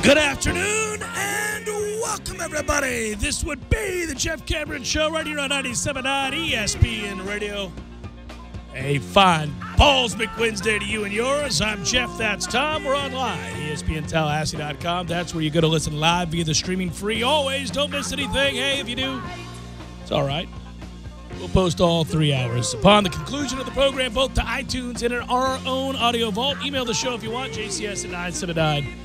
Good afternoon and welcome, everybody. This would be the Jeff Cameron Show right here on 97.9 ESPN Radio. A fine Balls McWednesday to you and yours. I'm Jeff, that's Tom. We're online, ESPNTallahassee.com. That's where you go to listen live via the streaming free. Always, don't miss anything. Hey, if you do, it's all right. We'll post all 3 hours. Upon the conclusion of the program, both to iTunes and in our own audio vault. Email the show if you want, jcs at 979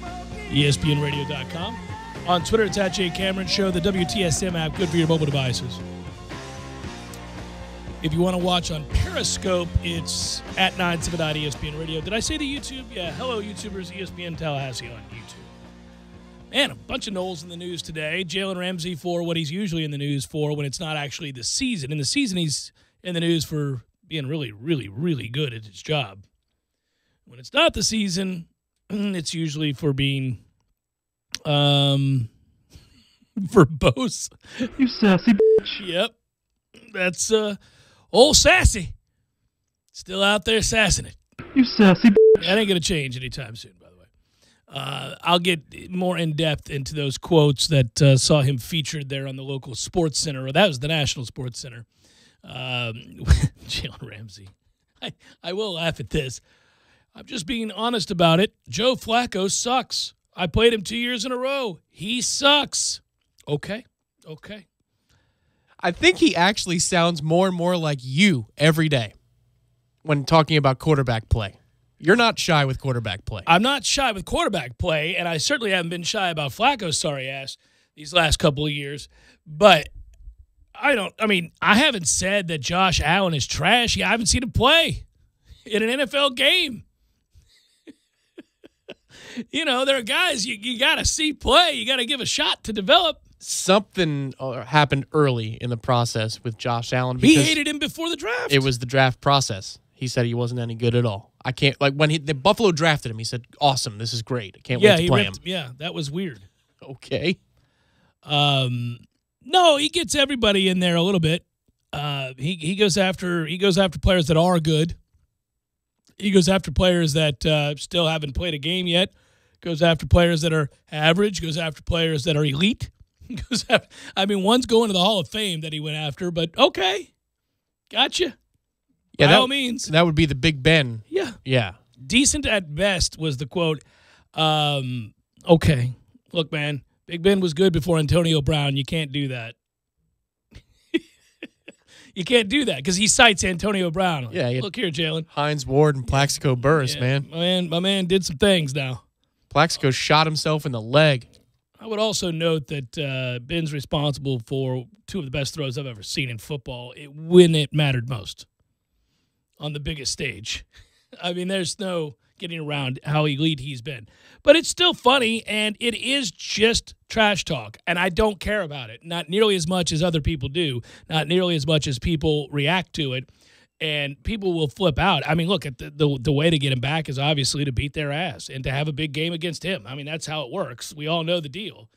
ESPNradio.com. On Twitter, it's at Jay Cameron Show, the WTSM app, good for your mobile devices. If you want to watch on Periscope, it's at 979 ESPN Radio. Did I say the YouTube? Yeah, hello, YouTubers, ESPN Tallahassee on YouTube. Man, a bunch of Knowles in the news today. Jalen Ramsey for what he's usually in the news for when it's not actually the season. In the season, he's in the news for being really, really, really good at his job. When it's not the season, it's usually for being verbose. You sassy bitch. Yep. That's old Sassy. Still out there sassing it. You sassy bitch. That ain't going to change anytime soon, by the way. I'll get more in-depth into those quotes that saw him featured there on the local sports center. Or that was the National Sports Center. Jalen Ramsey. I will laugh at this. I'm just being honest about it. Joe Flacco sucks. I played him 2 years in a row. He sucks. Okay. I think he actually sounds more and more like you every day when talking about quarterback play. You're not shy with quarterback play. I'm not shy with quarterback play, and I certainly haven't been shy about Flacco's sorry ass these last couple of years. But I haven't said that Josh Allen is trash. I haven't seen him play in an NFL game. You know, there are guys you got to see play. You got to give a shot to develop. Something happened early in the process with Josh Allen. He hated him before the draft. It was the draft process. He said he wasn't any good at all. I can't, like, when the Buffalo drafted him, he said, awesome, this is great. I can't wait to play him. Yeah, that was weird. Okay. No, he gets everybody in there a little bit. He goes after players that are good. He goes after players that still haven't played a game yet. Goes after players that are average. Goes after players that are elite. One's going to the Hall of Fame that he went after, but okay. Gotcha. Yeah, By all means. That would be the Big Ben. Yeah. Yeah. Decent at best was the quote. Okay. Look, man, Big Ben was good before Antonio Brown. You can't do that. You can't do that because he cites Antonio Brown. Yeah. Look here, Jalen. Hines Ward and Plaxico Burress, man. My man did some things now. Plaxico shot himself in the leg. I would also note that Ben's responsible for two of the best throws I've ever seen in football when it mattered most on the biggest stage. I mean, there's no getting around how elite he's been. But it's still funny, and it is just trash talk, and I don't care about it. Not nearly as much as other people do, not nearly as much as people react to it, and people will flip out. I mean, look, at the way to get him back is obviously to beat their ass and to have a big game against him. I mean, that's how it works. We all know the deal.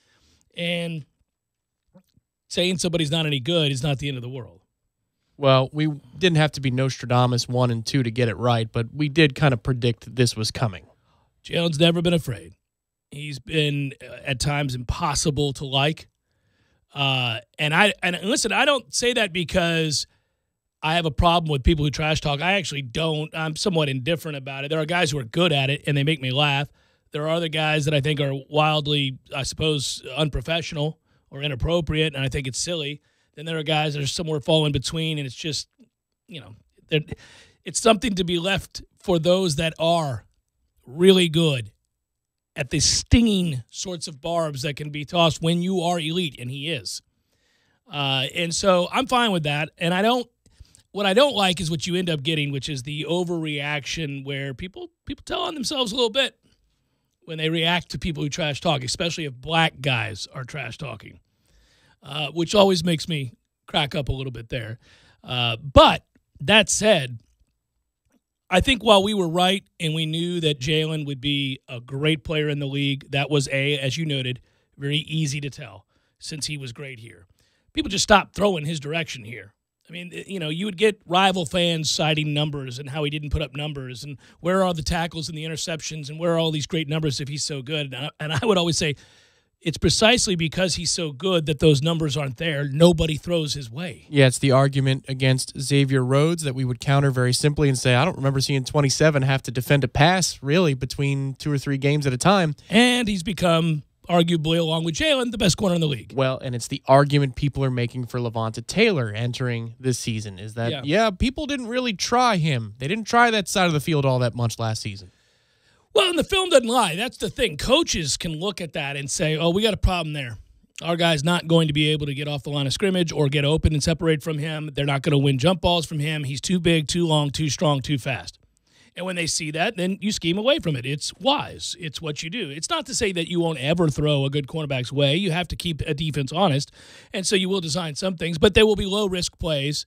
And saying somebody's not any good is not the end of the world. Well, we didn't have to be Nostradamus 1 and 2 to get it right, but we did kind of predict that this was coming. Jalen's never been afraid. He's been, at times, impossible to like. And listen, I don't say that because I have a problem with people who trash talk. I actually don't. I'm somewhat indifferent about it. There are guys who are good at it, and they make me laugh. There are other guys that I think are wildly, I suppose, unprofessional or inappropriate, and I think it's silly. Then there are guys that are somewhere fall in between, and it's just, it's something to be left for those that are really good at the stinging sorts of barbs that can be tossed when you are elite, and he is. And so I'm fine with that, and what I don't like is what you end up getting, which is the overreaction where people tell on themselves a little bit when they react to people who trash talk, especially if black guys are trash talking, which always makes me crack up a little bit there. But that said, I think while we were right and we knew that Jalen would be a great player in the league, that was, as you noted, very easy to tell since he was great here. People just stopped throwing his direction here. I mean, you would get rival fans citing numbers and how he didn't put up numbers and where are the tackles and the interceptions and where are all these great numbers if he's so good. And I would always say it's precisely because he's so good that those numbers aren't there. Nobody throws his way. Yeah, it's the argument against Xavier Rhodes that we would counter very simply and say, I don't remember seeing 27 have to defend a pass, really, between 2 or 3 games at a time. And he's become, arguably, along with Jalen, the best corner in the league. Well, and it's the argument people are making for Levante Taylor entering this season is that, people didn't really try him. They didn't try that side of the field all that much last season. Well, and the film doesn't lie. That's the thing. Coaches can look at that and say, oh, we got a problem there. Our guy's not going to be able to get off the line of scrimmage or get open and separate from him. They're not going to win jump balls from him. He's too big, too long, too strong, too fast. And when they see that, then you scheme away from it. It's wise. It's what you do. It's not to say that you won't ever throw a good cornerback's way. You have to keep a defense honest, and so you will design some things, but they will be low-risk plays,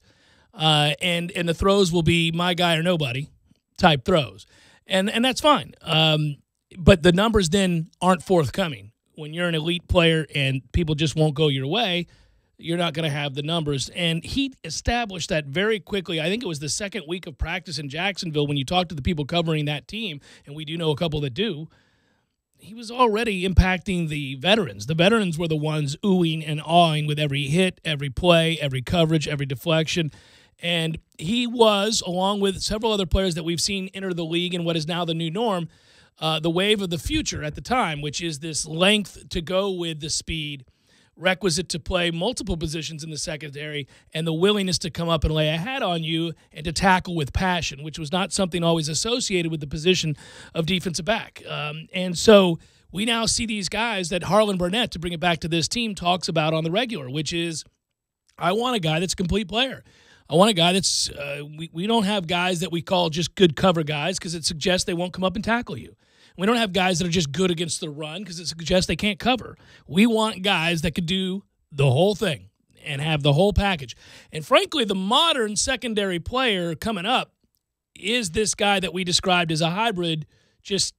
and the throws will be my guy or nobody type throws. And that's fine. But the numbers then aren't forthcoming. When you're an elite player and people just won't go your way, you're not going to have the numbers. And he established that very quickly. I think it was the second week of practice in Jacksonville when you talk to the people covering that team, and we do know a couple that do, he was already impacting the veterans. The veterans were the ones oohing and awing with every hit, every play, every coverage, every deflection. And he was, along with several other players that we've seen enter the league in what is now the new norm, the wave of the future at the time, which is this length to go with the speed requisite to play multiple positions in the secondary and the willingness to come up and lay a hat on you and to tackle with passion, which was not something always associated with the position of defensive back. And so we now see these guys that Harlan Burnett, to bring it back to this team, talks about on the regular, which is, I want a guy that's a complete player. I want a guy that's we don't have guys that we call just good cover guys because it suggests they won't come up and tackle you. We don't have guys that are just good against the run because it suggests they can't cover. We want guys that could do the whole thing and have the whole package. And frankly, the modern secondary player coming up is this guy that we described as a hybrid just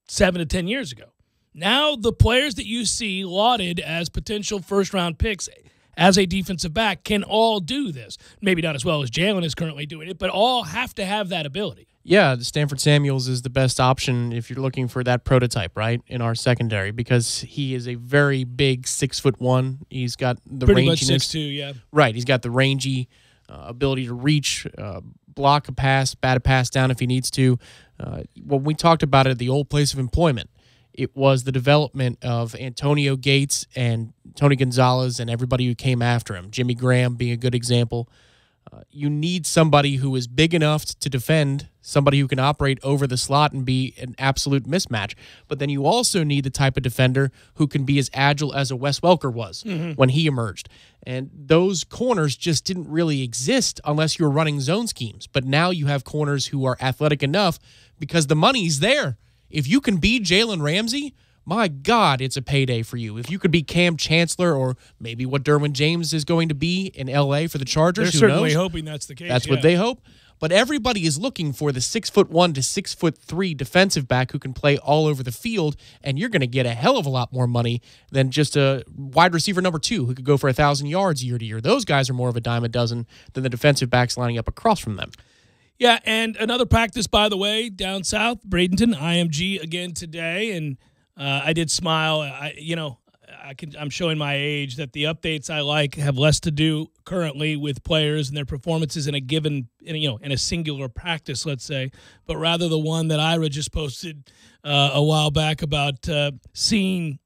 7 to 10 years ago. Now the players that you see lauded as potential first-round picks as a defensive back can all do this. Maybe not as well as Jalen is currently doing it, but all have to have that ability. Yeah, Stanford Samuels is the best option if you're looking for that prototype, right, in our secondary, because he is a very big 6'1". He's got the pretty much ranginess. 6'2", yeah. Right, he's got the rangy ability to reach, block a pass, bat a pass down if he needs to. When we talked about it at the old place of employment, it was the development of Antonio Gates and Tony Gonzalez and everybody who came after him, Jimmy Graham being a good example. You need somebody who is big enough to defend, somebody who can operate over the slot and be an absolute mismatch. But then you also need the type of defender who can be as agile as a Wes Welker was when he emerged. And those corners just didn't really exist unless you were running zone schemes. But now you have corners who are athletic enough because the money's there. If you can be Jalen Ramsey, my God, it's a payday for you. If you could be Cam Chancellor or maybe what Derwin James is going to be in L.A. for the Chargers, they're certainly hoping that's the case. That's what they hope. But everybody is looking for the 6'1" to 6'3" defensive back who can play all over the field, and you're going to get a hell of a lot more money than just a wide receiver number 2 who could go for 1,000 yards year to year. Those guys are more of a dime a dozen than the defensive backs lining up across from them. Yeah, and another practice, by the way, down south, Bradenton, IMG again today, and I did smile. I'm showing my age that the updates I like have less to do currently with players and their performances in a given, in a singular practice, let's say, but rather the one that Ira just posted a while back about seeing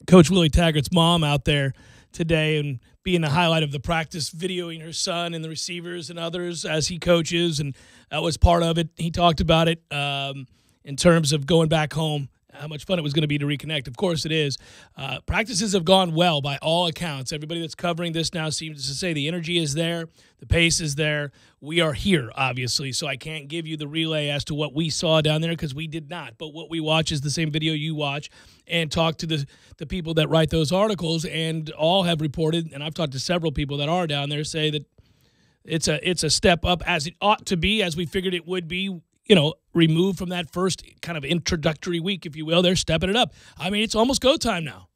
Coach Willie Taggart's mom out there today and being the highlight of the practice, videoing her son and the receivers and others as he coaches, and that was part of it. He talked about it in terms of going back home, how much fun it was going to be to reconnect. Of course it is. Practices have gone well by all accounts. Everybody that's covering this now seems to say the energy is there, the pace is there. We are here, obviously, so I can't give you the relay as to what we saw down there because we did not. But what we watch is the same video you watch and talk to the people that write those articles, and all have reported, and I've talked to several people that are down there, say that it's a step up as it ought to be, as we figured it would be, removed from that first kind of introductory week, if you will. They're stepping it up. I mean, it's almost go time now.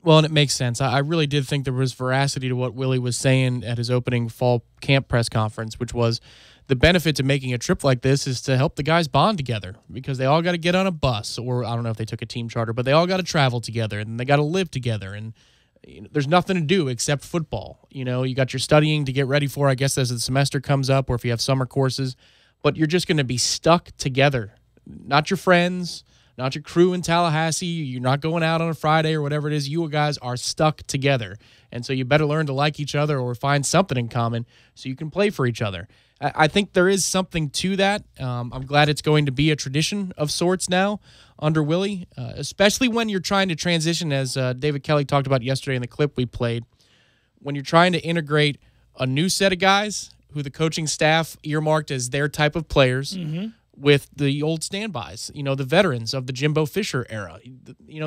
Well, and it makes sense. I really did think there was veracity to what Willie was saying at his opening fall camp press conference, which was the benefit to making a trip like this is to help the guys bond together because they all got to get on a bus, or I don't know if they took a team charter, but they all got to travel together and they got to live together. And there's nothing to do except football. You got your studying to get ready for, I guess, as the semester comes up, or if you have summer courses, but you're just going to be stuck together. Not your friends, not your crew in Tallahassee. You're not going out on a Friday or whatever it is. You guys are stuck together. And so you better learn to like each other or find something in common so you can play for each other. I think there is something to that. I'm glad it's going to be a tradition of sorts now under Willie, especially when you're trying to transition, as David Kelly talked about yesterday in the clip we played, when you're trying to integrate a new set of guys who the coaching staff earmarked as their type of players with the old standbys, the veterans of the Jimbo Fisher era.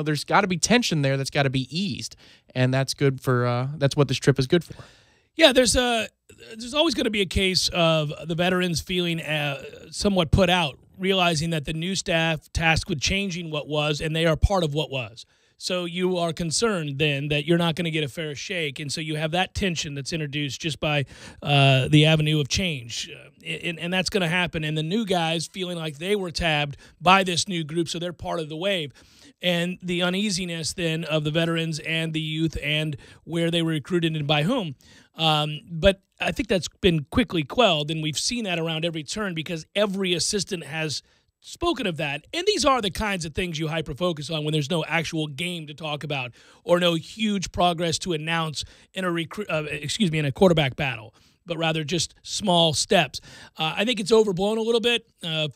There's got to be tension there that's got to be eased, and that's good for that's what this trip is good for. Yeah, there's always going to be a case of the veterans feeling somewhat put out, realizing that the new staff tasked with changing what was, and they are part of what was. So you are concerned then that you're not going to get a fair shake, and so you have that tension that's introduced just by the avenue of change, and that's going to happen. And the new guys feeling like they were tabbed by this new group, so they're part of the wave. And the uneasiness then of the veterans and the youth and where they were recruited and by whom. But I think that's been quickly quelled, and we've seen that around every turn because every assistant has spoken of that. And these are the kinds of things you hyper-focus on when there's no actual game to talk about or no huge progress to announce in in a quarterback battle, but rather just small steps. I think it's overblown a little bit.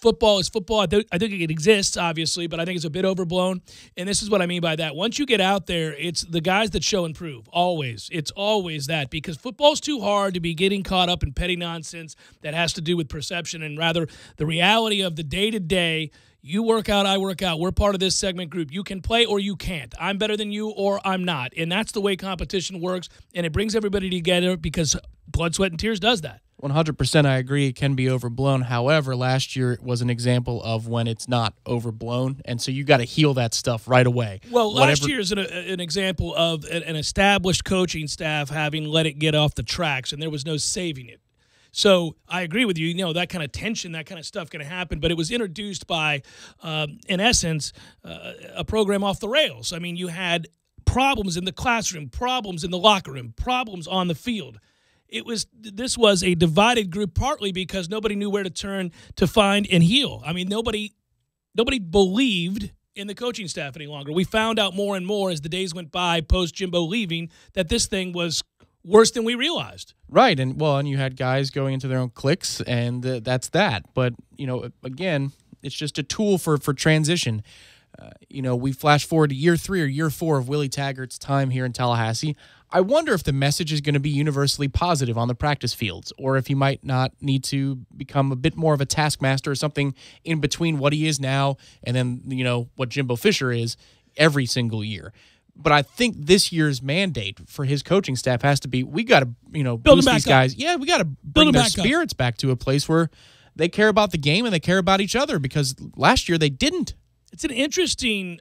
Football is football. I think it exists, obviously, but I think it's a bit overblown. And this is what I mean by that. Once you get out there, it's the guys that show and prove, always. It's always that, because football's too hard to be getting caught up in petty nonsense that has to do with perception, and rather the reality of the day-to-day. You work out, I work out. We're part of this segment group. You can play or you can't. I'm better than you or I'm not. And that's the way competition works, and it brings everybody together because blood, sweat, and tears does that. 100% I agree it can be overblown. However, last year was an example of when it's not overblown, and so you got to heal that stuff right away. Well, last year is an example of an established coaching staff having let it get off the tracks, and there was no saving it. So I agree with you. That kind of tension, that kind of stuff can happen. But it was introduced by, in essence, a program off the rails. I mean, you had problems in the classroom, problems in the locker room, problems on the field. This was a divided group, partly because nobody knew where to turn to find and heal. I mean, nobody believed in the coaching staff any longer. We found out more and more as the days went by, post Jimbo leaving, that this thing was worse than we realized. Right, and you had guys going into their own cliques, and that's that. But again, it's just a tool for transition. We flash forward to year 3 or year 4 of Willie Taggart's time here in Tallahassee. I wonder if the message is going to be universally positive on the practice fields, or if he might not need to become a bit more of a taskmaster or something in between what he is now and then what Jimbo Fisher is every single year. But I think this year's mandate for his coaching staff has to be, we got to, boost these guys. Yeah, we got to bring their spirits back to a place where they care about the game and they care about each other, because last year they didn't. It's an interesting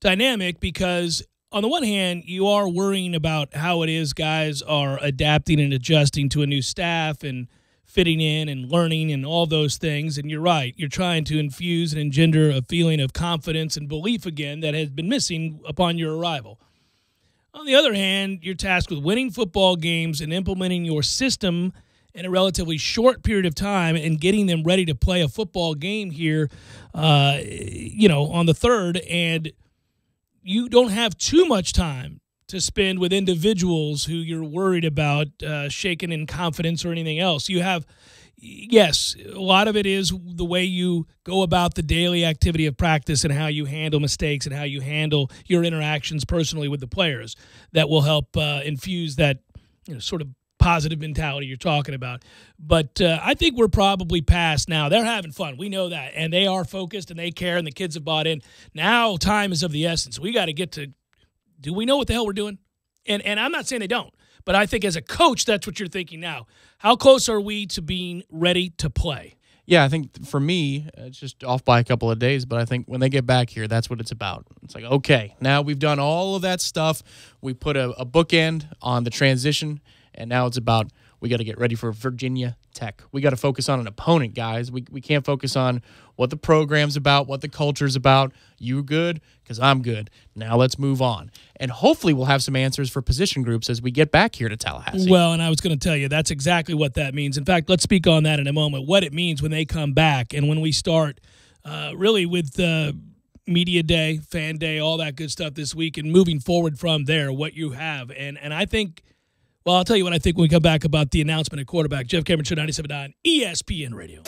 dynamic because on the one hand, you are worrying about how it is guys are adapting and adjusting to a new staff and fitting in and learning and all those things. And you're right. You're trying to infuse and engender a feeling of confidence and belief again that has been missing upon your arrival. On the other hand, you're tasked with winning football games and implementing your system in a relatively short period of time and getting them ready to play a football game here, on the 3rd. And you don't have too much time to spend with individuals who you're worried about shaken in confidence or anything else. You have, yes, a lot of it is the way you go about the daily activity of practice and how you handle mistakes and how you handle your interactions personally with the players that will help infuse that sort of positive mentality you're talking about. But I think we're probably past now. They're having fun. We know that. And they are focused and they care and the kids have bought in. Now time is of the essence. We got to get to, do we know what the hell we're doing? And I'm not saying they don't, but I think as a coach, that's what you're thinking now. How close are we to being ready to play? Yeah, I think for me, it's just off by a couple of days, but I think when they get back here, that's what it's about. It's like, okay, now we've done all of that stuff. We put a bookend on the transition, and now it's about we got to get ready for Virginia Tech. We got to focus on an opponent, guys. We can't focus on what the program's about, what the culture's about. You good? Because I'm good. Now let's move on. And hopefully we'll have some answers for position groups as we get back here to Tallahassee. Well, and I was going to tell you, that's exactly what that means. In fact, let's speak on that in a moment, what it means when they come back and when we start really with media day, fan day, all that good stuff this week, and moving forward from there, what you have. And I think, well, I'll tell you what I think when we come back about the announcement at quarterback. Jeff Cameron Show, 97.9 ESPN Radio.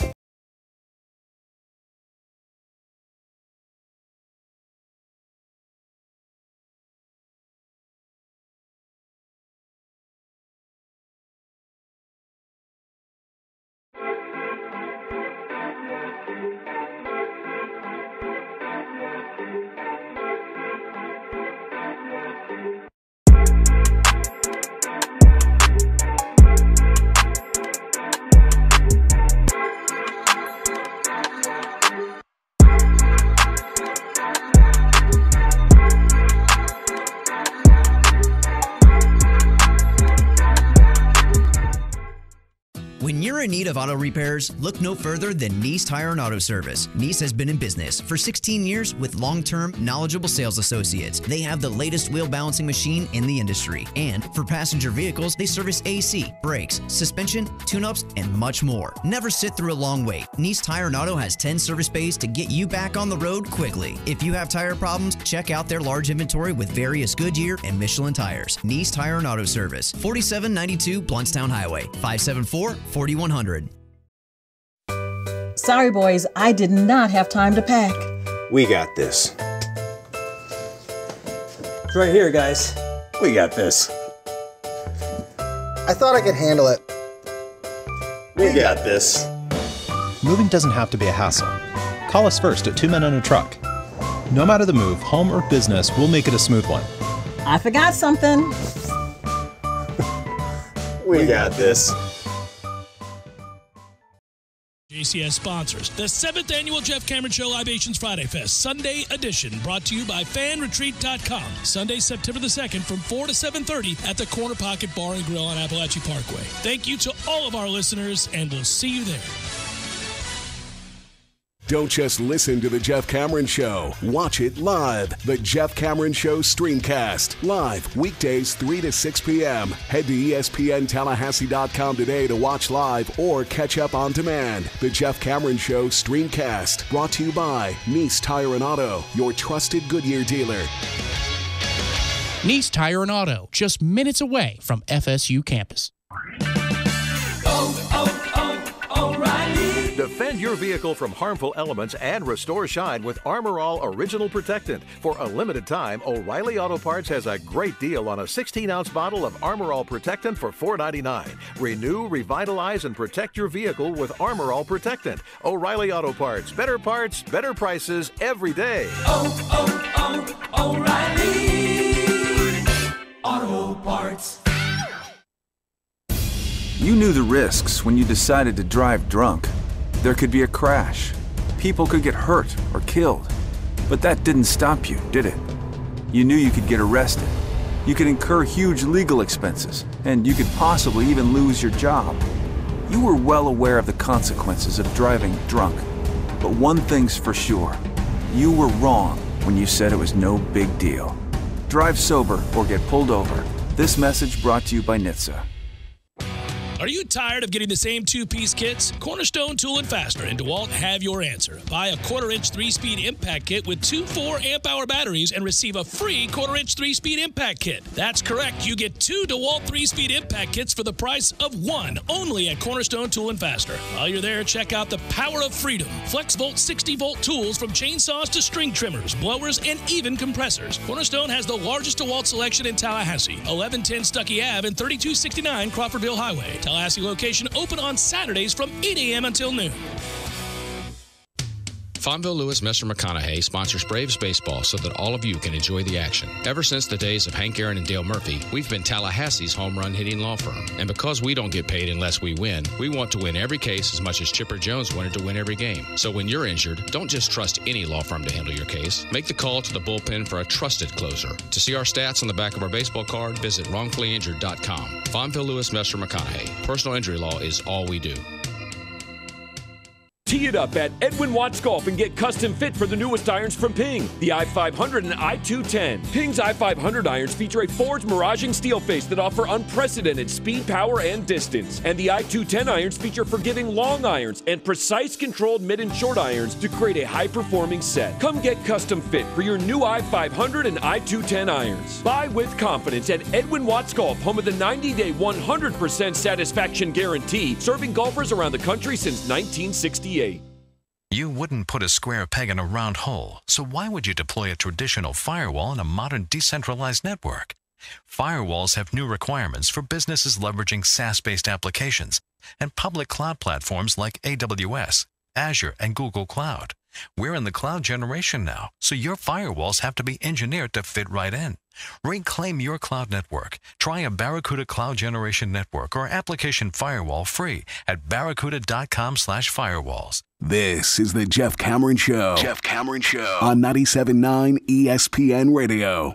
When you're in need of auto repairs, look no further than Nice Tire and Auto Service. Nice has been in business for 16 years with long-term, knowledgeable sales associates. They have the latest wheel balancing machine in the industry. And for passenger vehicles, they service AC, brakes, suspension, tune-ups, and much more. Never sit through a long wait. Nice Tire and Auto has 10 service bays to get you back on the road quickly. If you have tire problems, check out their large inventory with various Goodyear and Michelin tires. Nice Tire and Auto Service, 4792 Bluntstown Highway, 574-4100. Sorry, boys, I did not have time to pack. We got this. It's right here, guys. We got this. I thought I could handle it. We got this. Moving doesn't have to be a hassle. Call us first at 2 Men on a Truck. No matter the move, home or business, we'll make it a smooth one. I forgot something. We got this. JCS sponsors the 7th annual Jeff Cameron Show Libations Friday Fest Sunday edition, brought to you by FanRetreat.com. Sunday, September the 2nd from 4 to 7:30 at the Corner Pocket Bar and Grill on Appalachia Parkway. Thank you to all of our listeners, and we'll see you there. Don't just listen to The Jeff Cameron Show. Watch it live. The Jeff Cameron Show Streamcast. Live weekdays 3 to 6 p.m. Head to ESPNTallahassee.com today to watch live or catch up on demand. The Jeff Cameron Show Streamcast. Brought to you by Nice Tire and Auto, your trusted Goodyear dealer. Nice Tire and Auto, just minutes away from FSU campus. Defend your vehicle from harmful elements and restore shine with Armor All Original Protectant. For a limited time, O'Reilly Auto Parts has a great deal on a 16-ounce bottle of Armor All Protectant for $4.99. Renew, revitalize, and protect your vehicle with Armor All Protectant. O'Reilly Auto Parts. Better prices every day. O'Reilly Auto Parts. You knew the risks when you decided to drive drunk. There could be a crash. People could get hurt or killed. But that didn't stop you, did it? You knew you could get arrested. You could incur huge legal expenses, and you could possibly even lose your job. You were well aware of the consequences of driving drunk. But one thing's for sure. You were wrong when you said it was no big deal. Drive sober or get pulled over. This message brought to you by NHTSA. Are you tired of getting the same two-piece kits? Cornerstone Tool & Fastener in DeWalt have your answer. Buy a 1/4-inch 3-speed impact kit with 2 4-amp-hour batteries and receive a free 1/4-inch 3-speed impact kit. That's correct. You get 2 DeWalt 3-speed impact kits for the price of 1, only at Cornerstone Tool & Fastener. While you're there, check out the power of freedom. FlexVolt 60-volt tools from chainsaws to string trimmers, blowers, and even compressors. Cornerstone has the largest DeWalt selection in Tallahassee. 1110 Stuckey Ave and 3269 Crawfordville Highway. Tallahassee location open on Saturdays from 8 a.m. until noon. Fonville Lewis Messer McConaughey sponsors Braves baseball so that all of you can enjoy the action. Ever since the days of Hank Aaron and Dale Murphy, we've been Tallahassee's home run hitting law firm. And because we don't get paid unless we win, we want to win every case as much as Chipper Jones wanted to win every game. So when you're injured, don't just trust any law firm to handle your case. Make the call to the bullpen for a trusted closer. To see our stats on the back of our baseball card, visit wrongfullyinjured.com. Fonville Lewis Messer McConaughey. Personal injury law is all we do. Tee it up at Edwin Watts Golf and get custom fit for the newest irons from Ping, the I-500 and I-210. Ping's I-500 irons feature a forged miraging steel face that offer unprecedented speed, power, and distance. And the I-210 irons feature forgiving long irons and precise controlled mid and short irons to create a high-performing set. Come get custom fit for your new I-500 and I-210 irons. Buy with confidence at Edwin Watts Golf, home of the 90-day 100% satisfaction guarantee, serving golfers around the country since 1968. You wouldn't put a square peg in a round hole, so why would you deploy a traditional firewall in a modern decentralized network? Firewalls have new requirements for businesses leveraging SaaS-based applications and public cloud platforms like AWS, Azure, and Google Cloud. We're in the cloud generation now, so your firewalls have to be engineered to fit right in. Reclaim your cloud network. Try a Barracuda Cloud Generation Network or application firewall free at barracuda.com/firewalls. This is the Jeff Cameron Show. Jeff Cameron Show on 97.9 ESPN Radio.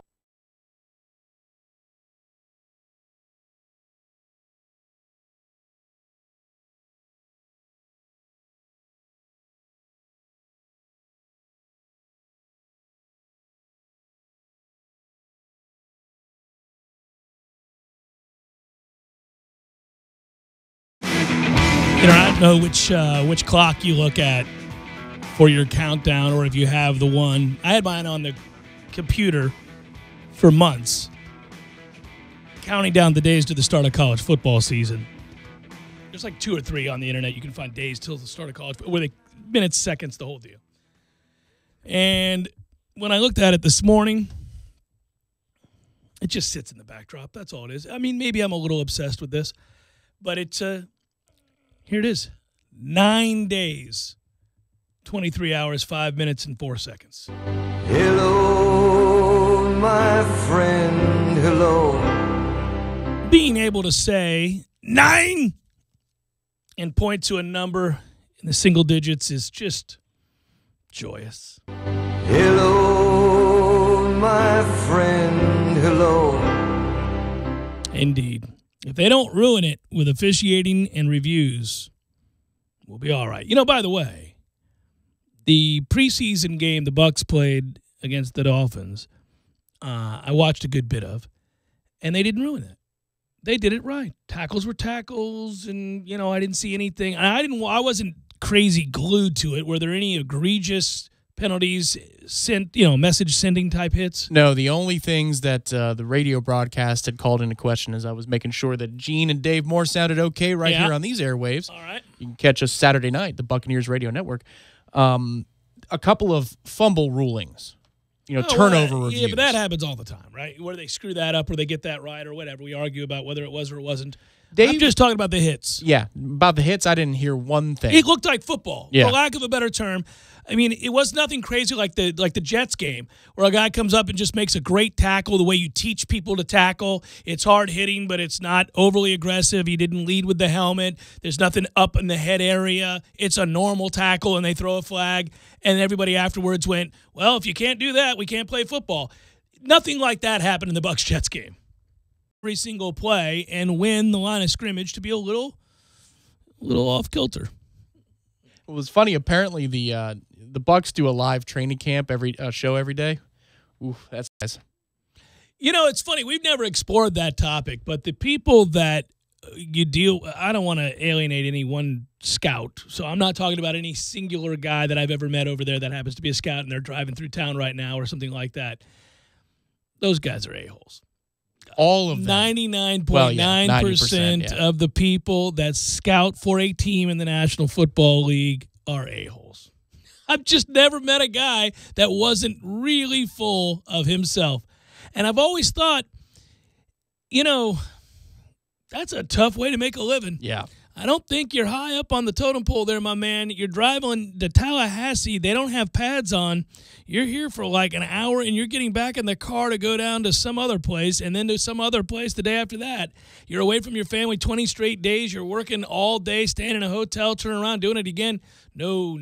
You know, I don't know which clock you look at for your countdown, or if you have the one. I had mine on the computer for months, counting down the days to the start of college football season. There's like 2 or 3 on the internet. You can find days till the start of college, where they minutes, seconds, the whole deal. And when I looked at it this morning, it just sits in the backdrop. That's all it is. I mean, maybe I'm a little obsessed with this, but it's here it is. 9 days, 23 hours, 5 minutes, and 4 seconds. Hello, my friend, hello. Being able to say 9 and point to a number in the single digits is just joyous. Hello, my friend, hello. Indeed. If they don't ruin it with officiating and reviews, we'll be all right. You know, by the way, the preseason game the Bucs played against the Dolphins, I watched a good bit of, and they didn't ruin it. They did it right. Tackles were tackles, and you know, I didn't see anything. I wasn't crazy glued to it. Were there any egregious penalties, message sending type hits? No, the only things that the radio broadcast had called into question is I was making sure that Gene and Dave Moore sounded okay here on these airwaves. All right. You can catch us Saturday night, the Buccaneers Radio Network. A couple of fumble rulings, turnover reviews. Yeah, but that happens all the time, right? Where they screw that up or they get that right or whatever. We argue about whether it was or it wasn't. I'm just talking about the hits. Yeah, about the hits, I didn't hear one thing. It looked like football, for lack of a better term. I mean, it was nothing crazy like the Jets game where a guy comes up and just makes a great tackle the way you teach people to tackle. It's hard hitting, but it's not overly aggressive. He didn't lead with the helmet. There's nothing up in the head area. It's a normal tackle, and they throw a flag, and everybody afterwards went, well, if you can't do that, we can't play football. Nothing like that happened in the Bucs-Jets game. Every single play and win the line of scrimmage to be a little off kilter. It was funny. Apparently, the Bucs do a live training camp every day. Ooh, that's nice. You know, it's funny. We've never explored that topic, but the people that you deal, I don't want to alienate any one scout, so I'm not talking about any singular guy that I've ever met over there that happens to be a scout and they're driving through town right now or something like that. Those guys are a-holes. All of them. 99.9% of the people that scout for a team in the National Football League are a-holes. I've just never met a guy that wasn't really full of himself. And I've always thought, that's a tough way to make a living. Yeah. I don't think you're high up on the totem pole there, my man. You're driving to Tallahassee. They don't have pads on. You're here for like an hour, and you're getting back in the car to go down to some other place and then to some other place the day after that. You're away from your family 20 straight days. You're working all day, staying in a hotel, turning around, doing it again. No.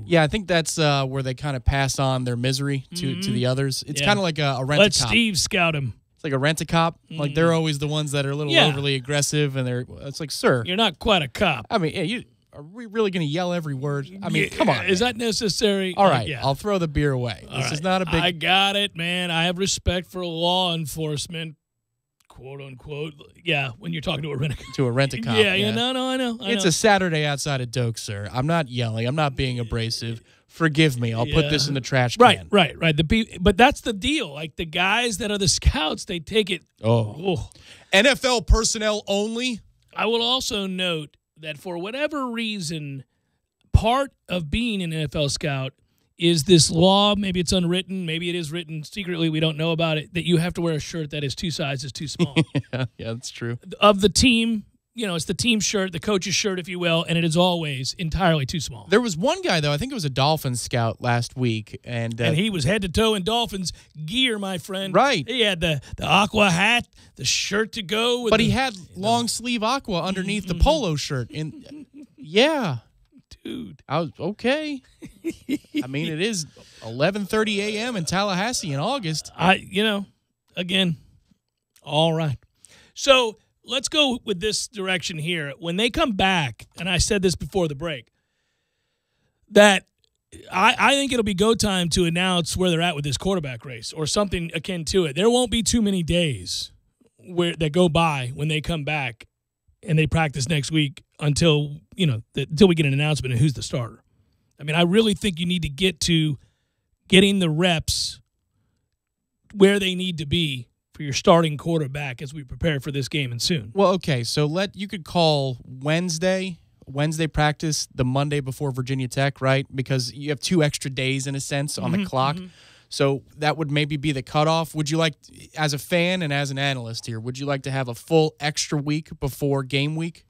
Yeah, I think that's where they kind of pass on their misery to the others. It's kind of like a rent-a-cop. Let Steve scout him. It's like a rent-a-cop. Like they're always the ones that are a little overly aggressive, and it's like, sir, you're not quite a cop. I mean, are we really going to yell every word? I mean, come on. Is that necessary? All right, I'll throw the beer away. This is not a big. I got it, man. I have respect for law enforcement, quote unquote. Yeah, when you're talking to a rent-a-cop. Yeah, no, I know. It's a Saturday outside of Doak, sir. I'm not yelling. I'm not being abrasive. Forgive me. I'll put this in the trash can. Right. But that's the deal. Like the guys that are the scouts, they take it. NFL personnel only. I will also note that for whatever reason, part of being an NFL scout is this law. Maybe it's unwritten. Maybe it is written secretly. We don't know about it. That you have to wear a shirt that is 2 sizes too small. Yeah, that's true. Of the team. It's the team shirt, the coach's shirt, if you will, and it is always entirely too small. There was one guy, though, I think it was a Dolphins scout last week. And he was head to toe in Dolphins gear, my friend. Right. He had the aqua hat, the shirt to go. But he had long sleeve aqua underneath the polo shirt. And yeah. Dude. I was okay. I mean, it is 11:30 a.m. in Tallahassee in August. Again, all right. So let's go with this direction here. When they come back, and I said this before the break, that I think it'll be go time to announce where they're at with this quarterback race or something akin to it. There won't be too many days that go by when they come back and they practice next week until we get an announcement of who's the starter. I mean, I really think you need to get to getting the reps where they need to be for your starting quarterback as we prepare for this game and soon. Well, okay, so you could call Wednesday practice the Monday before Virginia Tech, right? Because you have 2 extra days in a sense on the clock. So that would maybe be the cutoff. Would you like, as a fan and as an analyst here, would you like to have a full extra week before game week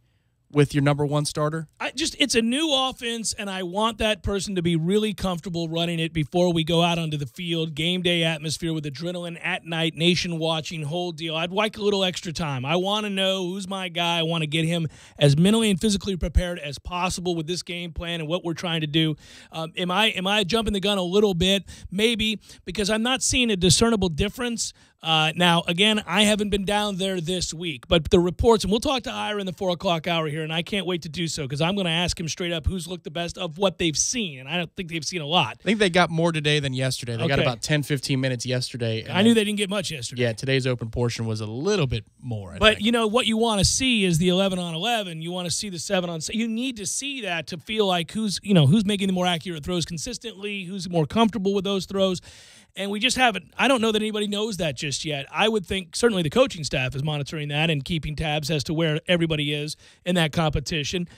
with your number 1 starter? It's a new offense, and I want that person to be really comfortable running it before we go out onto the field. Game day atmosphere with adrenaline at night, nation watching, whole deal. I'd like a little extra time. I want to know who's my guy. I want to get him as mentally and physically prepared as possible with this game plan and what we're trying to do. Am I jumping the gun a little bit? Maybe, because I'm not seeing a discernible difference. Now, again, I haven't been down there this week, but the reports, and we'll talk to Ira in the 4 o'clock hour here, and I can't wait to do so because I'm going to ask him straight up who's looked the best of what they've seen, and I don't think they've seen a lot. I think they got more today than yesterday. They got about 10, 15 minutes yesterday. I knew they didn't get much yesterday. Yeah, today's open portion was a little bit more. But what you want to see is the 11-on-11. You want to see the 7-on-7. You need to see that to feel like who's making the more accurate throws consistently, who's more comfortable with those throws. And we just haven't. I don't know that anybody knows that just yet. I would think certainly the coaching staff is monitoring that and keeping tabs as to where everybody is in that competition.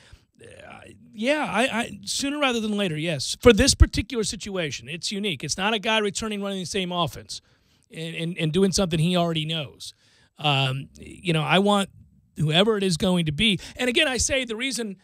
I sooner rather than later, yes. For this particular situation, it's unique. It's not a guy running the same offense and doing something he already knows. I want whoever it is going to be. And again, I say the reason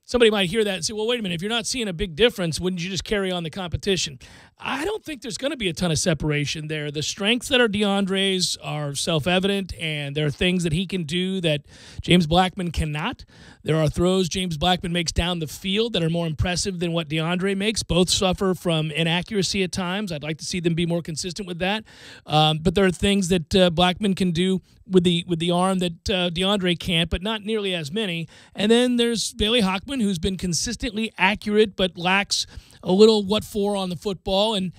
somebody might hear that and say, well, wait a minute, if you're not seeing a big difference, wouldn't you just carry on the competition? I don't think there's going to be a ton of separation there. The strengths that are DeAndre's are self-evident, and there are things that he can do that James Blackman cannot. There are throws James Blackman makes down the field that are more impressive than what DeAndre makes. Both suffer from inaccuracy at times. I'd like to see them be more consistent with that. But there are things that Blackman can do with the arm that DeAndre can't, but not nearly as many. And then there's Bailey Hockman, who's been consistently accurate but lacks a little what for on the football and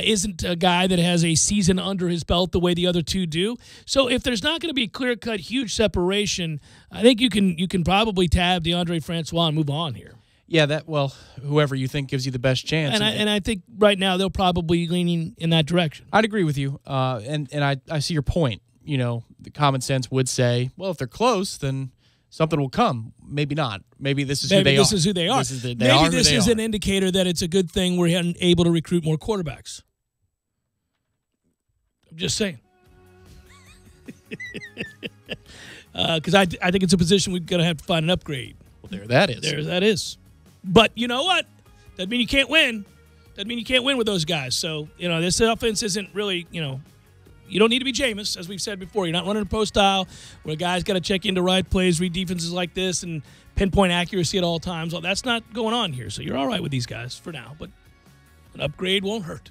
isn't a guy that has a season under his belt the way the other two do. So if there's not going to be a clear-cut, huge separation, I think you can probably tab DeAndre Francois and move on here. Yeah, whoever you think gives you the best chance. And I think right now they'll probably be leaning in that direction. I'd agree with you. And I see your point. The common sense would say, well, if they're close, then something will come. Maybe not. Maybe this is who they are. Maybe this is who they are. Maybe this is an indicator that it's a good thing we're able to recruit more quarterbacks. I'm just saying. Because I think it's a position we're going to have to find an upgrade. Well, there that is. There that is. But you know what? Doesn't mean you can't win. Doesn't mean you can't win with those guys. So, this offense isn't really, you don't need to be Jameis, as we've said before. You're not running a pro style where a guy's got to check into right plays, read defenses like this, and pinpoint accuracy at all times. Well, that's not going on here. So you're all right with these guys for now. But an upgrade won't hurt.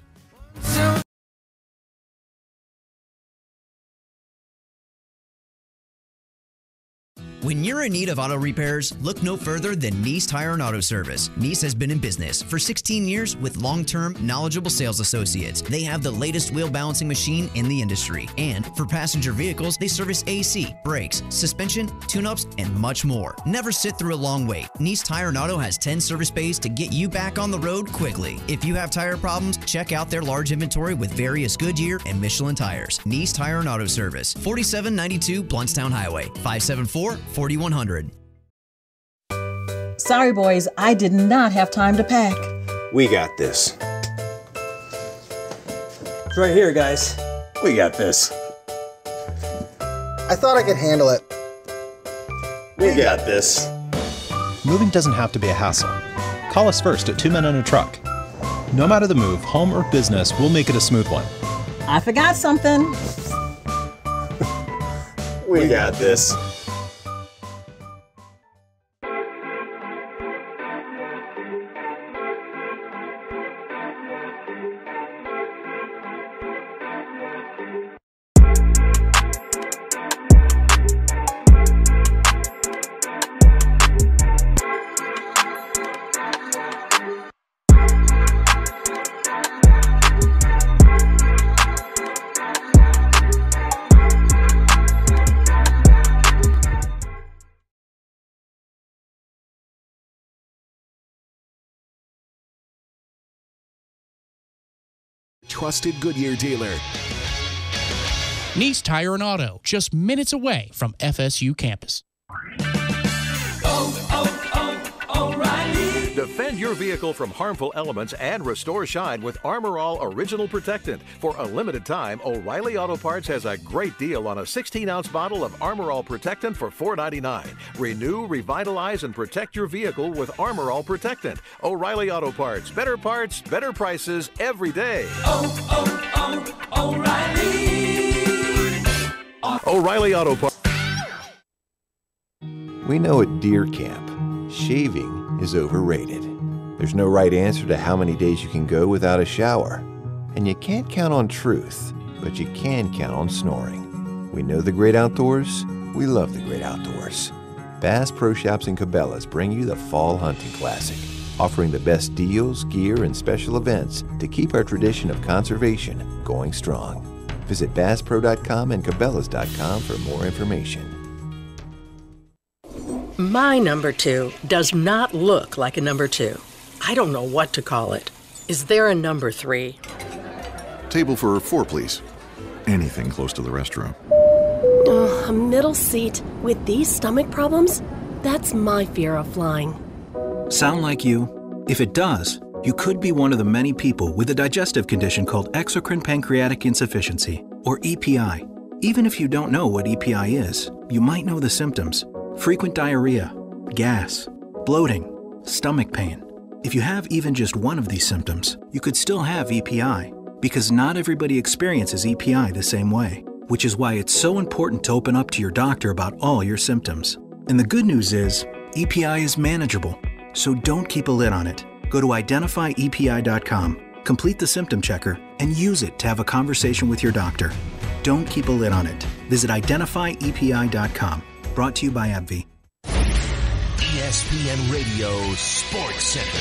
When you're in need of auto repairs, look no further than Nice Tire and Auto Service. Nice has been in business for 16 years with long-term, knowledgeable sales associates. They have the latest wheel balancing machine in the industry. And for passenger vehicles, they service AC, brakes, suspension, tune-ups, and much more. Never sit through a long wait. Nice Tire and Auto has 10 service bays to get you back on the road quickly. If you have tire problems, check out their large inventory with various Goodyear and Michelin tires. Nice Tire and Auto Service, 4792 Bluntstown Highway, 574-4100. Sorry, boys, I did not have time to pack. We got this. It's right here, guys. We got this. I thought I could handle it. We got this. Moving doesn't have to be a hassle. Call us first at 2 Men and a Truck. No matter the move, home or business, we'll make it a smooth one. I forgot something. We got this. Trusted Goodyear dealer. Nice Tire and Auto, just minutes away from FSU campus. O'Reilly. Defend your vehicle from harmful elements and restore shine with Armor All Original Protectant. For a limited time, O'Reilly Auto Parts has a great deal on a 16-ounce bottle of Armor All Protectant for $4.99. Renew, revitalize, and protect your vehicle with Armor All Protectant. O'Reilly Auto Parts. Better prices every day. O'Reilly Auto Parts. We know at Deer Camp, shaving is overrated. There's no right answer to how many days you can go without a shower. And you can't count on truth, but you can count on snoring. We know the great outdoors. We love the great outdoors. Bass Pro Shops and Cabela's bring you the Fall Hunting Classic, offering the best deals, gear, and special events to keep our tradition of conservation going strong. Visit BassPro.com and Cabela's.com for more information. My number 2 does not look like a number 2. I don't know what to call it. Is there a number 3? Table for 4, please. Anything close to the restroom. A middle seat with these stomach problems? That's my fear of flying. Sound like you? If it does, you could be one of the many people with a digestive condition called exocrine pancreatic insufficiency, or EPI. Even if you don't know what EPI is, you might know the symptoms. Frequent diarrhea, gas, bloating, stomach pain. If you have even just one of these symptoms, you could still have EPI, because not everybody experiences EPI the same way, which is why it's so important to open up to your doctor about all your symptoms. And the good news is, EPI is manageable, so don't keep a lid on it. Go to identifyepi.com, complete the symptom checker, and use it to have a conversation with your doctor. Don't keep a lid on it. Visit identifyepi.com. Brought to you by AbbVie. ESPN Radio Sports Center.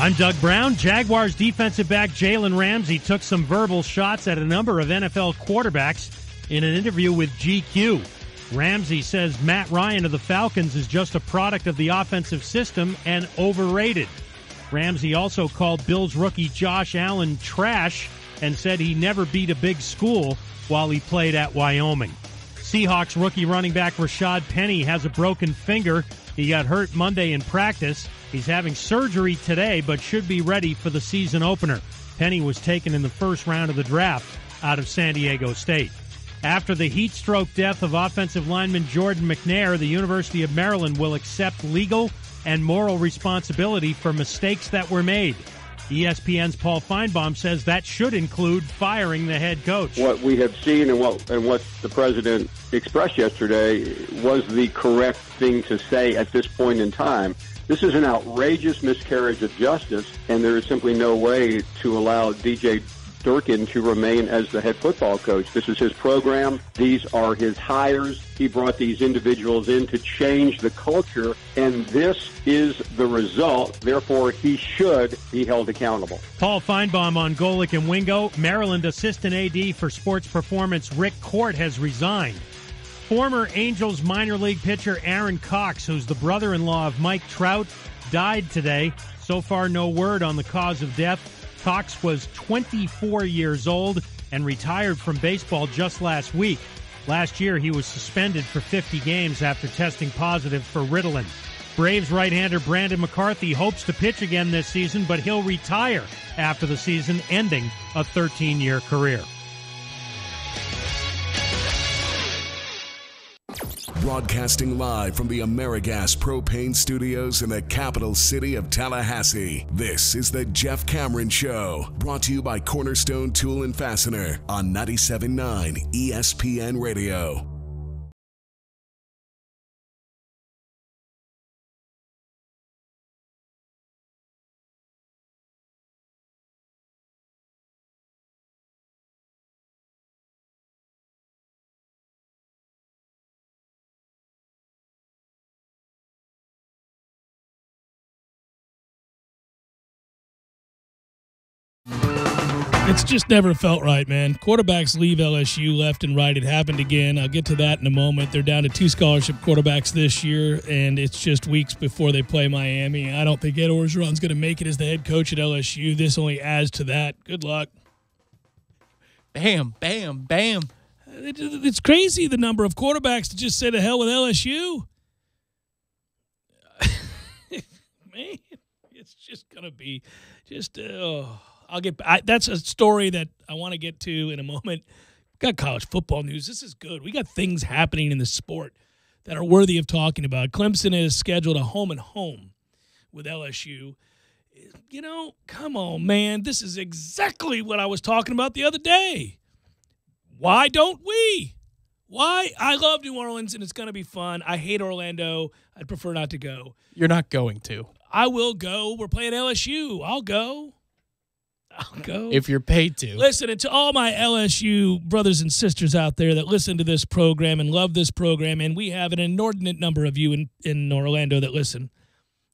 I'm Doug Brown. Jaguars defensive back Jalen Ramsey took some verbal shots at a number of NFL quarterbacks in an interview with GQ. Ramsey says Matt Ryan of the Falcons is just a product of the offensive system and overrated. Ramsey also called Bills rookie Josh Allen trash and said he never beat a big school while he played at Wyoming. Seahawks rookie running back Rashad Penny has a broken finger. He got hurt Monday in practice. He's having surgery today, but should be ready for the season opener. Penny was taken in the first round of the draft. out of San Diego State. After the heat-stroke death of offensive lineman Jordan McNair, the University of Maryland will accept legal and moral responsibility for mistakes that were made. ESPN's Paul Feinbaum says that should include firing the head coach. What we have seen and what the president expressed yesterday was the correct thing to say at this point in time. This is an outrageous miscarriage of justice, and there is simply no way to allow DJ Durkin to remain as the head football coach. This is his program. These are his hires. He brought these individuals in to change the culture, and this is the result. Therefore, he should be held accountable. Paul Feinbaum on Golick and Wingo. Maryland assistant AD for sports performance Rick Court has resigned. Former Angels minor league pitcher Aaron Cox, who's the brother-in-law of Mike Trout, died today. So far, no word on the cause of death. Cox was 24 years old and retired from baseball just last week. Last year, he was suspended for 50 games after testing positive for Ritalin. Braves right-hander Brandon McCarthy hopes to pitch again this season, but he'll retire after the season, ending a 13-year career. Broadcasting live from the AmeriGas Propane Studios in the capital city of Tallahassee. This is the Jeff Cameron Show, brought to you by Cornerstone Tool and Fastener on 97.9 ESPN Radio. It's just never felt right, man. Quarterbacks leave LSU left and right. It happened again. I'll get to that in a moment. They're down to 2 scholarship quarterbacks this year, and it's just weeks before they play Miami. I don't think Ed Orgeron's going to make it as the head coach at LSU. This only adds to that. Good luck. Bam, bam, bam. It's crazy, the number of quarterbacks to just say to hell with LSU. Man, it's just going to be just that's a story that I want to get to in a moment. We've got college football news. This is good. We got things happening in the sport that are worthy of talking about. Clemson has scheduled a home and home with LSU. You know, come on, man. This is exactly what I was talking about the other day. Why don't we? Why? I love New Orleans, and it's going to be fun. I hate Orlando. I'd prefer not to go. You're not going to. I will go. We're playing LSU. I'll go. If you're paid to. Listen, and to all my LSU brothers and sisters out there that listen to this program and love this program, and we have an inordinate number of you in Orlando that listen,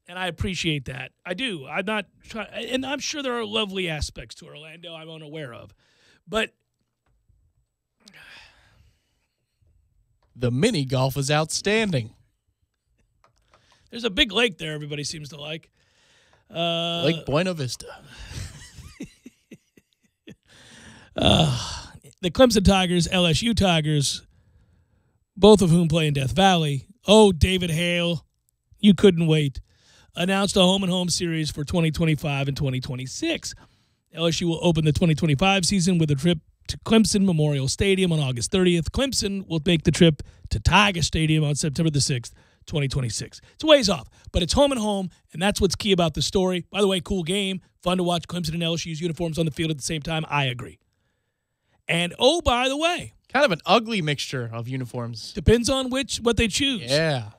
and I appreciate that. I do. I'm not trying, and I'm sure there are lovely aspects to Orlando I'm unaware of, but the mini golf is outstanding. There's a big lake there everybody seems to like. Lake Buena Vista. The Clemson Tigers, LSU Tigers, both of whom play in Death Valley. Oh, David Hale, you couldn't wait. Announced a home-and-home series for 2025 and 2026. LSU will open the 2025 season with a trip to Clemson Memorial Stadium on August 30th. Clemson will make the trip to Tiger Stadium on September the 6th, 2026. It's a ways off, but it's home and home, and that's what's key about the story. By the way, cool game. Fun to watch Clemson and LSU's uniforms on the field at the same time. I agree. And, oh, by the way. Kind of an ugly mixture of uniforms. Depends on what they choose. Yeah.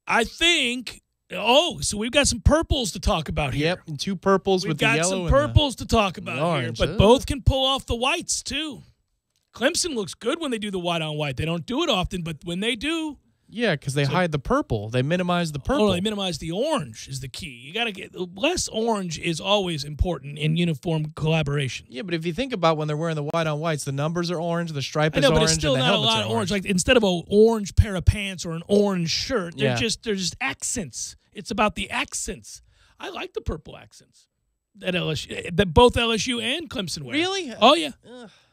I think, so we've got some purples to talk about here. Yep, and 2 purples with the yellow. We've got some purples to talk about here, but both can pull off the whites, too. Clemson looks good when they do the white on white. They don't do it often, but when they do. Yeah, because they hide the purple. They minimize the purple. Oh, they minimize the orange is the key. You got to get less orange is always important in uniform collaboration. Yeah, but if you think about when they're wearing the white on whites, the numbers are orange, the stripe is orange, but it's still and the not a lot of orange. Like instead of an orange pair of pants or an orange shirt, they're just accents. It's about the accents. I like the purple accents that both LSU and Clemson wear. Really? Oh yeah.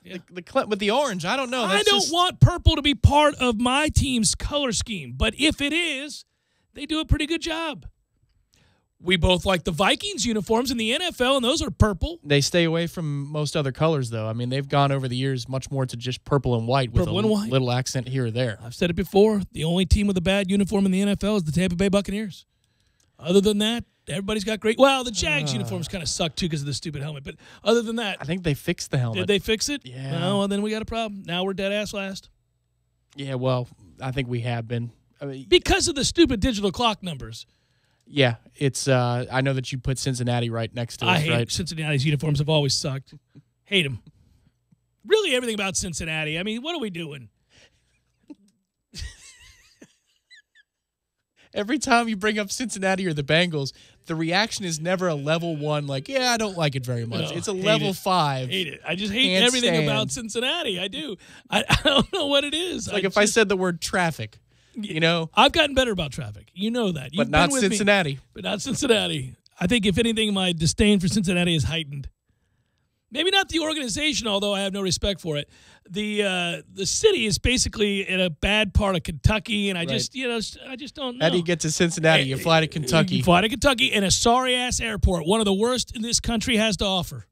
Yeah. With the orange, I don't know. I don't want purple to be part of my team's color scheme, but if it is, they do a pretty good job. We both like the Vikings uniforms in the NFL, and those are purple. They stay away from most other colors, though. I mean, they've gone over the years much more to just purple and white with little accent here or there. I've said it before. The only team with a bad uniform in the NFL is the Tampa Bay Buccaneers. Other than that, everybody's got great. Well, the Jags uniforms kind of suck, too, because of the stupid helmet. But other than that. I think they fixed the helmet. Did they fix it? Yeah. No, well, then we got a problem. Now we're dead ass last. Yeah, well, I think we have been. I mean, because of the stupid digital clock numbers. Yeah, it's. I know that you put Cincinnati right next to us, I hate right? Cincinnati's uniforms have always sucked. Hate them. Really, everything about Cincinnati. I mean, what are we doing? Every time you bring up Cincinnati or the Bengals, the reaction is never a level 1, like, yeah, I don't like it very much. No, it's a level 5. Hate it. I just hate everything about Cincinnati. I do. I don't know what it is. It's like if I said the word traffic, you know. I've gotten better about traffic. You know that. But not Cincinnati. But not Cincinnati. I think, if anything, my disdain for Cincinnati is heightened. Maybe not the organization, although I have no respect for it. The city is basically in a bad part of Kentucky, and I just don't know. How do you get to Cincinnati? You fly to Kentucky. You fly to Kentucky in a sorry-ass airport, one of the worst in this country has to offer.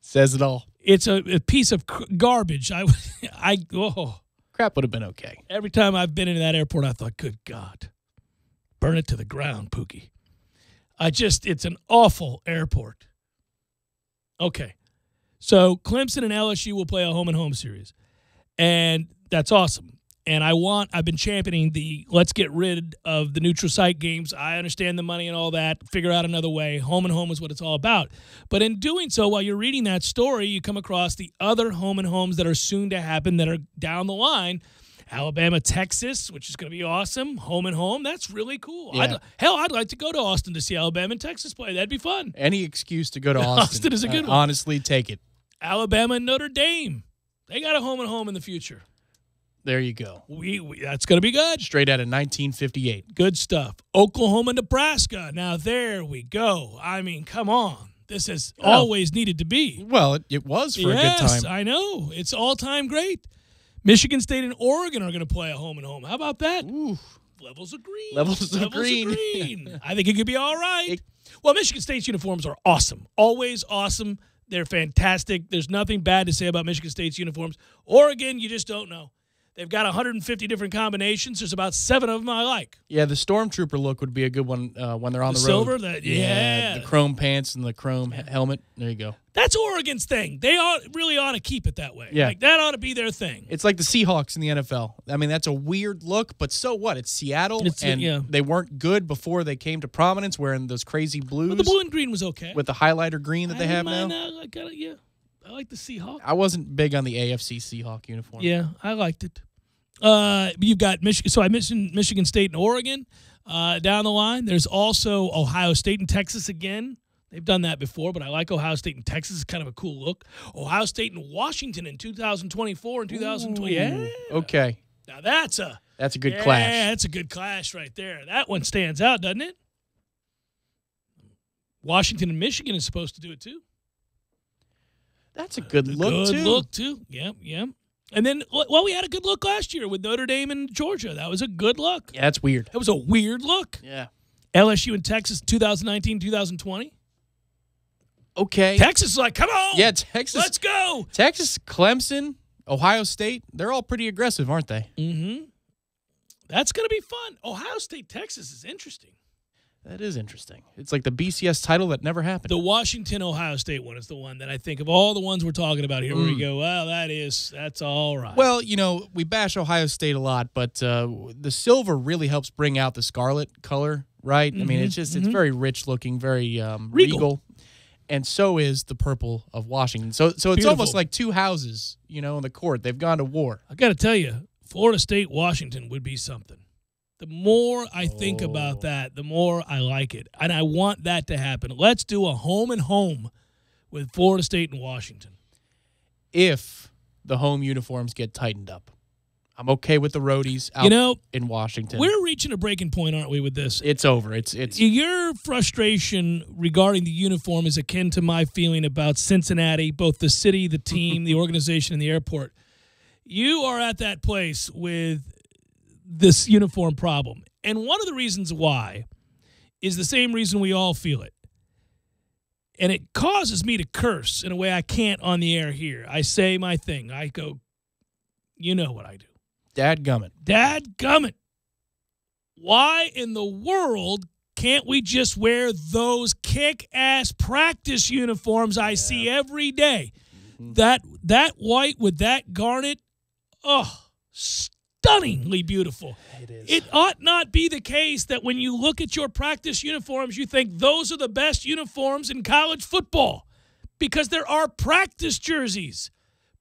Says it all. It's a piece of garbage. Crap would have been okay. Every time I've been into that airport, I thought, good God, burn it to the ground, Pookie. It's an awful airport. Okay. So Clemson and LSU will play a home-and-home series, and that's awesome. And I've been championing let's get rid of the neutral site games. I understand the money and all that. Figure out another way. Home-and-home is what it's all about. But in doing so, while you're reading that story, you come across the other home-and-homes that are soon to happen that are down the line. Alabama, Texas, which is going to be awesome. Home-and-home, that's really cool. Yeah. I'd like to go to Austin to see Alabama and Texas play. That'd be fun. Any excuse to go to Austin. Austin is a good one. Honestly, take it. Alabama and Notre Dame. They got a home-and-home in the future. There you go. That's going to be good. Straight out of 1958. Good stuff. Oklahoma, Nebraska. Now, there we go. I mean, come on. This has always needed to be. Well, it was for a good time. Yes, I know. It's all-time great. Michigan State and Oregon are going to play a home-and-home. How about that? Ooh. Levels of green. Levels of green. I think it could be all right. Well, Michigan State's uniforms are awesome. Always awesome. They're fantastic. There's nothing bad to say about Michigan State's uniforms. Oregon, you just don't know. They've got 150 different combinations. There's about 7 of them I like. Yeah, the Stormtrooper look would be a good one when they're on the road. Silver? The chrome pants and the chrome helmet. There you go. That's Oregon's thing. They really ought to keep it that way. Yeah. Like, that ought to be their thing. It's like the Seahawks in the NFL. I mean, that's a weird look, but so what? It's Seattle, they weren't good before they came to prominence wearing those crazy blues. But the blue and green was okay. With the highlighter green that they have now. I like the Seahawks. I wasn't big on the AFC Seahawk uniform. Yeah, I liked it. You've got Michigan. So I mentioned Michigan State and Oregon down the line. There's also Ohio State and Texas again. They've done that before, but I like Ohio State and Texas. It's kind of a cool look. Ohio State and Washington in 2024 and 2020. Yeah. Okay. Now that's a good clash. Yeah, that's a good clash right there. That one stands out, doesn't it? Washington and Michigan is supposed to do it too. That's a good look too. Good look too. Yep. And then, well, we had a good look last year with Notre Dame and Georgia. That was a good look. Yeah, that's weird. That was a weird look. Yeah. LSU and Texas, 2019, 2020. Okay. Texas is like, come on. Yeah, Texas. Let's go. Texas, Clemson, Ohio State, they're all pretty aggressive, aren't they? Mm-hmm. That's going to be fun. Ohio State, Texas is interesting. That is interesting. It's like the BCS title that never happened. The Washington-Ohio State one is the one that I think of all the ones we're talking about here where you go, well, that's all right. Well, we bash Ohio State a lot, but the silver really helps bring out the scarlet color, right? I mean, it's very rich looking, very regal. And so is the purple of Washington. So it's Beautiful. almost like two houses, in the court. They've gone to war. I got to tell you, Florida State, Washington would be something. The more I think about that, the more I like it. And I want that to happen. Let's do a home and home with Florida State and Washington. If the home uniforms get tightened up. I'm okay with the roadies out in Washington. We're reaching a breaking point, aren't we, with this? It's over. It's Your frustration regarding the uniform is akin to my feeling about Cincinnati, both the city, the team, the organization, and the airport. You are at that place with this uniform problem. And one of the reasons why is the same reason we all feel it. And it causes me to curse in a way I can't on the air here. I say my thing. I go, you know what I do. Dadgummit. Dadgummit. Why in the world can't we just wear those kick-ass practice uniforms I see every day? That white with that garnet, stunningly beautiful. It is. It ought not be the case that when you look at your practice uniforms, you think those are the best uniforms in college football because there are practice jerseys.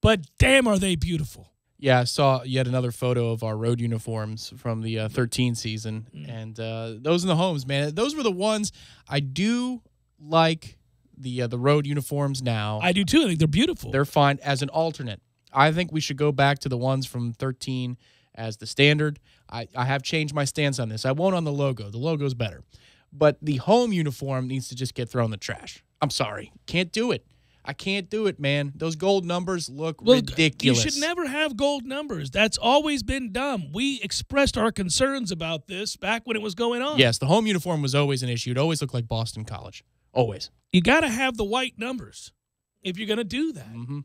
But damn, are they beautiful. Yeah, I saw yet another photo of our road uniforms from the 13 season. And those in the homes, man, those were the ones I do like the road uniforms now. I do too. I think they're beautiful. They're fine as an alternate. I think we should go back to the ones from 13 as the standard. I have changed my stance on this. I won't on the logo. The logo's better. But the home uniform needs to just get thrown in the trash. I'm sorry. Can't do it. I can't do it, man. Those gold numbers look ridiculous. You should never have gold numbers. That's always been dumb. We expressed our concerns about this back when it was going on. Yes, the home uniform was always an issue. It always looked like Boston College. Always. You got to have the white numbers if you're going to do that. Mm-hmm.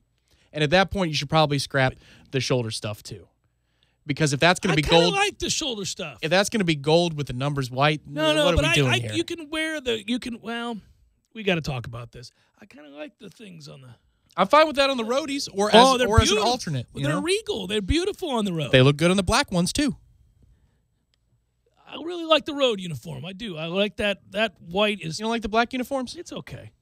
And at that point, you should probably scrap the shoulder stuff, too. Because if that's going to be gold. I like the shoulder stuff. If that's going to be gold with the numbers white, what are we doing here? You can wear well, we got to talk about this. I kind of like the things on the. I'm fine with that on the roadies or as an alternate. They're regal. They're beautiful on the road. They look good on the black ones, too. I really like the road uniform. I do. I like that white is. You don't like the black uniforms? It's okay.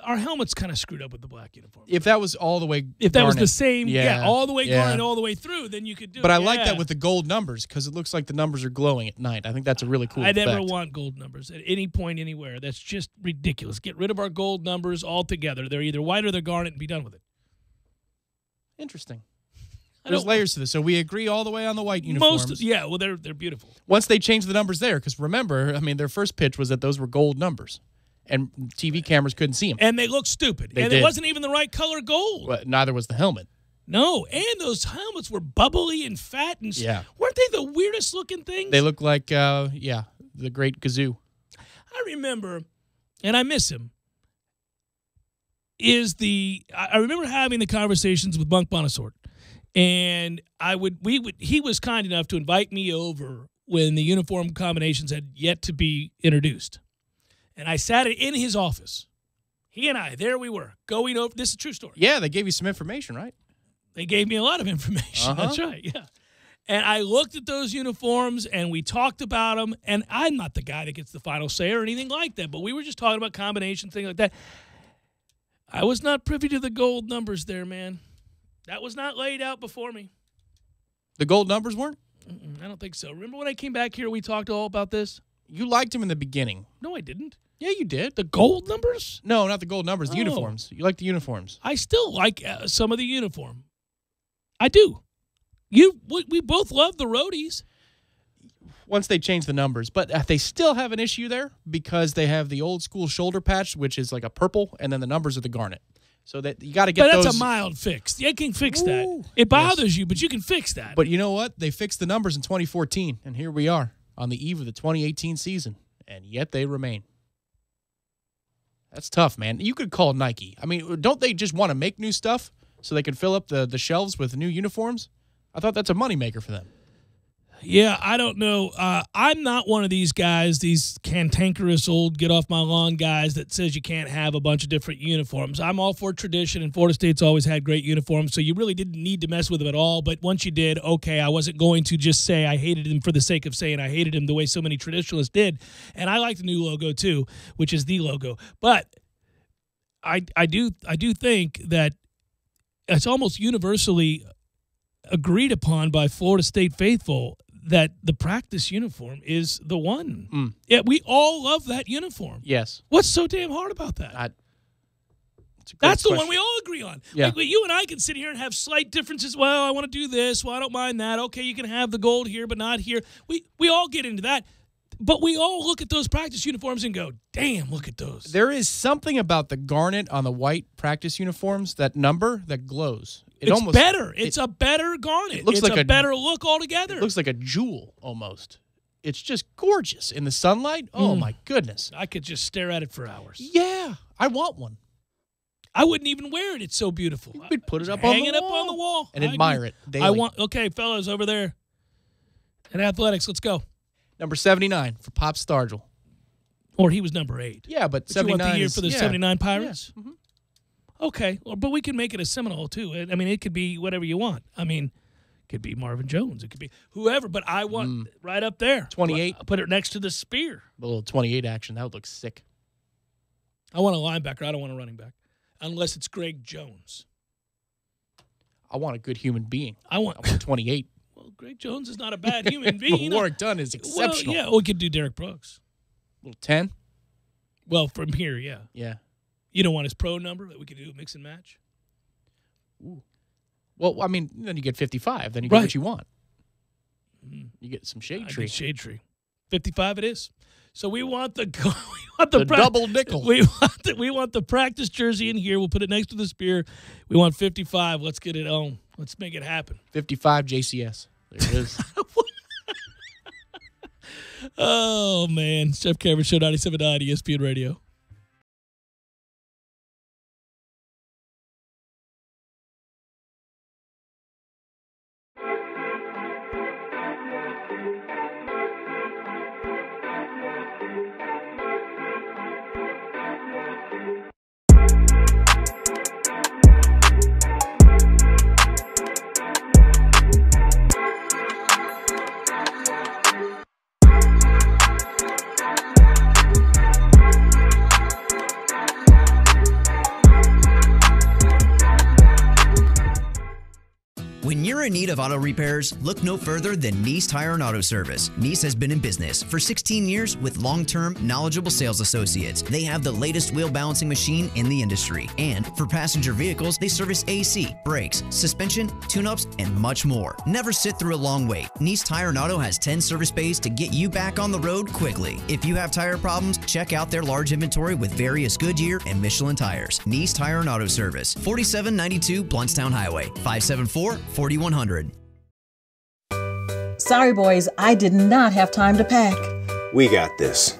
Our helmet's kind of screwed up with the black uniform. If that was all the way If that garnet, was the same, all the way garnet all the way through, then you could do it. But I like that with the gold numbers because it looks like the numbers are glowing at night. I think that's a really cool effect. I never want gold numbers at any point anywhere. That's just ridiculous. Get rid of our gold numbers altogether. They're either white or they're garnet and be done with it. Interesting. There's layers to this. So we agree all the way on the white uniforms. They're beautiful. Once they change the numbers there, because remember, I mean, their first pitch was that those were gold numbers. And TV cameras couldn't see them. And they looked stupid. It wasn't even the right color gold. Well, neither was the helmet. No, and those helmets were bubbly and fat. And weren't they the weirdest looking things? They look like, the great Gazoo. I remember, and I miss him, I remember having the conversations with Bunk Bonasort. And he was kind enough to invite me over when the uniform combinations had yet to be introduced. And I sat in his office. He and I, there we were, going over. This is a true story. Yeah, they gave you some information, right? They gave me a lot of information. That's right, yeah. And I looked at those uniforms, and we talked about them. And I'm not the guy that gets the final say or anything like that, but we were just talking about combinations, things like that. I was not privy to the gold numbers there, man. That was not laid out before me. The gold numbers weren't? I don't think so. Remember when I came back here, we talked all about this? You liked him in the beginning. No, I didn't. Yeah, you did. The gold numbers? No, not the gold numbers. The uniforms. You like the uniforms. I still like some of the uniform. I do. We both love the roadies. Once they change the numbers. But they still have an issue there because they have the old school shoulder patch, which is like a purple, and then the numbers are the garnet. So that you got to get those. But that's a mild fix. You can fix that. It bothers you, but you can fix that. But you know what? They fixed the numbers in 2014, and here we are on the eve of the 2018 season, and yet they remain. That's tough, man. You could call Nike. I mean, don't they just want to make new stuff so they can fill up the shelves with new uniforms? I thought that's a moneymaker for them. Yeah, I don't know. I'm not one of these guys, these cantankerous old get-off-my-lawn guys that says you can't have a bunch of different uniforms. I'm all for tradition, and Florida State's always had great uniforms, so you really didn't need to mess with them at all. But once you did, okay, I wasn't going to just say I hated him for the sake of saying I hated him the way so many traditionalists did. And I like the new logo, too, which is the logo. But I do think that it's almost universally agreed upon by Florida State faithful that the practice uniform is the one. Yeah, we all love that uniform. Yes. What's so damn hard about that? That's the one we all agree on. Yeah. Like, you and I can sit here and have slight differences. Well, I want to do this. Well, I don't mind that. Okay, you can have the gold here, but not here. We all get into that. But we all look at those practice uniforms and go, damn, look at those. There is something about the garnet on the white practice uniforms, that number, that glows. It's better. It's a better garnet. It's like a better look altogether. It looks like a jewel almost. It's just gorgeous in the sunlight. Oh, my goodness. I could just stare at it for hours. Yeah, I want one. I wouldn't even wear it. It's so beautiful. We'd put it up Hang on the it up wall. on the wall. And admire it daily. Okay, fellas, over there at Athletics, let's go. Number 79 for Pop Stargell. Or he was number 8. Yeah, but you 79 want the year is, for the yeah. 79 Pirates? Yeah. Okay, well, but we can make it a Seminole, too. I mean, it could be whatever you want. I mean, it could be Marvin Jones. It could be whoever, but I want right up there. 28. I'll put it next to the spear. A little 28 action. That would look sick. I want a linebacker. I don't want a running back. Unless it's Greg Jones. I want a good human being. I want 28. Well, Greg Jones is not a bad human being. The work done is exceptional. Well, yeah, we could do Derek Brooks. Little 10? Well, from here, yeah. Yeah. You don't want his pro number that we could do a mix and match? Ooh. Well, I mean, then you get 55. Then you get what you want. You get some shade tree. Shade tree. 55 it is. So we want the double nickel. We want the practice jersey in here. We'll put it next to the spear. We want 55. Let's get it on. Let's make it happen. 55 JCS. There it is. Oh, man. It's Jeff Cameron Show, 97.9 ESPN Radio. When you're in need of auto repairs, look no further than Nice Tire and Auto Service. Nice has been in business for 16 years with long-term, knowledgeable sales associates. They have the latest wheel balancing machine in the industry. And for passenger vehicles, they service AC, brakes, suspension, tune-ups, and much more. Never sit through a long wait. Nice Tire and Auto has 10 service bays to get you back on the road quickly. If you have tire problems, check out their large inventory with various Goodyear and Michelin tires. Nice Tire and Auto Service, 4792 Blountstown Highway, 574-4100. Sorry, boys, I did not have time to pack. We got this.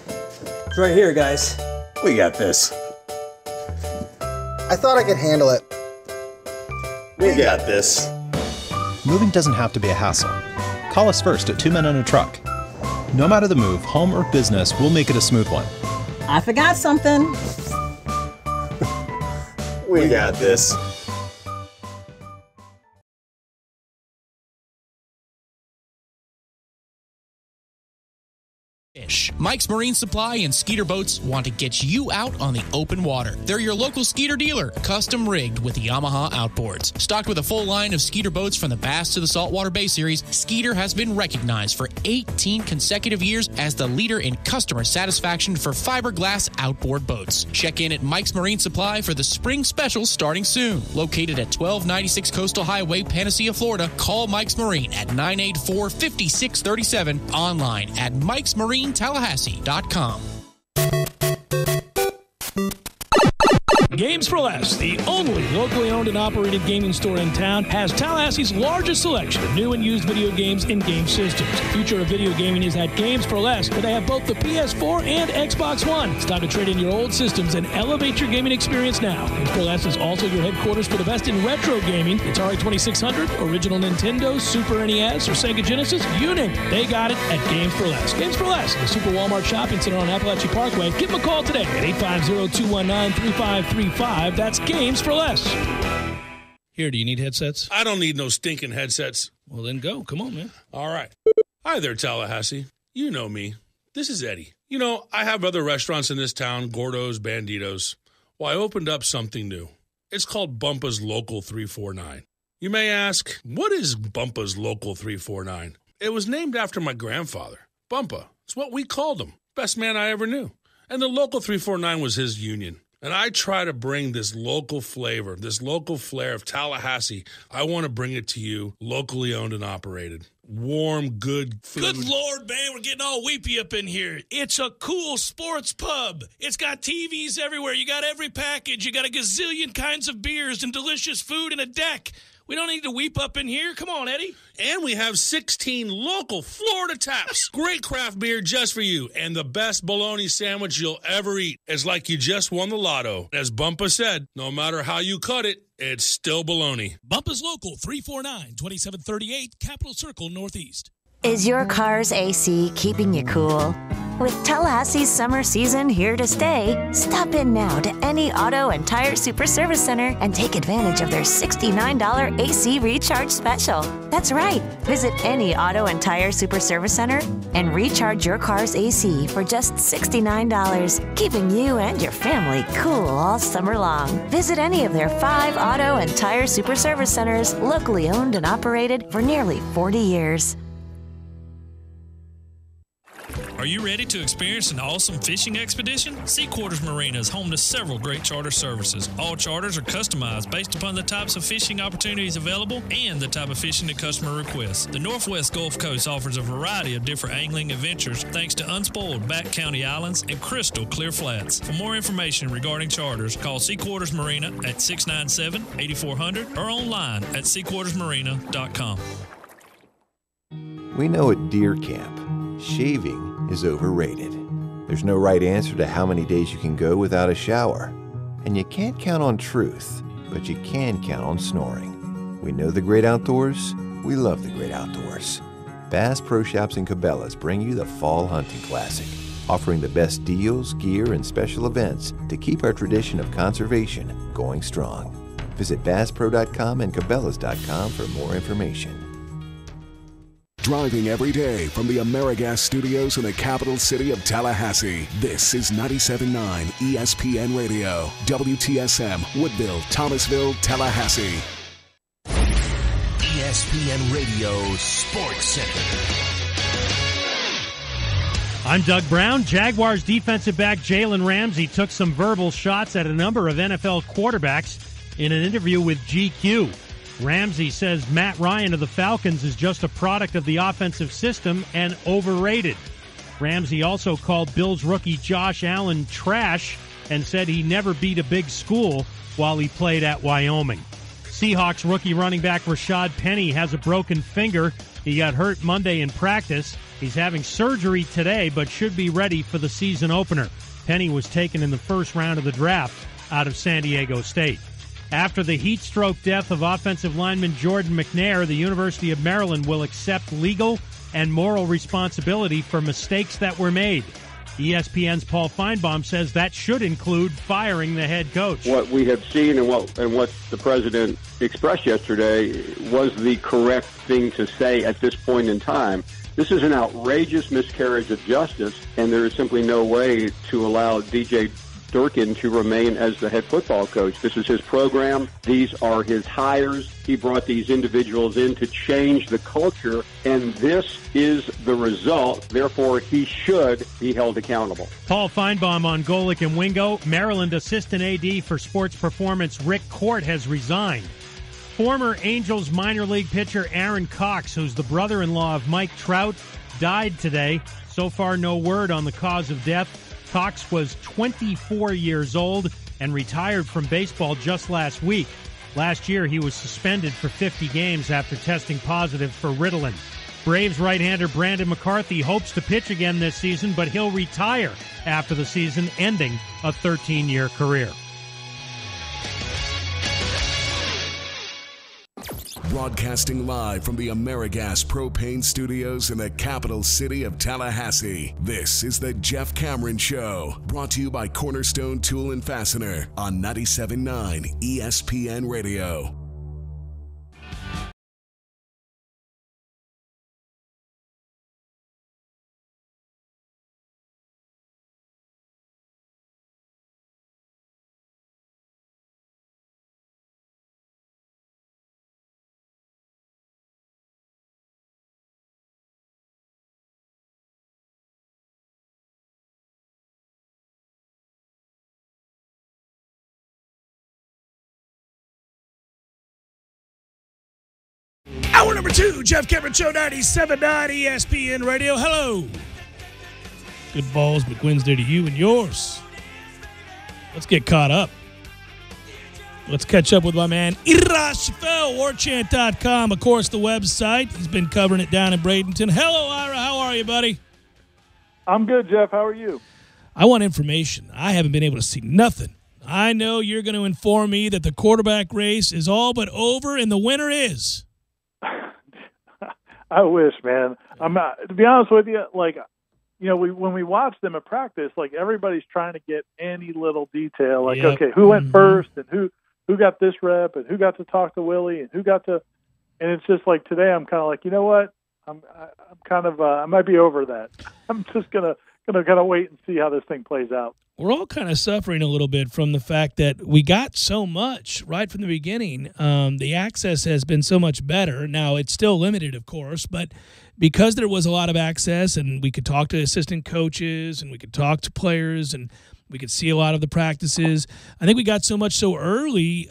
It's right here, guys. We got this. I thought I could handle it. We got this. Moving doesn't have to be a hassle. Call us first at 2 Men and a Truck. No matter the move, home or business, we'll make it a smooth one. I forgot something. We got this. Mike's Marine Supply and Skeeter Boats want to get you out on the open water. They're your local Skeeter dealer, custom rigged with Yamaha outboards. Stocked with a full line of Skeeter boats from the Bass to the Saltwater Bay Series, Skeeter has been recognized for 18 consecutive years as the leader in customer satisfaction for fiberglass outboard boats. Check in at Mike's Marine Supply for the spring specials starting soon. Located at 1296 Coastal Highway, Panacea, Florida, call Mike's Marine at 984-5637, online at Mike'sMarineTallahassee.com. Games for Less, the only locally owned and operated gaming store in town, has Tallahassee's largest selection of new and used video games and game systems. The future of video gaming is at Games for Less, where they have both the PS4 and Xbox One. It's time to trade in your old systems and elevate your gaming experience now. Games for Less is also your headquarters for the best in retro gaming. Atari 2600, original Nintendo, Super NES, or Sega Genesis, you name it. They got it at Games for Less. Games for Less, the Super Walmart Shopping Center on Appalachia Parkway. Give them a call today at 850-219-3535. That's Games for Less. Here, do you need headsets? I don't need no stinking headsets. Well, then go. Come on, man. All right. Hi there, Tallahassee. You know me. This is Eddie. You know, I have other restaurants in this town, Gordo's, Banditos. Well, I opened up something new. It's called Bumpa's Local 349. You may ask, what is Bumpa's Local 349? It was named after my grandfather. Bumpa. It's what we called him. Best man I ever knew. And the Local 349 was his union. And I try to bring this local flavor, this local flair of Tallahassee. I want to bring it to you, locally owned and operated. Warm, good food. Good Lord, man, we're getting all weepy up in here. It's a cool sports pub. It's got TVs everywhere. You got every package. You got a gazillion kinds of beers and delicious food and a deck. We don't need to weep up in here. Come on, Eddie. And we have 16 local Florida taps. Great craft beer just for you. And the best bologna sandwich you'll ever eat. It's like you just won the lotto. As Bumpa said, no matter how you cut it, it's still bologna. Bumpa's Local, 349-2738, Capitol Circle, Northeast. Is your car's AC keeping you cool? With Tallahassee's summer season here to stay, stop in now to any auto and tire super service center and take advantage of their $69 AC recharge special. That's right. Visit any auto and tire super service center and recharge your car's AC for just $69, keeping you and your family cool all summer long. Visit any of their 5 auto and tire super service centers, locally owned and operated for nearly 40 years. Are you ready to experience an awesome fishing expedition? Sea Quarters Marina is home to several great charter services. All charters are customized based upon the types of fishing opportunities available and the type of fishing the customer requests. The Northwest Gulf Coast offers a variety of different angling adventures thanks to unspoiled back county islands and crystal clear flats. For more information regarding charters, call Sea Quarters Marina at 697-8400 or online at seaquartersmarina.com. We know at Deer Camp, shaving is overrated. There's no right answer to how many days you can go without a shower. And you can't count on truth, but you can count on snoring. We know the great outdoors. We love the great outdoors. Bass Pro Shops and Cabela's bring you the Fall Hunting Classic, offering the best deals, gear, and special events to keep our tradition of conservation going strong. Visit BassPro.com and Cabela's.com for more information. Driving every day from the AmeriGas studios in the capital city of Tallahassee, this is 97.9 ESPN Radio, WTSM, Woodville, Thomasville, Tallahassee. ESPN Radio Sports Center. I'm Doug Brown. Jaguars defensive back Jalen Ramsey took some verbal shots at a number of NFL quarterbacks in an interview with GQ. Ramsey says Matt Ryan of the Falcons is just a product of the offensive system and overrated. Ramsey also called Bills rookie Josh Allen trash and said he never beat a big school while he played at Wyoming. Seahawks rookie running back Rashad Penny has a broken finger. He got hurt Monday in practice. He's having surgery today but should be ready for the season opener. Penny was taken in the first round of the draft out of San Diego State. After the heat-stroke death of offensive lineman Jordan McNair, the University of Maryland will accept legal and moral responsibility for mistakes that were made. ESPN's Paul Feinbaum says that should include firing the head coach. What we have seen and what the president expressed yesterday was the correct thing to say at this point in time. This is an outrageous miscarriage of justice, and there is simply no way to allow DJ Durkin to remain as the head football coach. This is his program. These are his hires. He brought these individuals in to change the culture, and this is the result. Therefore, he should be held accountable. Paul Feinbaum on Golick and Wingo. Maryland assistant AD for sports performance Rick Court has resigned. Former Angels minor league pitcher Aaron Cox, who's the brother-in-law of Mike Trout, died today. So far, no word on the cause of death. Cox was 24 years old and retired from baseball just last week. Last year, he was suspended for 50 games after testing positive for Ritalin. Braves right-hander Brandon McCarthy hopes to pitch again this season, but he'll retire after the season, ending a 13-year career. Broadcasting live from the AmeriGas Propane Studios in the capital city of Tallahassee, this is the Jeff Cameron Show, brought to you by Cornerstone Tool and Fastener on 97.9 ESPN Radio. Hour number 2, Jeff Cameron Show, 97.9 ESPN Radio. Hello. Good Balls, but Wednesday to you and yours. Let's get caught up. Let's catch up with my man, Ira Shafel, warchant.com, of course, the website. He's been covering it down in Bradenton. Hello, Ira. How are you, buddy? I'm good, Jeff. How are you? I want information. I haven't been able to see nothing. I know you're going to inform me that the quarterback race is all but over and the winner is. I wish, man. I'm not, to be honest with you, like, you know, when we watch them at practice, like everybody's trying to get any little detail, like, okay, who went first and who got this rep and who got to talk to Willie and who got to, and it's just like today I'm kind of like, you know what, I'm kind of I might be over that. I'm just gonna kind of wait and see how this thing plays out. We're all kind of suffering a little bit from the fact that we got so much right from the beginning. The access has been so much better. Now, it's still limited, of course, but because there was a lot of access and we could talk to assistant coaches and we could talk to players and we could see a lot of the practices, I think we got so much so early,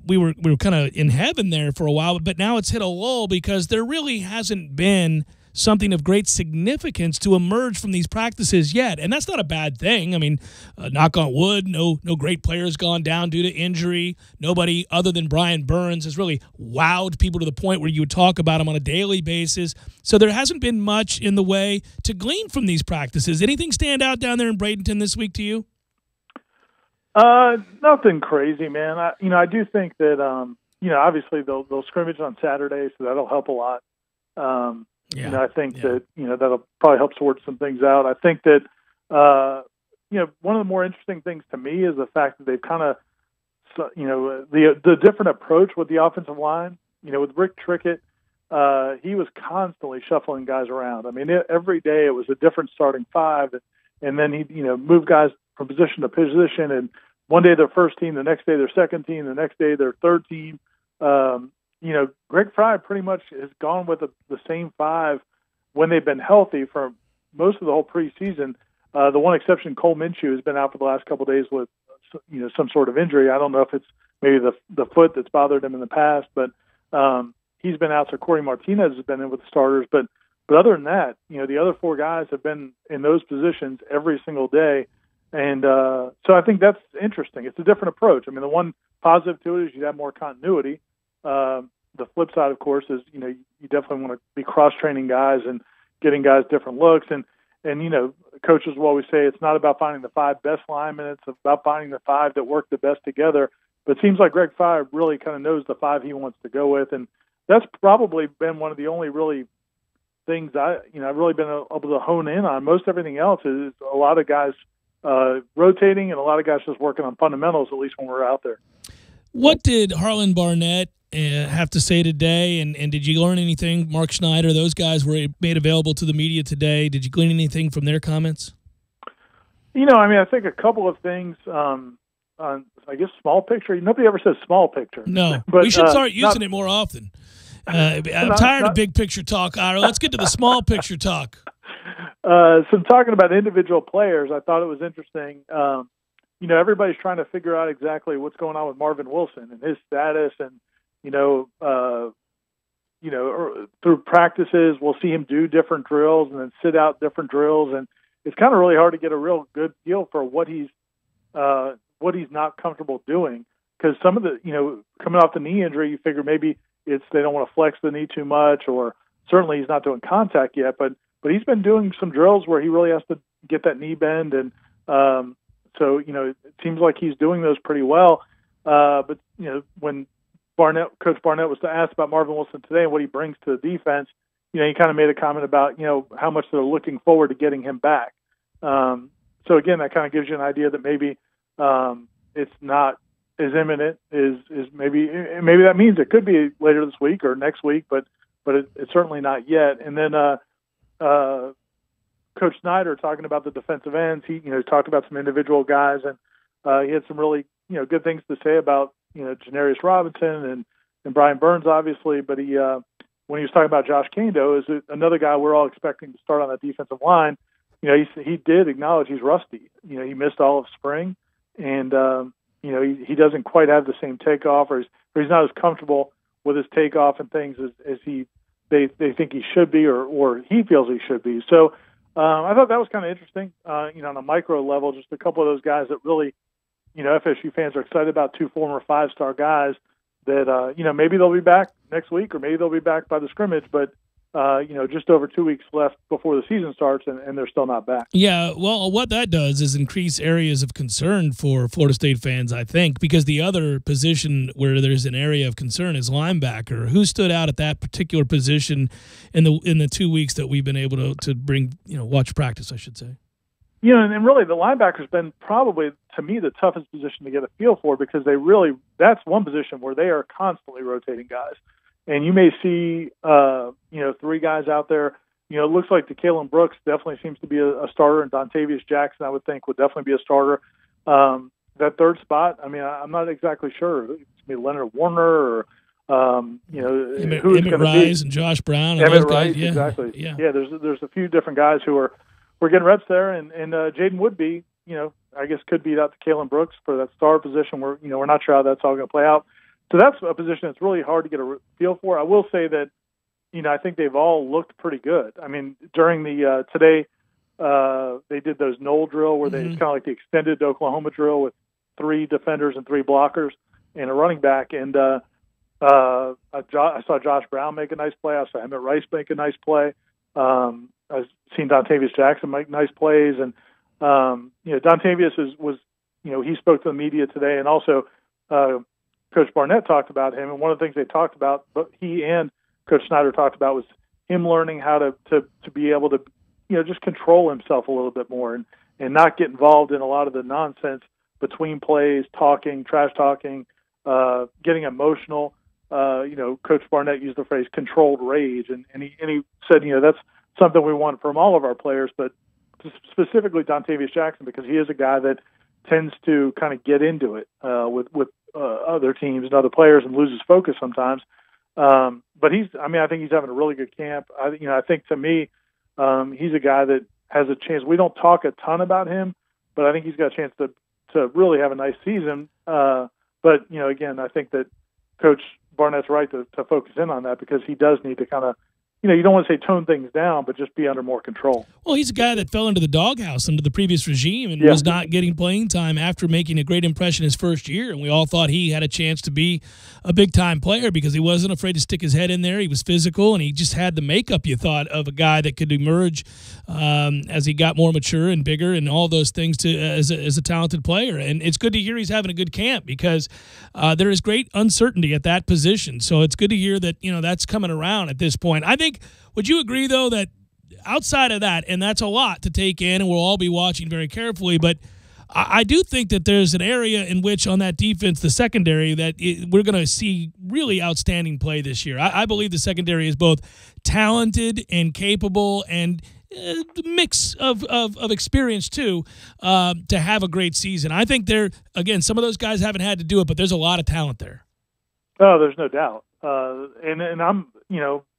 we were kind of in heaven there for a while, but now it's hit a lull because there really hasn't been something of great significance to emerge from these practices yet. And that's not a bad thing. I mean, knock on wood, no great players gone down due to injury. Nobody other than Brian Burns has really wowed people to the point where you would talk about him on a daily basis. So there hasn't been much in the way to glean from these practices. Anything stand out down there in Bradenton this week to you? Nothing crazy, man. I do think that, obviously they'll scrimmage on Saturday, so that'll help a lot. I think that, that'll probably help sort some things out. I think that, one of the more interesting things to me is the fact that they've kind of, the different approach with the offensive line. With Rick Trickett, he was constantly shuffling guys around. I mean, every day it was a different starting five, and then he, moved guys from position to position, and one day their first team, the next day their second team, the next day their third team. Greg Frey pretty much has gone with the same five when they've been healthy for most of the whole preseason. The one exception, Cole Minshew, has been out for the last couple of days with, some sort of injury. I don't know if it's maybe the foot that's bothered him in the past, but he's been out. So Corey Martinez has been in with the starters. But other than that, the other four guys have been in those positions every single day. And so I think that's interesting. It's a different approach. I mean, the one positive to it is you have more continuity. The flip side, of course, is, you definitely want to be cross-training guys and getting guys different looks. And coaches will always say it's not about finding the five best linemen. It's about finding the five that work the best together. But it seems like Greg Frey really kind of knows the five he wants to go with. And that's probably been one of the only really things I've really been able to hone in on. Most everything else is a lot of guys rotating and a lot of guys just working on fundamentals, at least when we're out there. What did Harlan Barnett have to say today, and did you learn anything? Mark Schneider, those guys were made available to the media today. Did you glean anything from their comments? I think a couple of things on, I guess, small picture. Nobody ever says small picture. No, but we should start using it more often. I'm tired of big picture talk, Ira. Let's get to the small picture talk. So talking about individual players, I thought it was interesting. Everybody's trying to figure out exactly what's going on with Marvin Wilson and his status, and through practices, we'll see him do different drills and then sit out different drills, and it's kind of really hard to get a real good feel for what he's not comfortable doing, because some of the coming off the knee injury, you figure maybe it's they don't want to flex the knee too much, or certainly he's not doing contact yet, but he's been doing some drills where he really has to get that knee bend, and so it seems like he's doing those pretty well. But when Coach Barnett was asked about Marvin Wilson today and what he brings to the defense, he kind of made a comment about how much they're looking forward to getting him back. So again, that kind of gives you an idea that maybe it's not as imminent as maybe that means it could be later this week or next week, but it's certainly not yet. And then Coach Snyder talking about the defensive ends, he talked about some individual guys, and he had some really good things to say about Janarius Robinson and Brian Burns, obviously, but he when he was talking about Josh Kando, is another guy we're all expecting to start on that defensive line. He did acknowledge he's rusty. He missed all of spring, and he doesn't quite have the same takeoff, or he's not as comfortable with his takeoff and things as they think he should be, or he feels he should be. So I thought that was kind of interesting. On a micro level, just a couple of those guys that really FSU fans are excited about two former 5-star guys that, maybe they'll be back next week or maybe they'll be back by the scrimmage, but just over 2 weeks left before the season starts, and they're still not back. Yeah, well, what that does is increase areas of concern for Florida State fans, I think, because the other position where there's an area of concern is linebacker. Who stood out at that particular position in the 2 weeks that we've been able to bring, watch practice, I should say? And really the linebacker's been probably, to me, the toughest position to get a feel for because that's one position where they are constantly rotating guys. And you may see, 3 guys out there. It looks like DeKalen Brooks definitely seems to be a starter, and Dontavius Jackson, I would think, would definitely be a starter. That third spot, I'm not exactly sure. It's going to be Leonard Warner or, who's going to be. Rice and Josh Brown. Emmett Rice, yeah, exactly. Yeah, there's a few different guys who are getting reps there, and Jaden Woodby, I guess could beat out DeKalen Brooks for that star position. We're not sure how that's all going to play out. So that's a position that's really hard to get a feel for. I will say that, I think they've all looked pretty good. During the today, they did those Knoll drill where it's kind of like the extended Oklahoma drill with 3 defenders and 3 blockers and a running back. And I saw Josh Brown make a nice play. I saw Emmett Rice make a nice play. I've seen Dontavius Jackson make nice plays. And, Dontavius he spoke to the media today, and also Coach Barnett talked about him, and one of the things they talked about, but he and Coach Snyder talked about, was him learning how to be able to, just control himself a little bit more and not get involved in a lot of the nonsense between plays, trash talking, getting emotional. Coach Barnett used the phrase controlled rage, and he said, that's something we want from all of our players, but specifically Dontavius Jackson, because he is a guy that tends to kind of get into it with other teams and other players and loses focus sometimes. But I think he's having a really good camp. I think to me, he's a guy that has a chance. We don't talk a ton about him, but I think he's got a chance to really have a nice season. But again, I think that Coach Barnett's right to focus in on that, because he does need to kind of, you don't want to say tone things down, but just be under more control. Well, he's a guy that fell into the doghouse under the previous regime and was not getting playing time after making a great impression his first year. And we all thought he had a chance to be a big-time player because he wasn't afraid to stick his head in there. He was physical, and he just had the makeup, you thought, of a guy that could emerge as he got more mature and bigger and all those things as a talented player. And it's good to hear he's having a good camp, because there is great uncertainty at that position. So it's good to hear that, that's coming around at this point. I think, would you agree, though, that outside of that, and that's a lot to take in, and we'll all be watching very carefully, but I do think that there's an area in which on that defense, the secondary, that we're going to see really outstanding play this year. I believe the secondary is both talented and capable, and a mix of experience, too, to have a great season. I think again, some of those guys haven't had to do it, but there's a lot of talent there. Oh, there's no doubt. And I'm,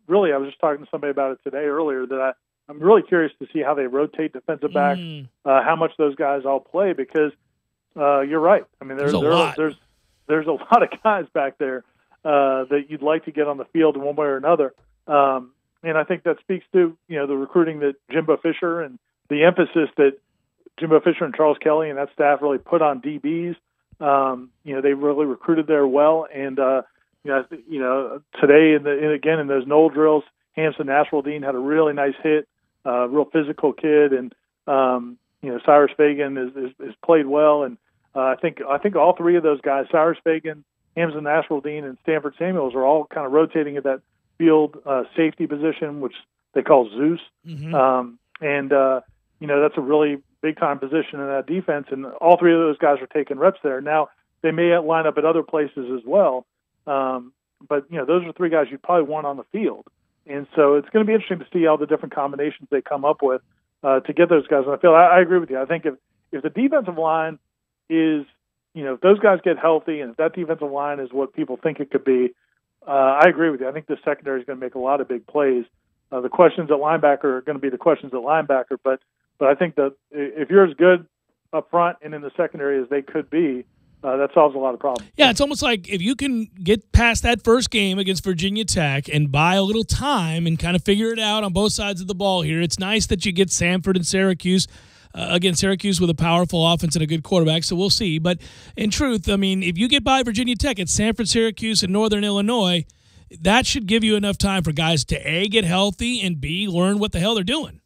really, I was just talking to somebody about it today earlier, that I'm really curious to see how they rotate defensive back, how much those guys all play, because you're right. There's a lot of guys back there that you'd like to get on the field in one way or another. And I think that speaks to, the recruiting that Jimbo Fisher and the emphasis that Jimbo Fisher and Charles Kelly and that staff really put on DBs. They really recruited there well. And, today again in those Knoll drills, Hampson Nasruddin had a really nice hit, real physical kid, and Cyrus Fagan is played well, and I think all 3 of those guys, Cyrus Fagan, Hampson Nasruddin, and Stanford Samuels, are all kind of rotating at that field safety position, which they call Zeus, that's a really big time position in that defense, and all 3 of those guys are taking reps there. Now they may line up at other places as well. But those are 3 guys you'd probably want on the field. And so it's going to be interesting to see all the different combinations they come up with to get those guys on the field. I agree with you. I think if the defensive line is, if those guys get healthy, and if that defensive line is what people think it could be, I agree with you. I think the secondary is going to make a lot of big plays. The questions at linebacker are going to be the questions at linebacker. But I think that if you're as good up front and in the secondary as they could be, that solves a lot of problems. Yeah, it's almost like if you can get past that first game against Virginia Tech and buy a little time and kind of figure it out on both sides of the ball here, it's nice that you get Samford and Syracuse against Syracuse with a powerful offense and a good quarterback, so we'll see. But in truth, I mean, if you get by Virginia Tech, it's Sanford, Syracuse, and Northern Illinois. That should give you enough time for guys to, A, get healthy, and B, learn what the hell they're doing.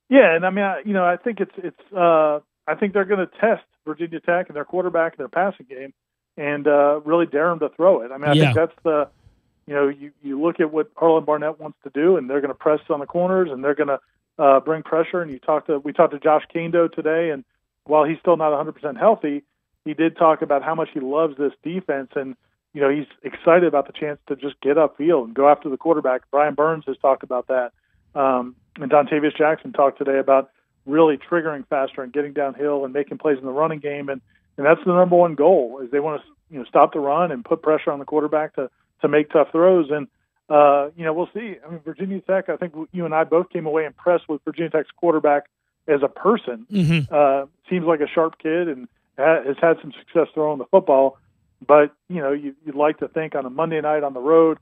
Yeah, and I mean, I think I think they're going to test Virginia Tech and their quarterback and their passing game, and really dare them to throw it. I mean, I think that's the, you look at what Harlan Barnett wants to do, and they're going to press on the corners, and they're going to bring pressure. And we talked to Josh Kando today, and while he's still not 100% healthy, he did talk about how much he loves this defense, and he's excited about the chance to just get upfield and go after the quarterback. Brian Burns has talked about that, and Dontavius Jackson talked today about really triggering faster and getting downhill and making plays in the running game, and that's the number one goal is they want to stop the run and put pressure on the quarterback to make tough throws. And we'll see. I mean, Virginia Tech, I think you and I both came away impressed with Virginia Tech's quarterback as a person. Seems like a sharp kid and has had some success throwing the football. But, you'd like to think on a Monday night on the road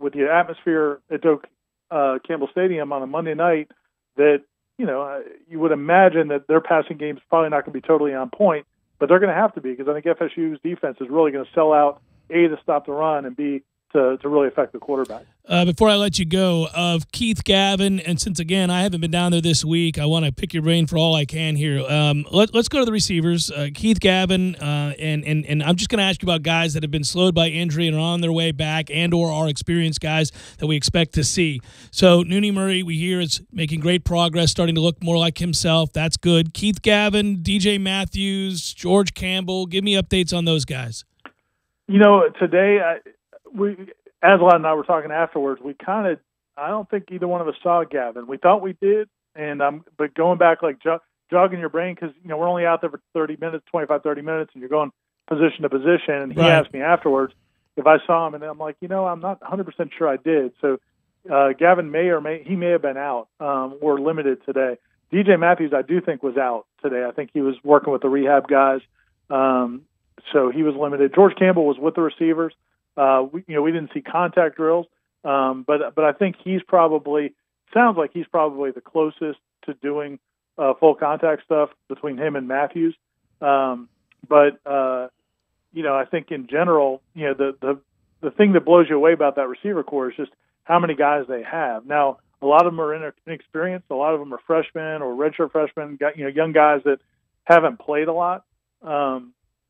with the atmosphere at Doak Campbell Stadium on a Monday night that, you would imagine that their passing game is probably not going to be totally on point, but they're going to have to be because I think FSU's defense is really going to sell out, A, to stop the run, and B, to really affect the quarterback. Before I let you go, of Keith Gavin, and since, again, I haven't been down there this week, I want to pick your brain for all I can here. Let's go to the receivers. Keith Gavin, and I'm just going to ask you about guys that have been slowed by injury and are on their way back and or are experienced guys that we expect to see. So Nooney Murray, we hear, is making great progress, starting to look more like himself. That's good. Keith Gavin, DJ Matthews, George Campbell, give me updates on those guys. Today, Aslan and I were talking afterwards. I don't think either one of us saw Gavin. We thought we did, but going back, like jogging your brain, because we're only out there for 30 minutes, and you're going position to position. And he asked me afterwards if I saw him, and I'm like, I'm not 100% sure I did. So Gavin may have been out or limited today. DJ Matthews, I do think, was out today. I think he was working with the rehab guys, so he was limited. George Campbell was with the receivers. We didn't see contact drills, but I think sounds like he's probably the closest to doing full contact stuff between him and Matthews. I think in general, the thing that blows you away about that receiver corps is just how many guys they have. Now, a lot of them are inexperienced. A lot of them are freshmen or redshirt freshmen, young guys that haven't played a lot.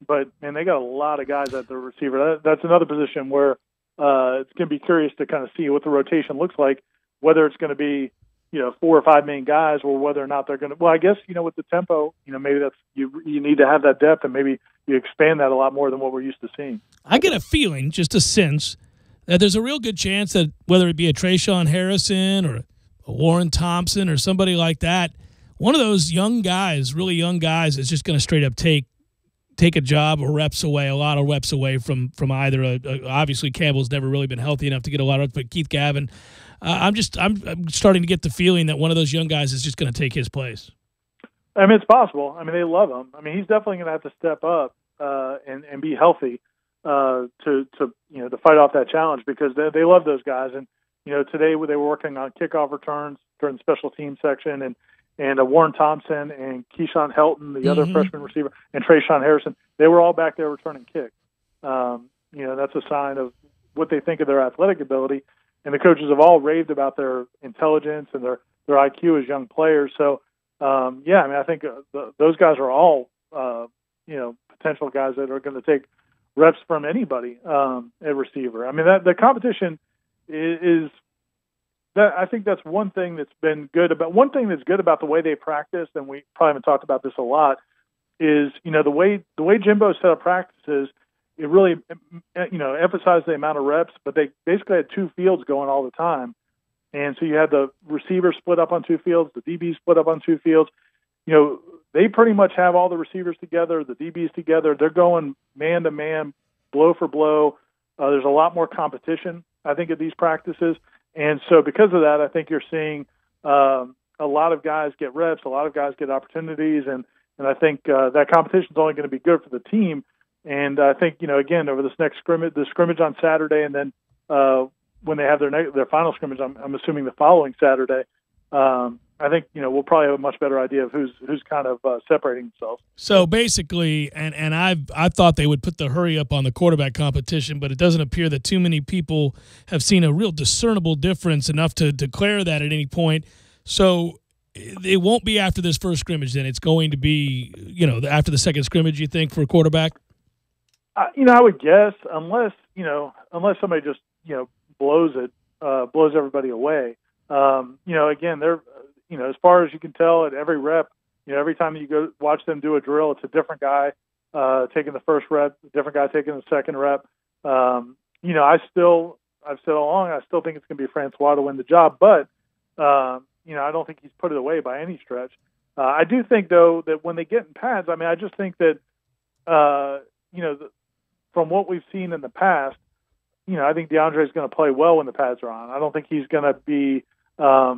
But, man, they got a lot of guys at the receiver. That's another position where it's going to be curious to kind of see what the rotation looks like, whether it's going to be, 4 or 5 main guys or whether or not they're going to – well, I guess, with the tempo, maybe that's you need to have that depth and maybe you expand that a lot more than what we're used to seeing. I get a feeling, just a sense, that there's a real good chance that whether it be a Trayshawn Harrison or a Warren Thompson or somebody like that, one of those young guys, really young guys, is just going to straight up take a job or reps away, a lot of reps away from either. Obviously, Campbell's never really been healthy enough to get a lot of reps, but Keith Gavin, I'm starting to get the feeling that one of those young guys is just going to take his place. I mean, it's possible. I mean, they love him. I mean, he's definitely going to have to step up and be healthy to fight off that challenge because they love those guys. And today they were working on kickoff returns during the special team section, and Warren Thompson and Keyshawn Helton, the other freshman receiver, and Trayshawn Harrison, they were all back there returning kicks. That's a sign of what they think of their athletic ability. And the coaches have all raved about their intelligence and their IQ as young players. So, I think those guys are all, potential guys that are going to take reps from anybody at receiver. I mean, the competition is that I think that's one thing that's been good about the way they practice, and we probably haven't talked about this a lot, is the way Jimbo set up practices. It really emphasized the amount of reps, but they basically had 2 fields going all the time, and so you had the receivers split up on 2 fields, the DBs split up on 2 fields. They pretty much have all the receivers together, the DBs together. They're going man to man, blow for blow. There's a lot more competition, I think, at these practices. And so because of that, I think you're seeing a lot of guys get reps, a lot of guys get opportunities, and I think that competition is only going to be good for the team. And I think, again, over this next the scrimmage on Saturday, and then when they have their final scrimmage, I'm assuming the following Saturday, we'll probably have a much better idea of who's kind of separating themselves. So basically, and I thought they would put the hurry up on the quarterback competition, but it doesn't appear that too many people have seen a real discernible difference enough to declare that at any point. So it won't be after this first scrimmage. Then it's going to be, after the second scrimmage. You think for a quarterback? I would guess unless somebody just blows everybody away. Again, they're as far as you can tell at every rep, every time you go watch them do a drill, it's a different guy taking the first rep, a different guy taking the second rep. I've said all along, I still think it's going to be Francois to win the job, but I don't think he's put it away by any stretch. I do think though that when they get in pads, I just think that from what we've seen in the past, I think DeAndre is going to play well when the pads are on. I don't think he's going to be. I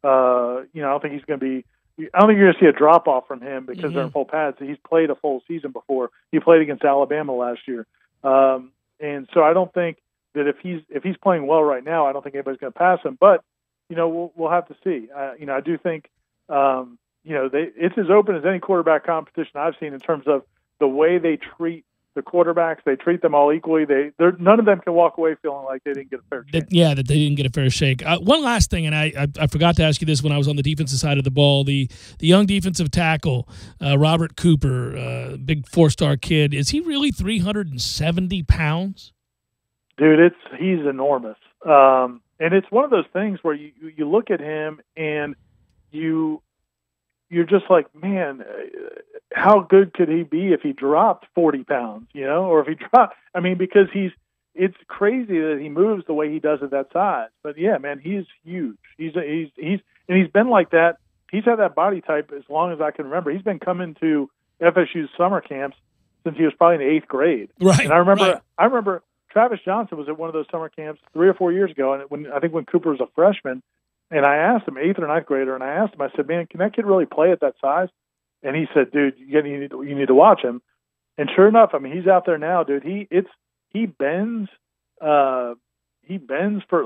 don't think you're going to see a drop off from him because they're in full pads. He's played a full season before. He played against Alabama last year, and so I don't think that if he's playing well right now, I don't think anybody's going to pass him. But we'll have to see. I do think it's as open as any quarterback competition I've seen in terms of the way they treat the quarterbacks. They treat them all equally. None of them can walk away feeling like they didn't get a fair shake. That they didn't get a fair shake. One last thing, and I forgot to ask you this when I was on the defensive side of the ball. The young defensive tackle, Robert Cooper, big 4-star kid. Is he really 370 pounds? Dude, he's enormous. And it's one of those things where you look at him and you're just like, man, how good could he be if he dropped 40 pounds, or if he dropped, because it's crazy that he moves the way he does at that size. But yeah, man, he's huge. He's been like that. He's had that body type as long as I can remember. He's been coming to FSU's summer camps since he was probably in 8th grade. Right. And I remember Travis Johnson was at one of those summer camps 3 or 4 years ago. And I think when Cooper was a freshman, and I asked him, 8th or 9th grader, and I said, man, can that kid really play at that size? And he said, dude, you need to watch him. And sure enough, he's out there now, dude. He bends for,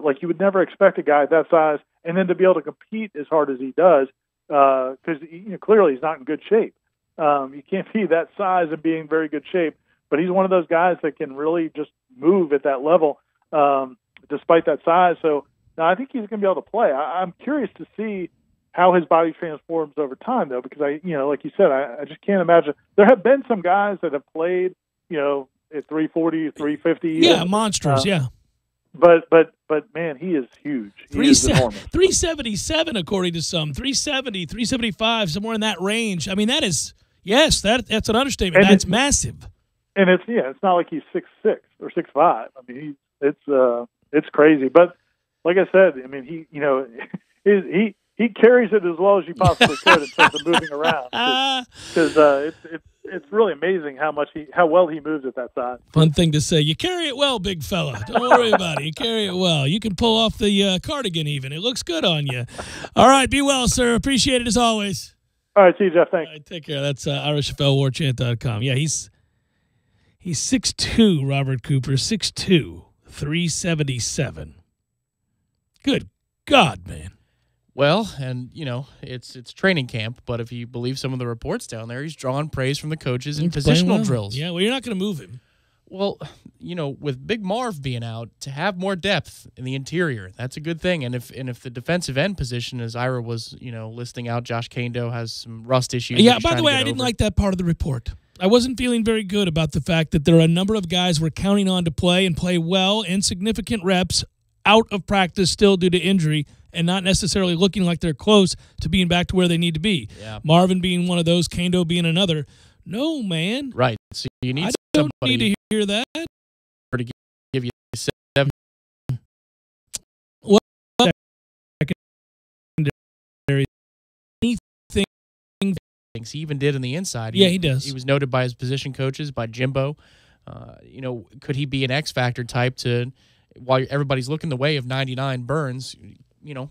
like, you would never expect a guy at that size, and then to be able to compete as hard as he does, because clearly he's not in good shape. You can't be that size and be in very good shape, but he's one of those guys that can really just move at that level, despite that size. So now I think he's going to be able to play. I'm curious to see how his body transforms over time, though, because like you said, I just can't imagine. There have been some guys that have played, at 340, 350. Yeah, monsters, yeah. But man, he is huge. He is enormous. 377 according to some, 370, 375, somewhere in that range. That's an understatement. And that's massive. And it's not like he's 6'6" or 6'5". It's crazy. But like I said, he carries it as well as you possibly could in terms of moving around. Because it's really amazing how well he moves at that size. Fun thing to say. You carry it well, big fella. Don't worry about it. You carry it well. You can pull off the cardigan even. It looks good on you. All right, be well, sir. Appreciate it as always. All right, see you, Jeff. Thanks. All right, take care. That's IrishFLWarChant.com. Yeah, he's 6'2", Robert Cooper, 6'2", 377. Good God, man. Well, and, it's training camp, but if you believe some of the reports down there, he's drawing praise from the coaches in positional drills. Yeah, well, you're not going to move him. Well, with Big Marv being out, to have more depth in the interior, that's a good thing. And if the defensive end position, as Ira was, listing out, Josh Kando has some rust issues. Yeah, by the way, I didn't like that part of the report. I wasn't feeling very good about the fact that there are a number of guys we're counting on to play and play well in significant reps out of practice still due to injury and not necessarily looking like they're close to being back to where they need to be. Yeah. Marvin being one of those, Kando being another. No, man. Right. So you need don't need to hear that. Or to give you 7. What? Anything. He even did on the inside. Yeah, he does. He was noted by his position coaches, by Jimbo. Could he be an X factor type to, while everybody's looking the way of 99 Burns,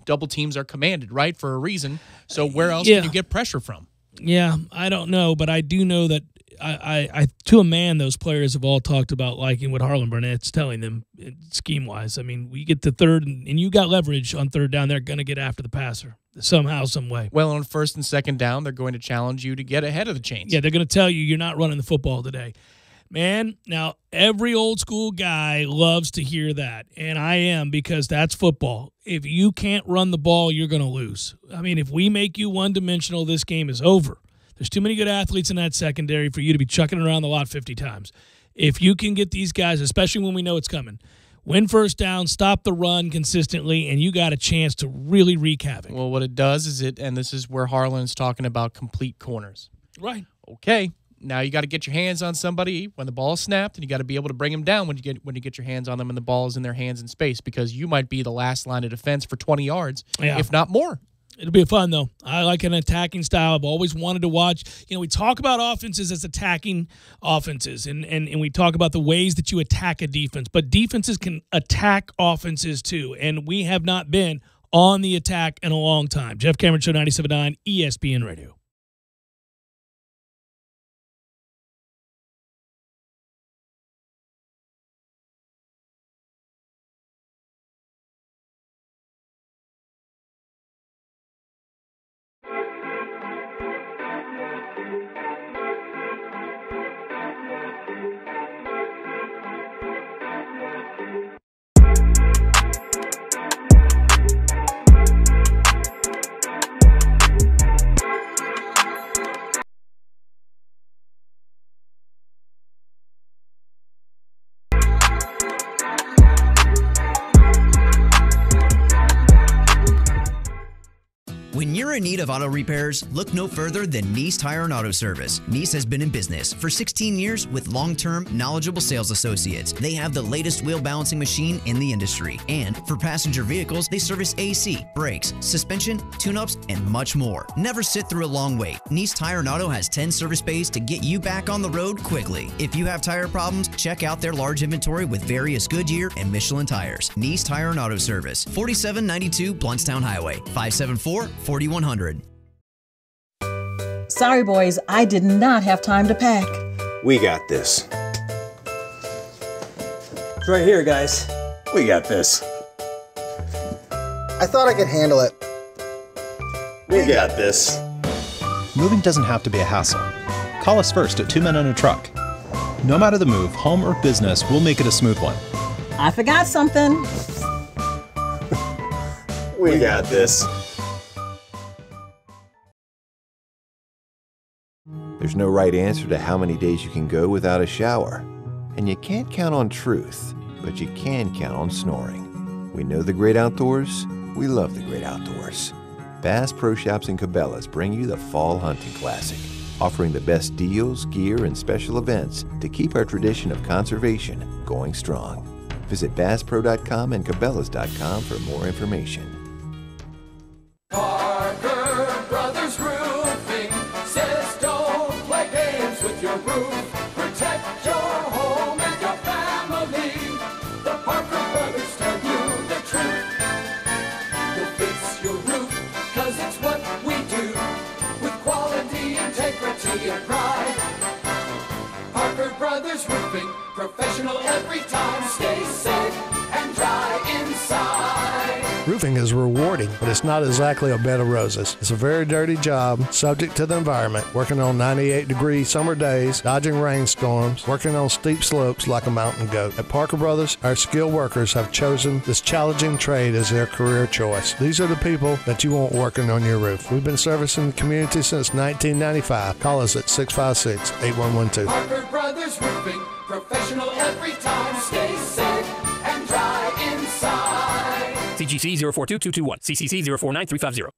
double teams are commanded, right, for a reason. So where else can you get pressure from? Yeah, I don't know, but I do know that I to a man, those players have all talked about liking what Harlan Burnett's telling them scheme-wise. I mean, we get to third, and you got leverage on third down. They're going to get after the passer somehow, some way. Well, on first and second down, they're going to challenge you to get ahead of the chains. Yeah, they're going to tell you you're not running the football today. Man, now every old school guy loves to hear that, and I am, because that's football. If you can't run the ball, you're going to lose. I mean, if we make you one-dimensional, this game is over. There's too many good athletes in that secondary for you to be chucking around the lot 50 times. If you can get these guys, especially when we know it's coming, win first down, stop the run consistently, and you got a chance to really wreak havoc. Well, what it does is and this is where Harlan's talking about complete corners. Right. Okay. Now you got to get your hands on somebody when the ball is snapped, and you got to be able to bring them down when you get your hands on them and the ball is in their hands in space, because you might be the last line of defense for 20 yards, if not more. It'll be fun, though. I like an attacking style. I've always wanted to watch. You know, we talk about offenses as attacking offenses, and we talk about the ways that you attack a defense, but defenses can attack offenses too, and we have not been on the attack in a long time. Jeff Cameron Show, 97.9 ESPN Radio. When you're in need of auto repairs, look no further than Nice Tire and Auto Service. Nice has been in business for 16 years with long-term, knowledgeable sales associates. They have the latest wheel balancing machine in the industry. And for passenger vehicles, they service AC, brakes, suspension, tune-ups, and much more. Never sit through a long wait. Nice Tire and Auto has 10 service bays to get you back on the road quickly. If you have tire problems, check out their large inventory with various Goodyear and Michelin tires. Nice Tire and Auto Service, 4792 Blountstown Highway, 574-4100. Sorry, boys, I did not have time to pack. We got this. It's right here, guys. We got this. I thought I could handle it. We got this. Moving doesn't have to be a hassle. Call us first at 2 Men and a Truck. No matter the move, home or business, we'll make it a smooth one. I forgot something. We got this. There's no right answer to how many days you can go without a shower. And you can't count on truth, but you can count on snoring. We know the great outdoors. We love the great outdoors. Bass Pro Shops and Cabela's bring you the Fall Hunting Classic, offering the best deals, gear, and special events to keep our tradition of conservation going strong. Visit BassPro.com and Cabela's.com for more information. Parker Brothers Roofing says don't play games with your roof. Protect your home and your family. The Parker Brothers tell you the truth. We'll fix your roof, cause it's what we do. With quality, integrity, and pride. Parker Brothers Roofing, professional every time. Stay safe and dry inside. Roofing is rewarding, but it's not exactly a bed of roses. It's a very dirty job, subject to the environment, working on 98-degree summer days, dodging rainstorms, working on steep slopes like a mountain goat. At Parker Brothers, our skilled workers have chosen this challenging trade as their career choice. These are the people that you want working on your roof. We've been servicing the community since 1995. Call us at 656-8112. Parker Brothers Roofing, professional every time. Stay safe and dry inside. CGC 042221, CCC 049350.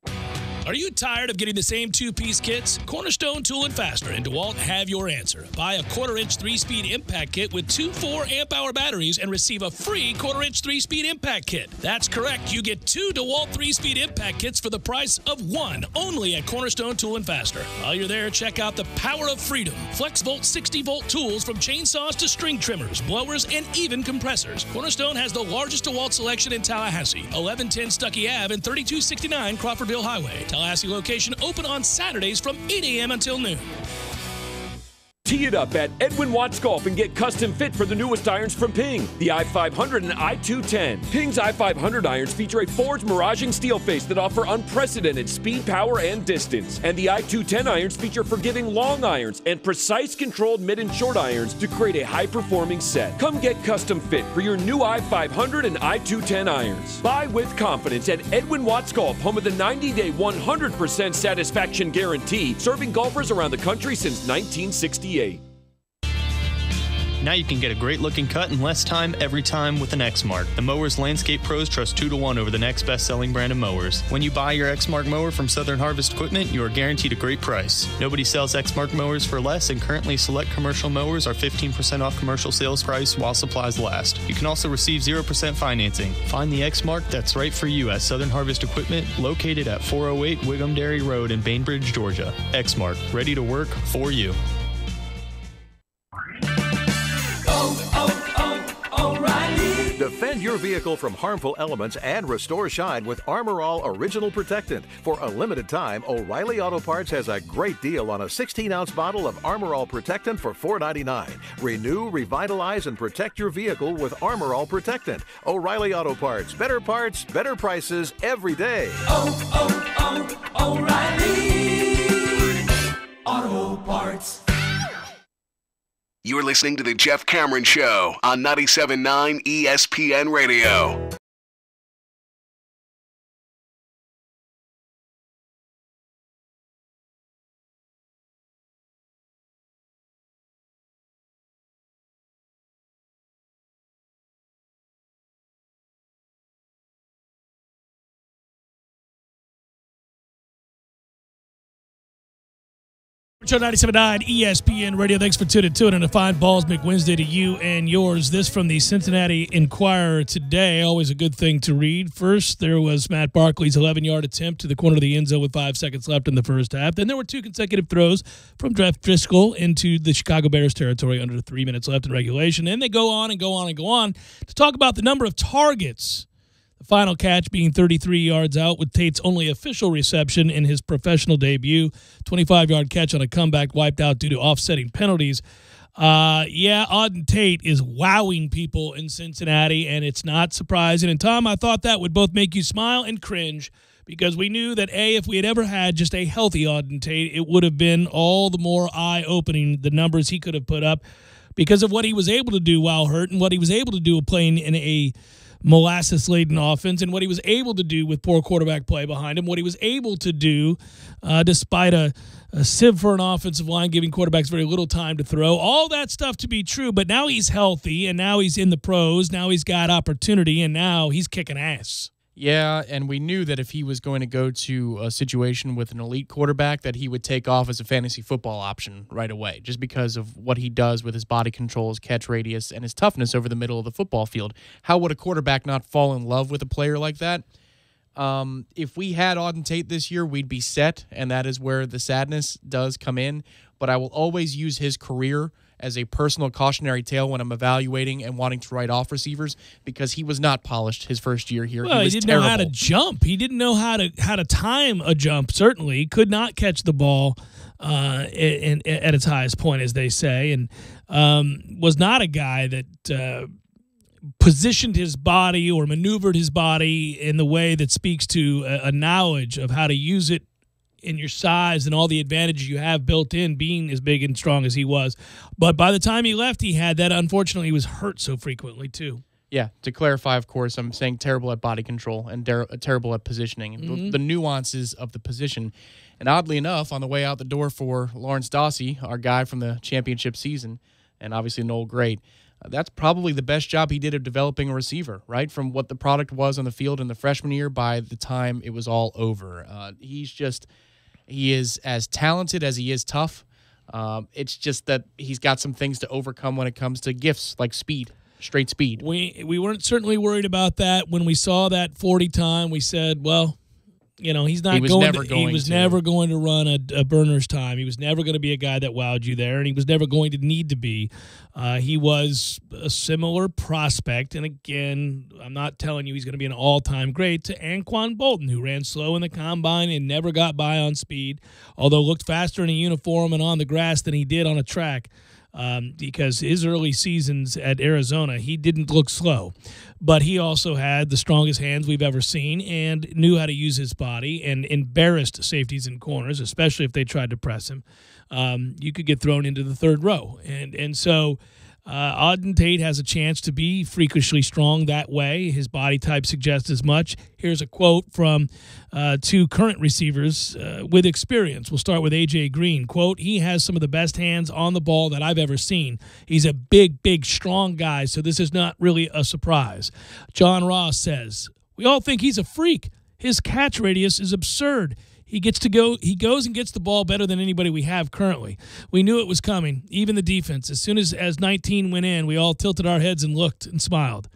Are you tired of getting the same two-piece kits? Cornerstone Tool & Fastener in DeWalt have your answer. Buy a 1/4-inch 3-speed impact kit with 2 4-amp-hour batteries and receive a free 1/4-inch 3-speed impact kit. That's correct. You get 2 DeWalt 3-speed impact kits for the price of 1 only at Cornerstone Tool & Fastener. While you're there, check out the power of freedom. FlexVolt 60-volt tools from chainsaws to string trimmers, blowers, and even compressors. Cornerstone has the largest DeWalt selection in Tallahassee. 1110 Stuckey Ave and 3269 Crawfordville Highway. Tallahassee location open on Saturdays from 8 a.m. until noon. Tee it up at Edwin Watts Golf and get custom fit for the newest irons from Ping, the I-500 and I-210. Ping's I-500 irons feature a forged miraging steel face that offer unprecedented speed, power, and distance. And the I-210 irons feature forgiving long irons and precise controlled mid and short irons to create a high-performing set. Come get custom fit for your new I-500 and I-210 irons. Buy with confidence at Edwin Watts Golf, home of the 90-day 100% satisfaction guarantee, serving golfers around the country since 1968. Now you can get a great-looking cut in less time every time with an Exmark. The mowers landscape pros trust 2-1 over the next best-selling brand of mowers. When you buy your Exmark mower from Southern Harvest Equipment, you are guaranteed a great price. Nobody sells Exmark mowers for less, and currently select commercial mowers are 15% off commercial sales price while supplies last. You can also receive 0% financing. Find the Exmark that's right for you at Southern Harvest Equipment, located at 408 Wiggum Dairy Road in Bainbridge, Georgia. Exmark, ready to work for you. Defend your vehicle from harmful elements and restore shine with Armor All Original Protectant. For a limited time, O'Reilly Auto Parts has a great deal on a 16-ounce bottle of Armor All Protectant for $4.99. Renew, revitalize, and protect your vehicle with Armor All Protectant. O'Reilly Auto Parts. Better prices every day. O'Reilly Auto Parts. You're listening to The Jeff Cameron Show on 97.9 ESPN Radio. Show 97.9 ESPN Radio. Thanks for tuning in on a fine Balls Make Wednesday to you and yours. This from the Cincinnati Enquirer today. Always a good thing to read. First, there was Matt Barkley's 11-yard attempt to the corner of the end zone with 5 seconds left in the first half. Then there were 2 consecutive throws from Jeff Driscoll into the Chicago Bears territory under 3 minutes left in regulation. And they go on and go on and go on to talk about the number of targets. The final catch being 33 yards out with Tate's only official reception in his professional debut. 25-yard catch on a comeback wiped out due to offsetting penalties. Auden Tate is wowing people in Cincinnati, and it's not surprising. And, Tom, I thought that would both make you smile and cringe because we knew that, A, if we had ever had just a healthy Auden Tate, it would have been all the more eye-opening, the numbers he could have put up because of what he was able to do while hurt and what he was able to do playing in a molasses-laden offense and what he was able to do with poor quarterback play behind him, what he was able to do despite a sieve for an offensive line, giving quarterbacks very little time to throw. All that stuff to be true, but now he's healthy, and now he's in the pros, now he's got opportunity, and now he's kicking ass. Yeah, and we knew that if he was going to go to a situation with an elite quarterback, that he would take off as a fantasy football option right away, just because of what he does with his body control, his catch radius, and his toughness over the middle of the football field. How would a quarterback not fall in love with a player like that? If we had Auden Tate this year, we'd be set, and that is where the sadness does come in. But I will always use his career as a personal cautionary tale when I'm evaluating and wanting to write off receivers because he was not polished his first year here. Well, he didn't terrible. know how to jump. He didn't know how to time a jump, certainly. He could not catch the ball at its highest point, as they say, and was not a guy that positioned his body or maneuvered his body in the way that speaks to a knowledge of how to use it in your size and all the advantages you have built in being as big and strong as he was. But by the time he left, he had that. Unfortunately, he was hurt so frequently, too. Yeah, to clarify, of course, I'm saying terrible at body control and terrible at positioning, and the nuances of the position. And oddly enough, on the way out the door for Lawrence Dawsey, our guy from the championship season, and obviously Noel Great, that's probably the best job he did of developing a receiver, right? From what the product was on the field in the freshman year by the time it was all over. He is as talented as he is tough. It's just that he's got some things to overcome when it comes to gifts like speed, straight speed. We weren't certainly worried about that. When we saw that 40 time, we said, well, You know, he's not He was going. never He going was to. never going to run a burner's time. He was never going to be a guy that wowed you there, and he was never going to need to be. He was a similar prospect, and again, I'm not telling you he's going to be an all-time great to Anquan Bolton, who ran slow in the combine and never got by on speed, although looked faster in a uniform and on the grass than he did on a track. Because his early seasons at Arizona, he didn't look slow. But he also had the strongest hands we've ever seen and knew how to use his body and embarrassed safeties and corners, especially if they tried to press him. You could get thrown into the third row. And so Auden Tate has a chance to be freakishly strong that way. His body type suggests as much. Here's a quote from two current receivers with experience. We'll start with A.J. Green. Quote, "He has some of the best hands on the ball that I've ever seen. He's a big, big, strong guy, so this is not really a surprise." John Ross says, "We all think he's a freak. His catch radius is absurd. He goes and gets the ball better than anybody we have currently. We knew it was coming, even the defense. As soon as 19 went in, we all tilted our heads and looked and smiled."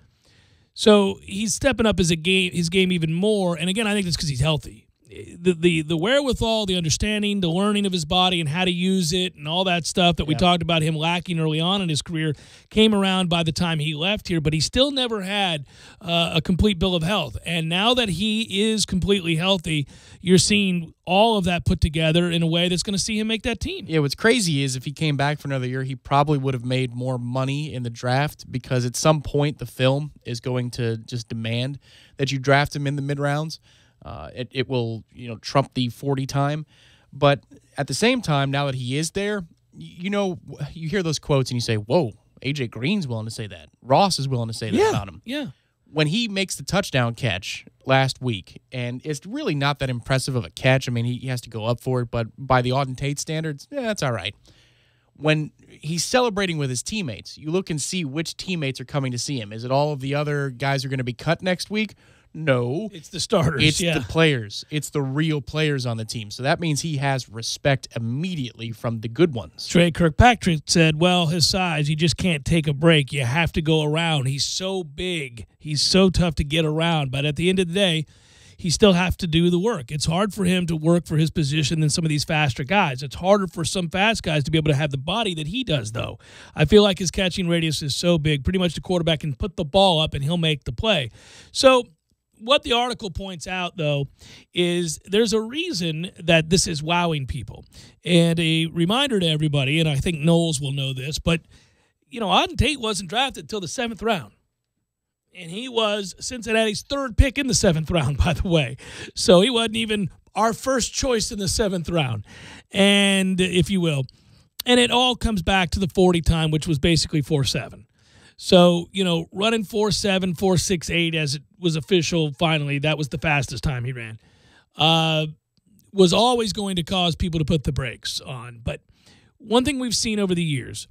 So he's stepping up his game even more. And again, I think that's because he's healthy. The wherewithal, the understanding, the learning of his body and how to use it and all that stuff that we talked about him lacking early on in his career came around by the time he left here, but he still never had a complete bill of health. And now that he is completely healthy, you're seeing all of that put together in a way that's going to see him make that team. Yeah, what's crazy is if he came back for another year, he probably would have made more money in the draft because at some point the film is going to just demand that you draft him in the mid-rounds. It will, trump the 40 time. But at the same time, now that he is there, you hear those quotes and you say, whoa, A.J. Green's willing to say that. Ross is willing to say that about him. Yeah. When he makes the touchdown catch last week, and it's really not that impressive of a catch. I mean, he has to go up for it, but by the Auden Tate standards, that's all right. When he's celebrating with his teammates, you look and see which teammates are coming to see him. Is it all of the other guys who are going to be cut next week? No. It's the starters. It's the players. It's the real players on the team. So that means he has respect immediately from the good ones. Trey Kirkpatrick said, well, his size, you just can't take a break. You have to go around. He's so big. He's so tough to get around. But at the end of the day, he still has to do the work. It's hard for him to work for his position than some of these faster guys. It's harder for some fast guys to be able to have the body that he does, though. I feel like his catching radius is so big. Pretty much the quarterback can put the ball up and he'll make the play. So what the article points out, though, is there's a reason that this is wowing people. And a reminder to everybody, and I think Knowles will know this, but, Auden Tate wasn't drafted until the 7th round. And he was Cincinnati's 3rd pick in the 7th round, by the way. So he wasn't even our first choice in the 7th round, and if you will. And it all comes back to the 40 time, which was basically 4.7. So, running 4.7, 4.68 as it was official finally, that was the fastest time he ran, was always going to cause people to put the brakes on. But one thing we've seen over the years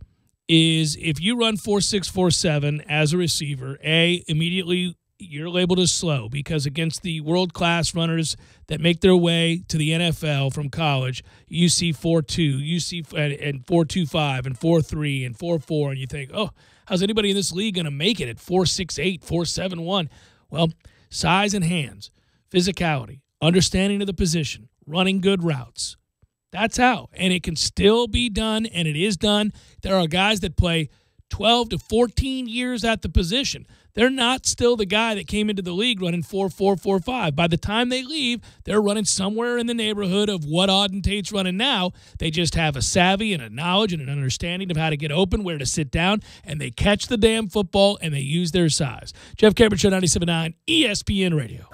is if you run 4.6, 4.7 as a receiver, immediately you're labeled as slow because against the world-class runners that make their way to the NFL from college, you see 4.2, you see and 4.25 and 4.3 and 4.4, and you think, oh, how's anybody in this league going to make it at 4.68, 4.71? Well, size and hands, physicality, understanding of the position, running good routes. That's how. And it can still be done, and it is done. There are guys that play 12 to 14 years at the position. They're not still the guy that came into the league running 4.4, 4.5. By the time they leave, they're running somewhere in the neighborhood of what Auden Tate's running now. They just have a savvy and a knowledge and an understanding of how to get open, where to sit down, and they catch the damn football, and they use their size. Jeff Cameron Show, 97.9 ESPN Radio.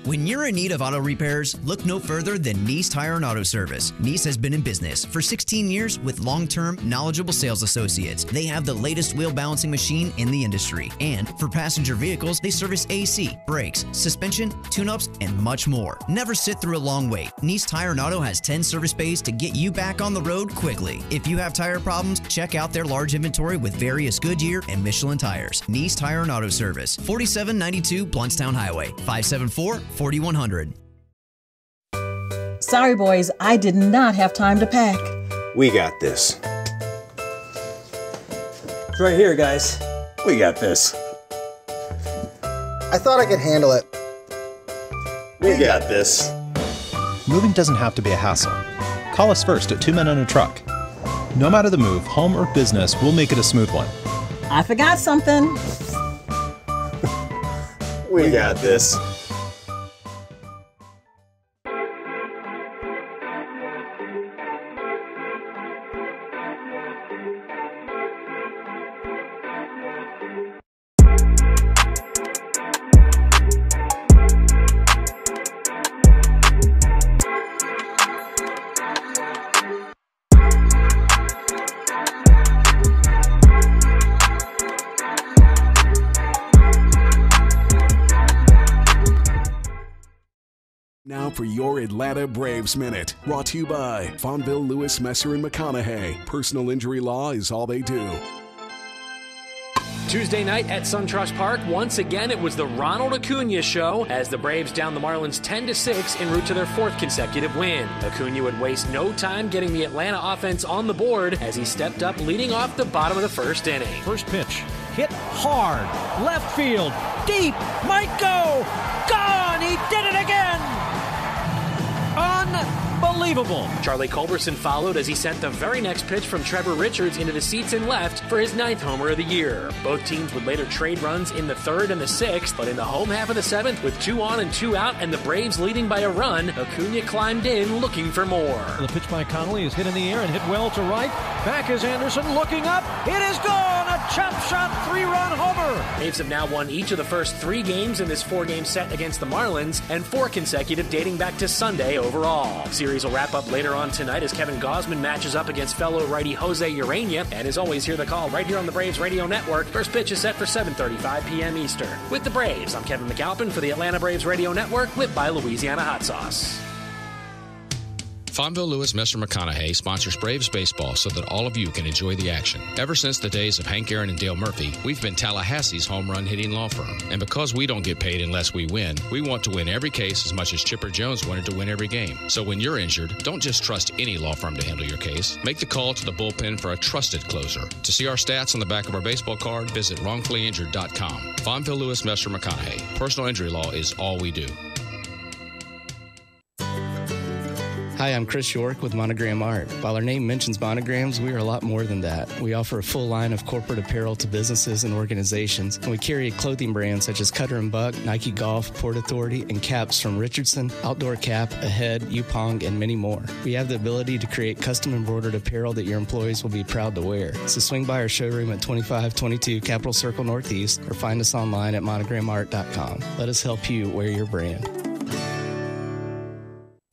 When you're in need of auto repairs, look no further than Nice Tire and Auto Service. Nice has been in business for 16 years with long-term, knowledgeable sales associates. They have the latest wheel balancing machine in the industry. And for passenger vehicles, they service AC, brakes, suspension, tune-ups, and much more. Never sit through a long wait. Nice Tire and Auto has 10 service bays to get you back on the road quickly. If you have tire problems, check out their large inventory with various Goodyear and Michelin tires. Nice Tire and Auto Service, 4792 Bluntstown Highway, 574-4100. Sorry, boys, I did not have time to pack. We got this. It's right here, guys. We got this. I thought I could handle it. We got this. Moving doesn't have to be a hassle. Call us first at 2 Men and a Truck. No matter the move, home or business, we'll make it a smooth one. I forgot something. We got this. Now for your Atlanta Braves Minute, brought to you by Fonville, Lewis, Messer, and McConaughey. Personal injury law is all they do. Tuesday night at SunTrust Park, once again it was the Ronald Acuna show as the Braves downed the Marlins 10-6 en route to their fourth consecutive win. Acuna would waste no time getting the Atlanta offense on the board as he stepped up leading off the bottom of the first inning. First pitch, hit hard, left field, deep, might go, gone, he did it again! Unbelievable. Charlie Culberson followed as he sent the very next pitch from Trevor Richards into the seats and left for his 9th homer of the year. Both teams would later trade runs in the 3rd and the 6th, but in the home half of the 7th, with 2 on and 2 out and the Braves leading by a run, Acuna climbed in looking for more. The pitch by Connolly is hit in the air and hit well to right. Back is Anderson looking up. It is gone. A chop shot 3-run homer. Braves have now won each of the first 3 games in this 4-game set against the Marlins and 4 consecutive dating back to Sunday overall. Series will wrap up later on tonight as Kevin Gausman matches up against fellow righty Jose Urania. And as always, hear the call right here on the Braves Radio Network. First pitch is set for 7:35 p.m. Eastern. With the Braves, I'm Kevin McAlpin for the Atlanta Braves Radio Network, lit by Louisiana Hot Sauce. Fonville, Lewis, Messer, McConaughey sponsors Braves baseball so that all of you can enjoy the action. Ever since the days of Hank Aaron and Dale Murphy, we've been Tallahassee's home run hitting law firm. And because we don't get paid unless we win, we want to win every case as much as Chipper Jones wanted to win every game. So when you're injured, don't just trust any law firm to handle your case. Make the call to the bullpen for a trusted closer. To see our stats on the back of our baseball card, visit wrongfullyinjured.com. Fonville, Lewis, Messer, McConaughey. Personal injury law is all we do. Hi, I'm Chris York with Monogram Art. While our name mentions monograms, we are a lot more than that. We offer a full line of corporate apparel to businesses and organizations, and we carry clothing brands such as Cutter & Buck, Nike Golf, Port Authority, and caps from Richardson, Outdoor Cap, Ahead, Yupong, and many more. We have the ability to create custom embroidered apparel that your employees will be proud to wear. So swing by our showroom at 2522 Capitol Circle Northeast or find us online at monogramart.com. Let us help you wear your brand.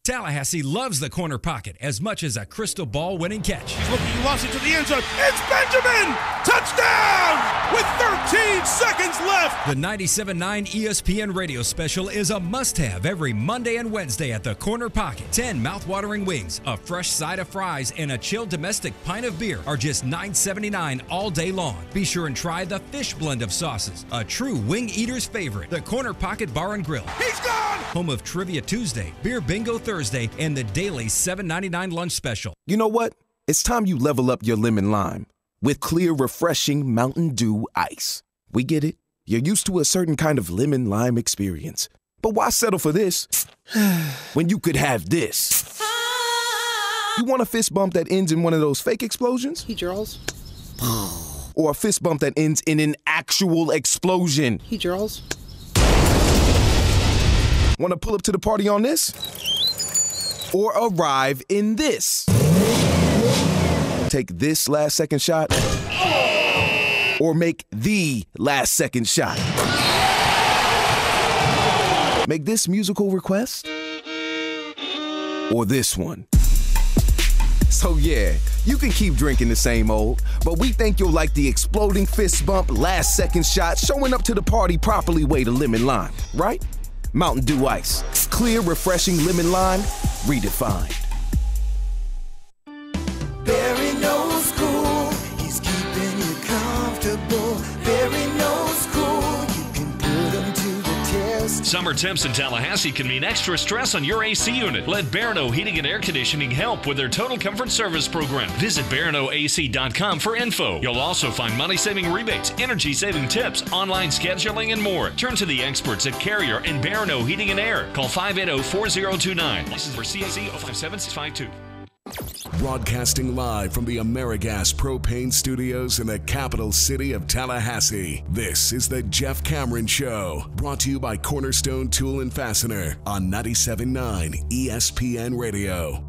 Tallahassee loves the corner pocket as much as a crystal ball winning catch. He's looking, he lost it to the end zone. It's Benjamin! Touchdown! With 13 seconds left. The 97.9 ESPN radio special is a must-have every Monday and Wednesday at the corner pocket. 10 mouth-watering wings, a fresh side of fries, and a chilled domestic pint of beer are just $9.79 all day long. Be sure and try the fish blend of sauces, a true wing eater's favorite. The Corner Pocket Bar and Grill. He's gone! Home of Trivia Tuesday, Beer Bingo Thursday, and the daily $7.99 lunch special. You know what? It's time you level up your lemon lime with clear, refreshing Mountain Dew Ice. We get it. You're used to a certain kind of lemon lime experience. But why settle for this when you could have this? You want a fist bump that ends in one of those fake explosions? Hey, Charles. Or a fist bump that ends in an actual explosion? Hey, Charles. Want to pull up to the party on this? Or arrive in this? Take this last second shot? Or make the last second shot? Make this musical request? Or this one? So yeah, you can keep drinking the same old, but we think you'll like the exploding fist bump, last second shot, showing up to the party properly way to lemon lime, right? Mountain Dew Ice. Clear, refreshing lemon lime, redefined. Barry knows cool, he's keeping you comfortable. Barry knows cool, you can put him to the test. Summer temps in Tallahassee can mean extra stress on your AC unit. Let Barano Heating and Air Conditioning help with their Total Comfort Service program. Visit BaranoAC.com for info. You'll also find money-saving rebates, energy-saving tips, online scheduling, and more. Turn to the experts at Carrier and Barano Heating and Air. Call 580-4029. License for CAC 057652. Broadcasting live from the AmeriGas Propane Studios in the capital city of Tallahassee. This is the Jeff Cameron Show, brought to you by Cornerstone Tool and Fastener on 97.9 ESPN Radio.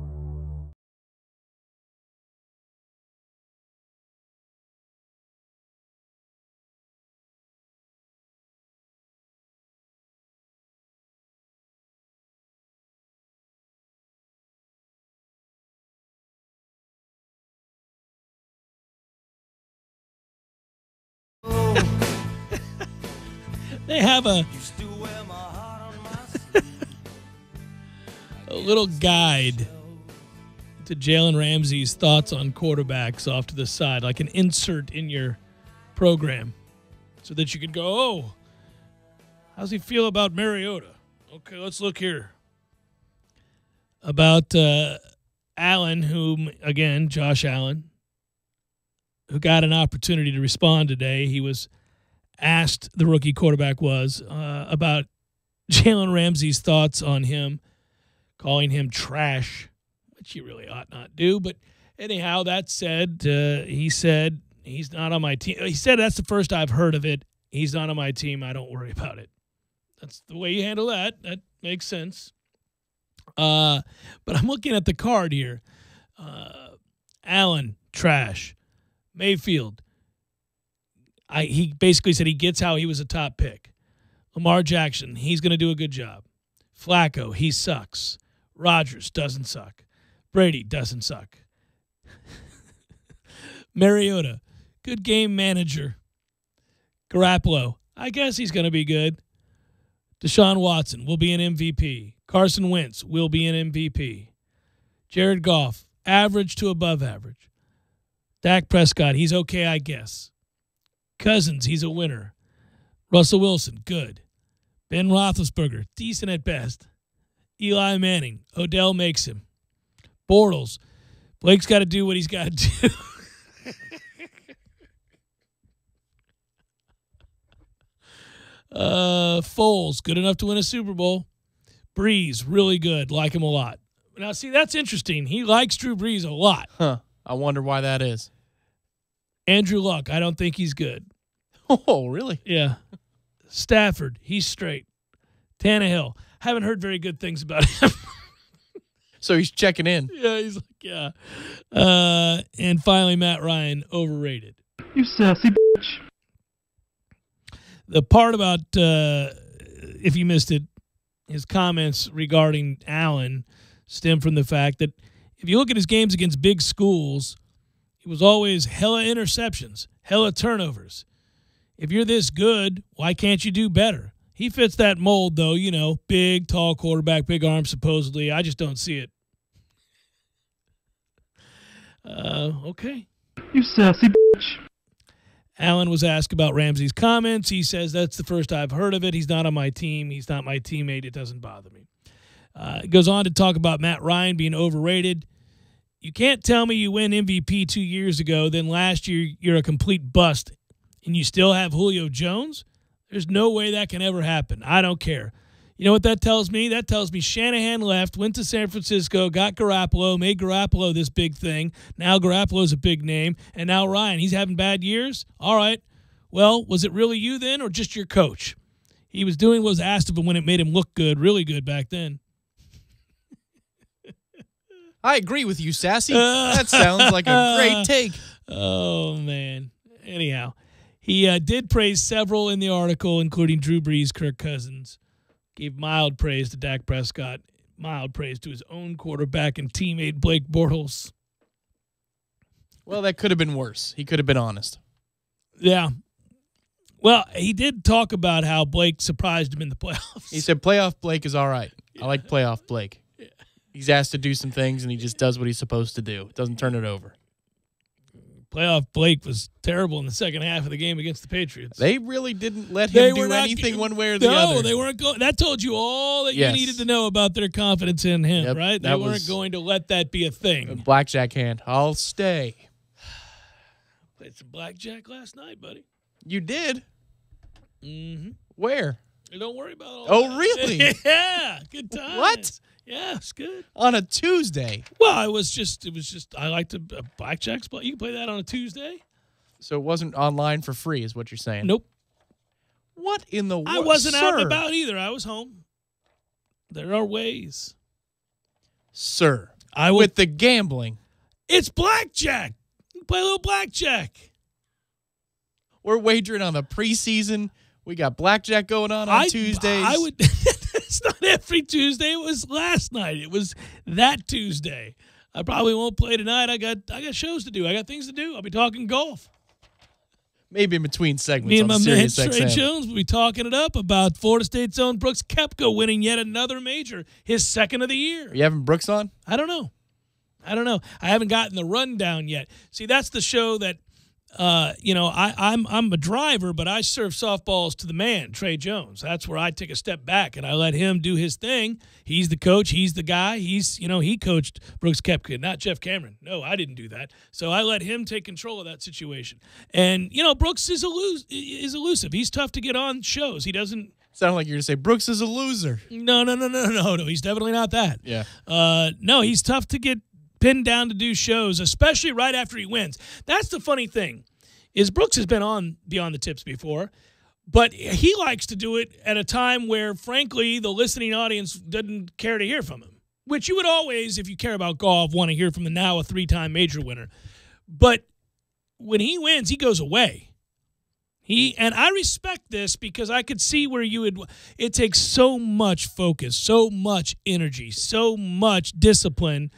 They have a little guide to Jalen Ramsey's thoughts on quarterbacks off to the side, like an insert in your program, so that you can go, oh, how's he feel about Mariota? Okay, let's look here. About Allen, Josh Allen, who got an opportunity to respond today. He was asked, the rookie quarterback was, about Jalen Ramsey's thoughts on him, calling him trash, which he really ought not do. But anyhow, that said, he said he's not on my team. He said that's the first I've heard of it. He's not on my team. I don't worry about it. That's the way you handle that. That makes sense. But I'm looking at the card here. Allen, trash. Mayfield, he basically said he gets how he was a top pick. Lamar Jackson, he's going to do a good job. Flacco, he sucks. Rodgers doesn't suck. Brady doesn't suck. Mariota, good game manager. Garoppolo, I guess he's going to be good. Deshaun Watson will be an MVP. Carson Wentz will be an MVP. Jared Goff, average to above average. Dak Prescott, he's okay, I guess. Cousins, he's a winner. Russell Wilson, good. Ben Roethlisberger, decent at best. Eli Manning, Odell makes him. Bortles, Blake's got to do what he's got to do. Foles, good enough to win a Super Bowl. Breeze, really good. Like him a lot. Now, see, that's interesting. He likes Drew Brees a lot. Huh. I wonder why that is. Andrew Luck, I don't think he's good. Oh, really? Yeah. Stafford, he's straight. Tannehill, haven't heard very good things about him. So he's checking in. Yeah, he's like, yeah. And finally, Matt Ryan, overrated. You sassy bitch. The part about, if you missed it, his comments regarding Allen stem from the fact that if you look at his games against big schools, it was always hella interceptions, hella turnovers. If you're this good, why can't you do better? He fits that mold, though, you know, big, tall quarterback, big arms, supposedly. I just don't see it. Okay. You sassy bitch. Allen was asked about Ramsey's comments. He says, that's the first I've heard of it. He's not on my team. He's not my teammate. It doesn't bother me. He goes on to talk about Matt Ryan being overrated. You can't tell me you win MVP 2 years ago, then last year you're a complete bust, and you still have Julio Jones? There's no way that can ever happen. I don't care. You know what that tells me? That tells me Shanahan left, went to San Francisco, got Garoppolo, made Garoppolo this big thing. Now Garoppolo's a big name. And now Ryan, he's having bad years? All right. Well, was it really you then or just your coach? He was doing what was asked of him when it made him look good, really good back then. I agree with you, Sassy. That sounds like a great take. Oh, man. Anyhow, he did praise several in the article, including Drew Brees, Kirk Cousins. Gave mild praise to Dak Prescott, mild praise to his own quarterback and teammate Blake Bortles. Well, that could have been worse. He could have been honest. Yeah. Well, he did talk about how Blake surprised him in the playoffs. He said playoff Blake is all right. Yeah. I like playoff Blake. Yeah. He's asked to do some things, and he just does what he's supposed to do. Doesn't turn it over. Playoff Blake was terrible in the second half of the game against the Patriots. They really didn't let him do anything one way or the other. No, they weren't going. That told you all that you needed to know about their confidence in him, right? They weren't going to let that be a thing. Blackjack hand. I'll stay. Played some blackjack last night, buddy. You did? Mm-hmm. Where? Don't worry about all Oh, that. really? Yeah, good times. What? Yeah, it's good. On a Tuesday? Well, it was just I like to blackjack's. You can play that on a Tuesday. So it wasn't online for free, is what you're saying? Nope. What in the world? I wasn't out and about either. I was home. There are ways. Sir, with the gambling. It's blackjack. You can play a little blackjack. We're wagering on the preseason. We got blackjack going on Tuesdays. I would. It's not every Tuesday. It was last night. It was that Tuesday. I probably won't play tonight. I got shows to do. I got things to do. I'll be talking golf. Maybe in between segments. Me and my man Sirius Trey XM. Jones will be talking it up about Florida State's own Brooks Koepka winning yet another major, his second of the year. Are you having Brooks on? I don't know. I haven't gotten the rundown yet. See, that's the show that, I'm a driver, but I serve softballs to the man, Trey Jones. That's where I take a step back and I let him do his thing. He's the coach. He's the guy. He coached Brooks Koepka, not Jeff Cameron. No, I didn't do that. So I let him take control of that situation. And, Brooks is elusive. He's tough to get on shows. He doesn't. Sound like you're going to say Brooks is a loser. No. He's definitely not that. Yeah. No, he's tough to get pinned down to do shows, especially right after he wins. That's the funny thing, is Brooks has been on Beyond the Tips before, but he likes to do it at a time where, frankly, the listening audience doesn't care to hear from him, which you would always, if you care about golf, want to hear from the now a 3-time major winner. But when he wins, he goes away. And I respect this because I could see where it takes so much focus, so much energy, so much discipline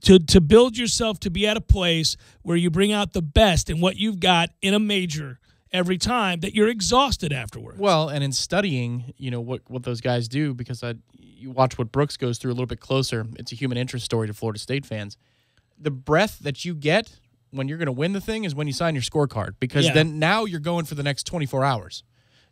to build yourself to be at a place where you bring out the best in what you've got in a major every time, that you're exhausted afterwards. Well, and in studying, what those guys do, because you watch what Brooks goes through a little bit closer. It's a human interest story to Florida State fans. The breath that you get when you're going to win the thing is when you sign your scorecard, because then now you're going for the next 24 hours.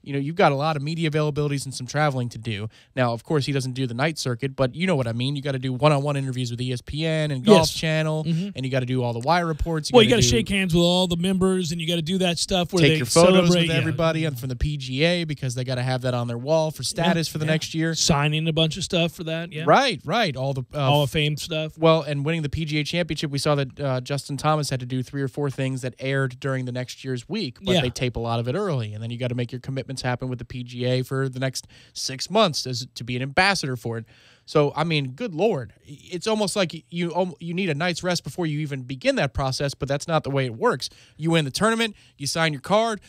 You've got a lot of media availabilities and some traveling to do. Now, of course, he doesn't do the night circuit, but you know what I mean. You got to do one-on-one interviews with ESPN and Golf Channel, and you got to do all the wire reports. You got to shake hands with all the members, and you got to do that stuff where take they your photos celebrate, with everybody from the PGA, because they got to have that on their wall for status for the next year. Signing a bunch of stuff for that, Right. All the Hall of Fame stuff. Well, and winning the PGA Championship, we saw that Justin Thomas had to do 3 or 4 things that aired during the next year's week, but they tape a lot of it early, and then you got to make your commitments happen with the PGA for the next 6 months to be an ambassador for it. So, I mean, good Lord. It's almost like you need a night's rest before you even begin that process, but that's not the way it works. You win the tournament, you sign your card.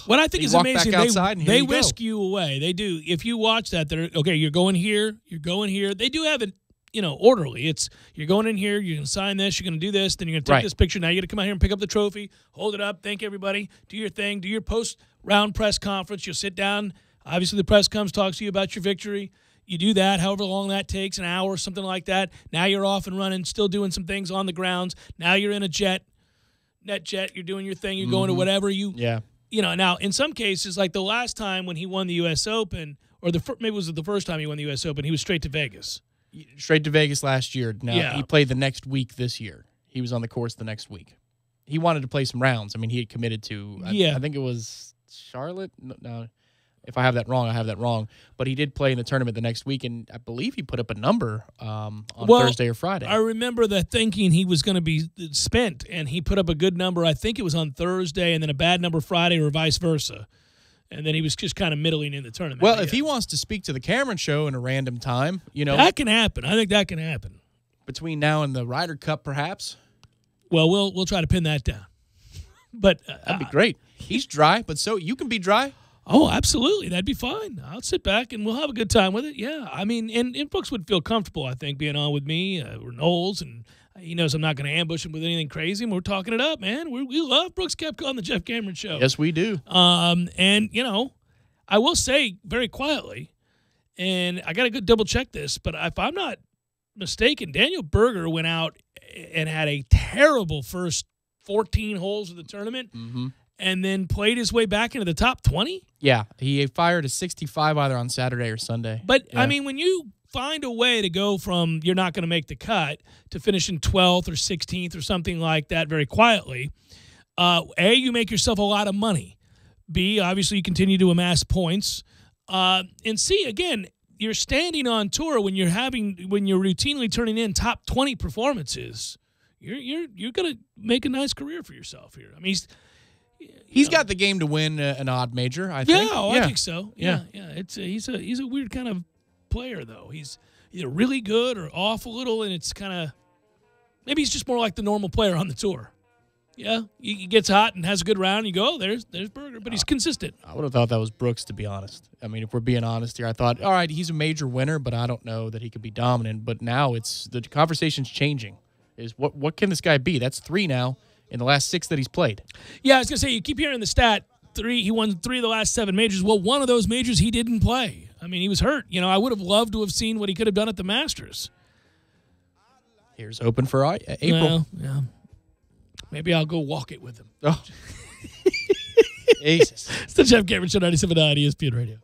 What I think is amazing, they whisk you away. They do. If you watch that, you're going here, you're going here. They do have it, orderly. It's you're going in here, you're going to sign this, you're going to do this, then you're going to take this picture. Now you got to come out here and pick up the trophy, hold it up, thank everybody, do your thing, do your post-round press conference. You'll sit down. Obviously, the press comes, talks to you about your victory. You do that, however long that takes, an hour, something like that. Now you're off and running, still doing some things on the grounds. Now you're in a NetJet, you're doing your thing, you're going to whatever now in some cases, like the last time when he won the U.S. Open, or maybe it was the first time he won the U.S. Open, he was straight to Vegas. Straight to Vegas last year. Now he played the next week this year. He was on the course the next week. He wanted to play some rounds. I mean, he had committed to, I think it was Charlotte. No, if I have that wrong, I have that wrong. But he did play in the tournament the next week, and I believe he put up a number on Thursday or Friday. I remember that thinking he was going to be spent, and he put up a good number. I think it was on Thursday, and then a bad number Friday, or vice versa. And then he was just kind of middling in the tournament. Well, if he wants to speak to the Cameron Show in a random time, that can happen. I think that can happen between now and the Ryder Cup, perhaps. Well, we'll try to pin that down. But that'd be great. He's dry, but so you can be dry. Oh, absolutely. That'd be fine. I'll sit back and we'll have a good time with it. Yeah. I mean, and Brooks would feel comfortable, I think, being on with me or Knowles, and he knows I'm not going to ambush him with anything crazy, and we're talking it up, man. We love Brooks Koepka on the Jeff Cameron Show. Yes, we do. And, I will say very quietly, and I got to go double check this, but if I'm not mistaken, Daniel Berger went out and had a terrible first 14 holes of the tournament, and then played his way back into the top 20? Yeah, he fired a 65 either on Saturday or Sunday. But, I mean, when you find a way to go from you're not going to make the cut to finishing 12th or 16th or something like that very quietly, A, you make yourself a lot of money. B, obviously you continue to amass points. And C, again, you're standing on tour when you're routinely turning in top 20 performances. You're going to make a nice career for yourself here. I mean, he's got the game to win an odd major, I think. I think so. Yeah. He's a weird kind of player, though. He's either really good or off a little, and it's kind of maybe he's just more like the normal player on the tour. Yeah, he gets hot and has a good round. And you go, oh, there's Berger, but he's consistent. I would have thought that was Brooks, to be honest. I mean, if we're being honest here, I thought, all right, he's a major winner, but I don't know that he could be dominant. But now the conversation's changing. Is what can this guy be? That's 3 now in the last 6 that he's played. Yeah, I was gonna say you keep hearing the stat 3. He won 3 of the last 7 majors. Well, one of those majors he didn't play. I mean, he was hurt. I would have loved to have seen what he could have done at the Masters. Here's open for April. Well, yeah. Maybe I'll go walk it with him. Oh. Jesus. It's the Jeff Cameron Show, 97.9 ESPN Radio.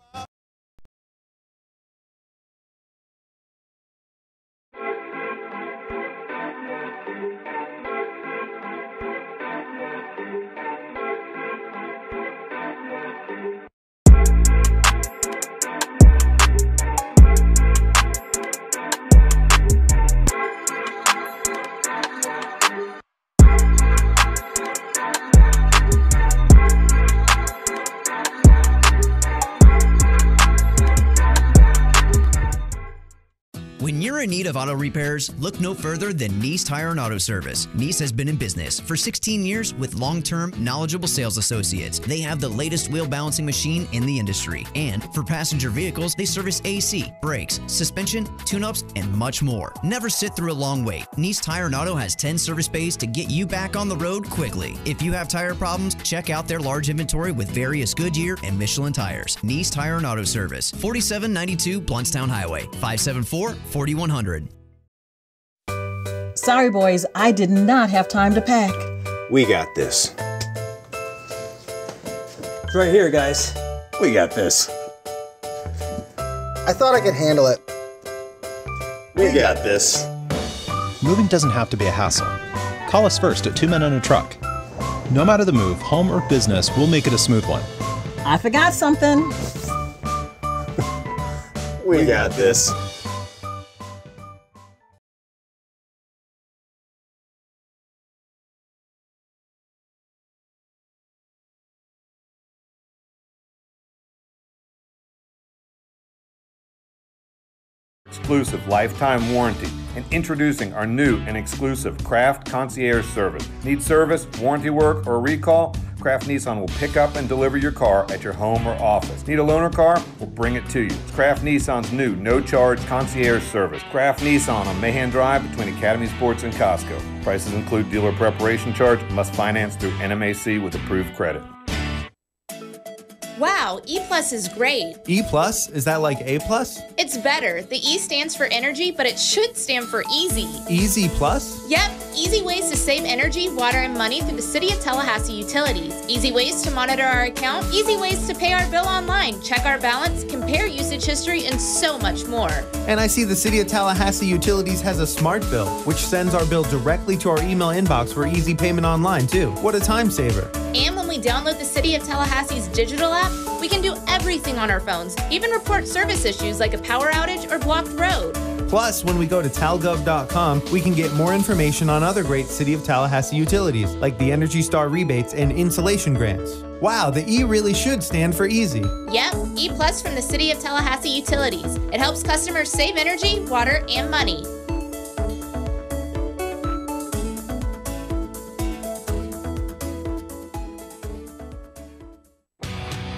When you're in need of auto repairs, look no further than Nice Tire and Auto Service. Nice has been in business for 16 years with long-term, knowledgeable sales associates. They have the latest wheel balancing machine in the industry. And for passenger vehicles, they service AC, brakes, suspension, tune-ups, and much more. Never sit through a long wait. Nice Tire and Auto has 10 service bays to get you back on the road quickly. If you have tire problems, check out their large inventory with various Goodyear and Michelin tires. Nice Tire and Auto Service, 4792 Bluntstown Highway, 574-4100. Sorry, boys, I did not have time to pack. We got this. It's right here, guys. We got this. I thought I could handle it. We got this. Moving doesn't have to be a hassle. Call us first at 2 Men and a Truck. No matter the move, home or business, we'll make it a smooth one. I forgot something. We got this. Exclusive lifetime warranty, and introducing our new and exclusive Craft Concierge Service. Need service, warranty work, or recall? Craft Nissan will pick up and deliver your car at your home or office. Need a loaner car? We'll bring it to you. It's Craft Nissan's new no-charge concierge service. Craft Nissan on Mahan Drive between Academy Sports and Costco. Prices include dealer preparation charge. Must finance through NMAC with approved credit. Wow, E Plus is great. E Plus? Is that like A Plus? It's better. The E stands for energy, but it should stand for easy. Easy Plus? Yep, easy ways to save energy, water, and money through the City of Tallahassee utilities. Easy ways to monitor our account, easy ways to pay our bill online, check our balance, compare usage history, and so much more. And I see the City of Tallahassee Utilities has a smart bill, which sends our bill directly to our email inbox for easy payment online, too. What a time saver. And when we download the City of Tallahassee's digital app, we can do everything on our phones, even report service issues like a power outage or blocked road. Plus, when we go to talgov.com, we can get more information on other great City of Tallahassee utilities, like the Energy Star rebates and insulation grants. Wow, the E really should stand for easy. Yep, E Plus from the City of Tallahassee Utilities. It helps customers save energy, water, and money.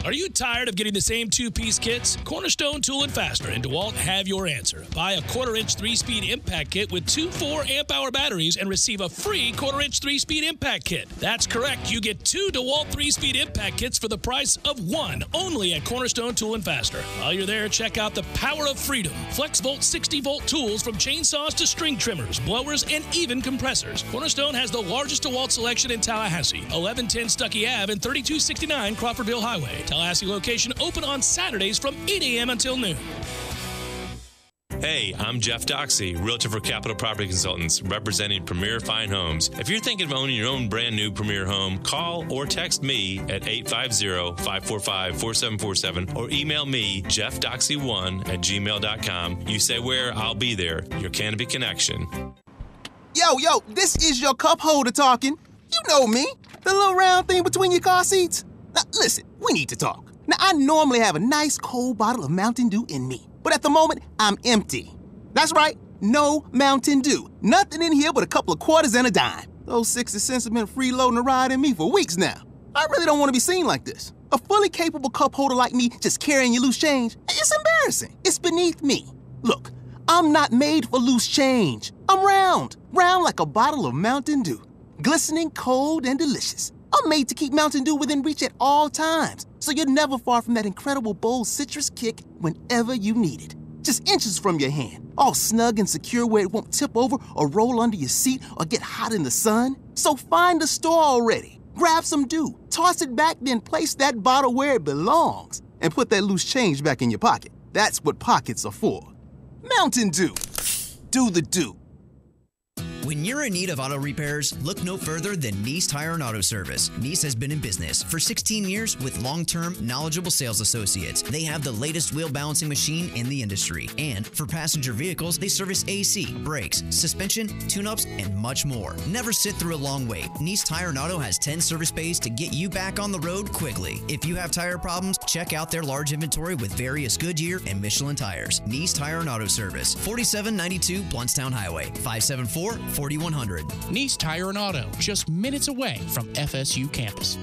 Are you tired of getting the same two-piece kits? Cornerstone Tool & Fastener and DeWalt have your answer. Buy a 1/4-inch 3-speed impact kit with 2 4-amp-hour batteries and receive a free 1/4-inch 3-speed impact kit. That's correct. You get 2 DeWalt 3-speed impact kits for the price of 1 only at Cornerstone Tool & Fastener. While you're there, check out the power of freedom. FlexVolt 60-volt tools from chainsaws to string trimmers, blowers, and even compressors. Cornerstone has the largest DeWalt selection in Tallahassee. 1110 Stuckey Ave and 3269 Crawfordville Highway. Tallahassee location open on Saturdays from 8 a.m. until noon. Hey, I'm Jeff Doxey, Realtor for Capital Property Consultants, representing Premier Fine Homes. If you're thinking of owning your own brand new Premier home, call or text me at 850-545-4747 or email me, jeffdoxey1@gmail.com. You say where, I'll be there. Your Canopy Connection. Yo, this is your cup holder talking. You know me, the little round thing between your car seats. Now, listen, we need to talk. Now, I normally have a nice cold bottle of Mountain Dew in me, but at the moment, I'm empty. That's right, no Mountain Dew. Nothing in here but a couple of quarters and a dime. Those 60 cents have been freeloading a ride in me for weeks now. I really don't want to be seen like this. A fully capable cup holder like me just carrying your loose change, it's embarrassing. It's beneath me. Look, I'm not made for loose change. I'm round like a bottle of Mountain Dew. Glistening, cold, and delicious. I'm made to keep Mountain Dew within reach at all times, so you're never far from that incredible bold citrus kick whenever you need it. Just inches from your hand, all snug and secure where it won't tip over or roll under your seat or get hot in the sun. So find a store already, grab some Dew, toss it back, then place that bottle where it belongs, and put that loose change back in your pocket. That's what pockets are for. Mountain Dew. Do the Dew. When you're in need of auto repairs, look no further than Nice Tire and Auto Service. Nice has been in business for 16 years with long-term, knowledgeable sales associates. They have the latest wheel balancing machine in the industry. And for passenger vehicles, they service AC, brakes, suspension, tune-ups, and much more. Never sit through a long wait. Nice Tire and Auto has 10 service bays to get you back on the road quickly. If you have tire problems, check out their large inventory with various Goodyear and Michelin tires. Nice Tire and Auto Service, 4792 Bluntstown Highway, 574-4100. Nice Tire and Auto, just minutes away from FSU campus.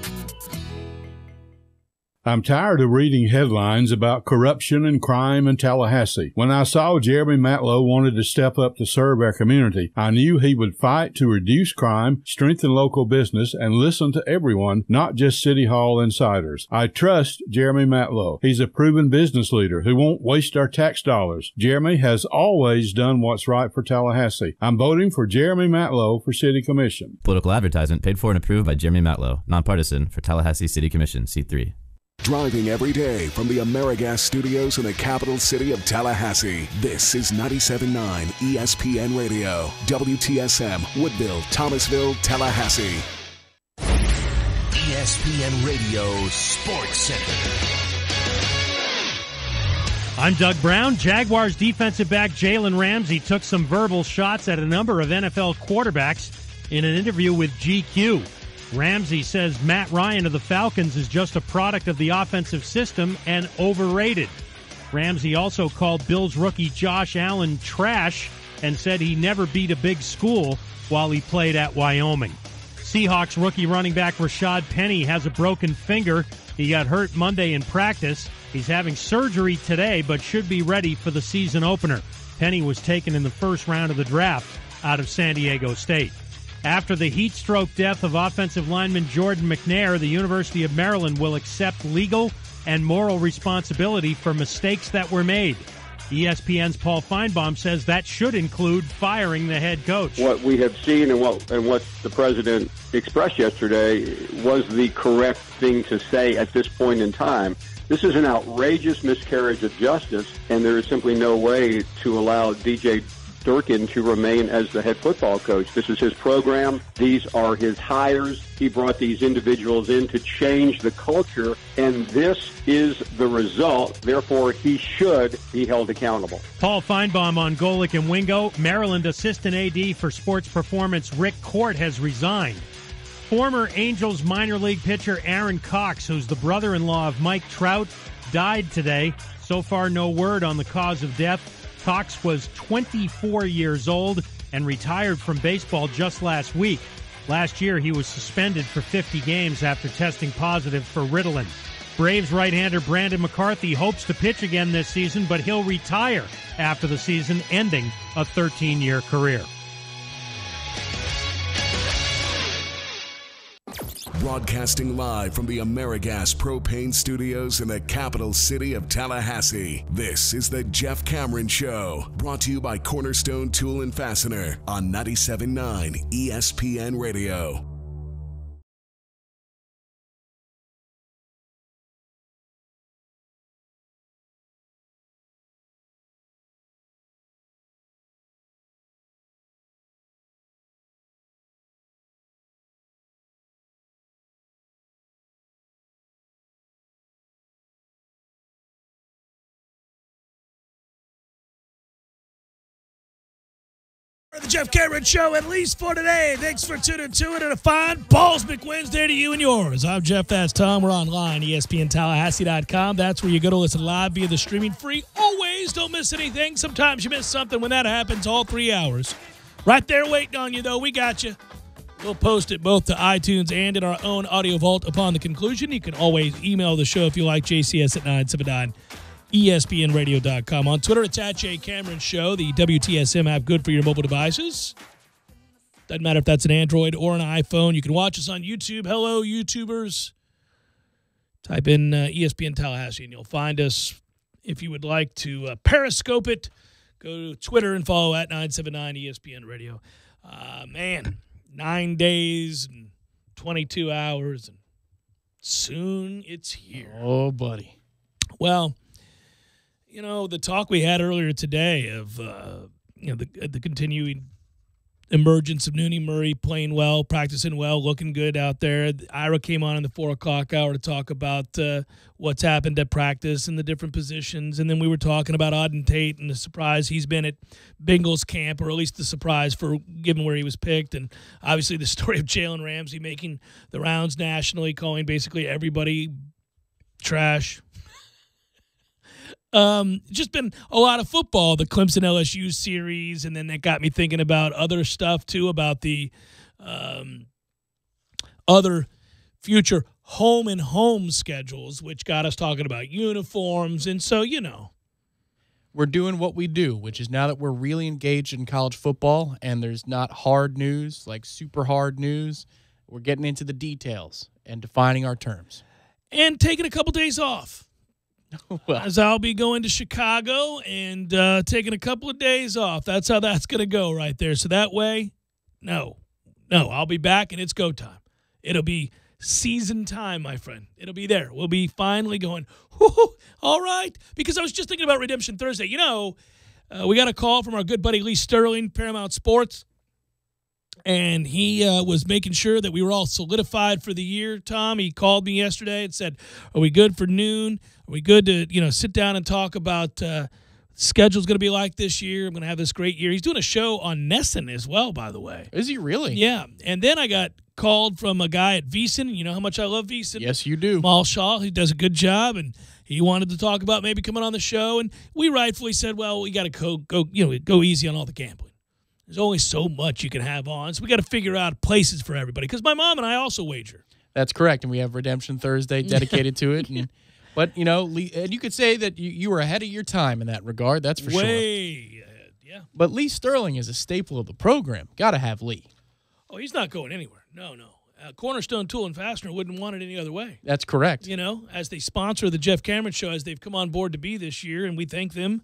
I'm tired of reading headlines about corruption and crime in Tallahassee. When I saw Jeremy Matlow wanted to step up to serve our community, I knew he would fight to reduce crime, strengthen local business, and listen to everyone, not just City Hall insiders. I trust Jeremy Matlow. He's a proven business leader who won't waste our tax dollars. Jeremy has always done what's right for Tallahassee. I'm voting for Jeremy Matlow for City Commission. Political advertisement paid for and approved by Jeremy Matlow, nonpartisan, for Tallahassee City Commission, Seat 3. Driving every day from the AmeriGas studios in the capital city of Tallahassee, this is 97.9 ESPN Radio, WTSM, Woodville, Thomasville, Tallahassee. ESPN Radio Sports Center. I'm Doug Brown. Jaguars defensive back Jalen Ramsey took some verbal shots at a number of NFL quarterbacks in an interview with GQ. Ramsey says Matt Ryan of the Falcons is just a product of the offensive system and overrated. Ramsey also called Bills rookie Josh Allen trash and said he never beat a big school while he played at Wyoming. Seahawks rookie running back Rashad Penny has a broken finger. He got hurt Monday in practice. He's having surgery today but should be ready for the season opener. Penny was taken in the first round of the draft out of San Diego State. After the heat-stroke death of offensive lineman Jordan McNair, the University of Maryland will accept legal and moral responsibility for mistakes that were made. ESPN's Paul Feinbaum says that should include firing the head coach. What we have seen and what the president expressed yesterday was the correct thing to say at this point in time. This is an outrageous miscarriage of justice, and there is simply no way to allow DJ Durkin to remain as the head football coach. This is his program. These are his hires. He brought these individuals in to change the culture, and this is the result. Therefore, he should be held accountable. Paul Feinbaum on Golick and Wingo. Maryland assistant AD for sports performance Rick Court has resigned. Former Angels minor league pitcher Aaron Cox, who's the brother-in-law of Mike Trout, died today. So far, no word on the cause of death. Cox was 24 years old and retired from baseball just last week. Last year, he was suspended for 50 games after testing positive for Ritalin. Braves right-hander Brandon McCarthy hopes to pitch again this season, but he'll retire after the season, ending a 13-year career. Broadcasting live from the AmeriGas Propane Studios in the capital city of Tallahassee, this is the Jeff Cameron Show, brought to you by Cornerstone Tool and Fastener on 97.9 ESPN Radio. The Jeff Cameron Show, at least for today. Thanks for tuning to it and a fine Ballsmick Wednesday to you and yours. I'm Jeff, that's Tom. We're online, ESPNTallahassee.com. That's where you go to listen live via the streaming free. Always don't miss anything. Sometimes you miss something. When that happens, all 3 hours. Right there waiting on you, though. We got you. We'll post it both to iTunes and in our own audio vault upon the conclusion. You can always email the show if you like, JCS at 979. ESPNradio.com. On Twitter, it's at J Cameron Show, the WTSM app, good for your mobile devices. Doesn't matter if that's an Android or an iPhone. You can watch us on YouTube. Hello, YouTubers. Type in ESPN Tallahassee, and you'll find us. If you would like to Periscope it, go to Twitter and follow at 979 ESPN Radio. Man, 9 days and 22 hours, and soon it's here. Oh, buddy. Well, you know, the talk we had earlier today of, the continuing emergence of Nooney Murray playing well, practicing well, looking good out there. Ira came on in the 4 o'clock hour to talk about what's happened at practice and the different positions. And then we were talking about Auden Tate and the surprise he's been at Bengals camp, or at least the surprise for given where he was picked. And obviously the story of Jalen Ramsey making the rounds nationally, calling basically everybody trash. Just been a lot of football, the Clemson LSU series, and then that got me thinking about other stuff too, about the other future home and home schedules, which got us talking about uniforms. And so, you know, we're doing what we do, which is now that we're really engaged in college football and there's not hard news, like super hard news, we're getting into the details and defining our terms. And taking a couple days off. Well, as I'll be going to Chicago and taking a couple of days off. That's how that's going to go right there. So that way, no, I'll be back and it's go time. It'll be season time, my friend. It'll be there. We'll be finally going, all right. Because I was just thinking about Redemption Thursday. You know, we got a call from our good buddy Lee Sterling, Paramount Sports. And he was making sure that we were all solidified for the year, Tom. He called me yesterday and said, are we good for noon? Are we good to, sit down and talk about schedule's going to be like this year? I'm going to have this great year. He's doing a show on Nesson as well, by the way. Is he really? Yeah. And then I got called from a guy at VEASAN. You know how much I love VEASAN? Yes, you do. Mal Shaw. He does a good job, and he wanted to talk about maybe coming on the show. And we rightfully said, well, we got to go easy on all the gambling. There's only so much you can have on, so we got to figure out places for everybody. Because my mom and I also wager. That's correct, and we have Redemption Thursday dedicated to it. But Lee, and you could say that you were ahead of your time in that regard. That's for sure. Way ahead, yeah. But Lee Sterling is a staple of the program. Got to have Lee. Oh, he's not going anywhere. No. Cornerstone Tool and Fastener wouldn't want it any other way. That's correct. As they sponsor the Jeff Cameron Show, as they've come on board to be this year, and we thank them.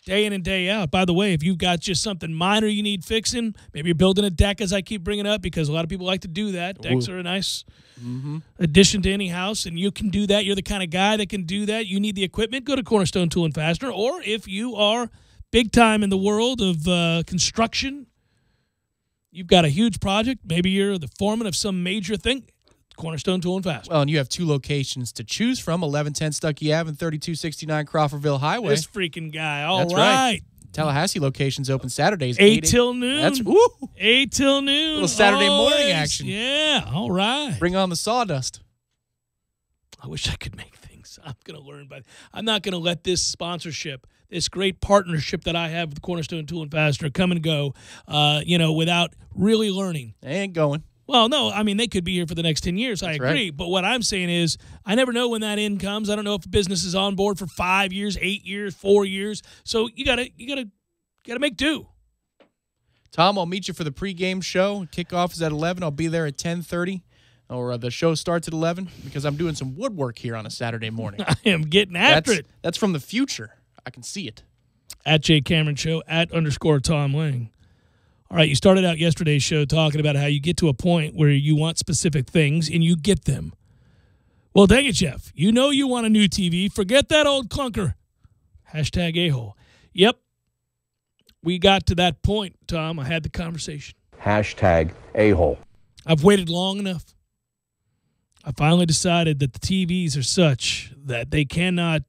Day in and day out. By the way, if you've got just something minor you need fixing, maybe you're building a deck, as I keep bringing up, because a lot of people like to do that. Decks are a nice addition to any house, and you can do that. You're the kind of guy that can do that. You need the equipment, go to Cornerstone Tool and Fastener. Or if you are big time in the world of construction, you've got a huge project, maybe you're the foreman of some major thing, Cornerstone Tool and Fastener. Well, and you have 2 locations to choose from, 1110 Stuckey Ave and 3269 Crawfordville Highway. This freaking guy. All That's right. Tallahassee location's open Saturdays. 8 till noon. That's 8 till noon. Little Saturday morning action. Yeah, all right. Bring on the sawdust. I wish I could make things. I'm going to learn, but I'm not going to let this sponsorship, this great partnership that I have with Cornerstone Tool and Fastener come and go, without really learning. They ain't going. Well, no, I mean, they could be here for the next 10 years. I agree. right. But what I'm saying is I never know when that end comes. I don't know if a business is on board for 5 years, 8 years, 4 years. So you gotta make do. Tom, I'll meet you for the pregame show. Kickoff is at 11. I'll be there at 10:30. Or the show starts at 11 because I'm doing some woodwork here on a Saturday morning. I am getting after it. That's from the future. I can see it. At Jay Cameron Show, @_Tom Lang. All right, you started out yesterday's show talking about how you get to a point where you want specific things and you get them. Well, dang it, Jeff. You know you want a new TV. Forget that old clunker. #a-hole. Yep. We got to that point, Tom. I had the conversation. #a-hole. I've waited long enough. I finally decided that the TVs are such that they cannot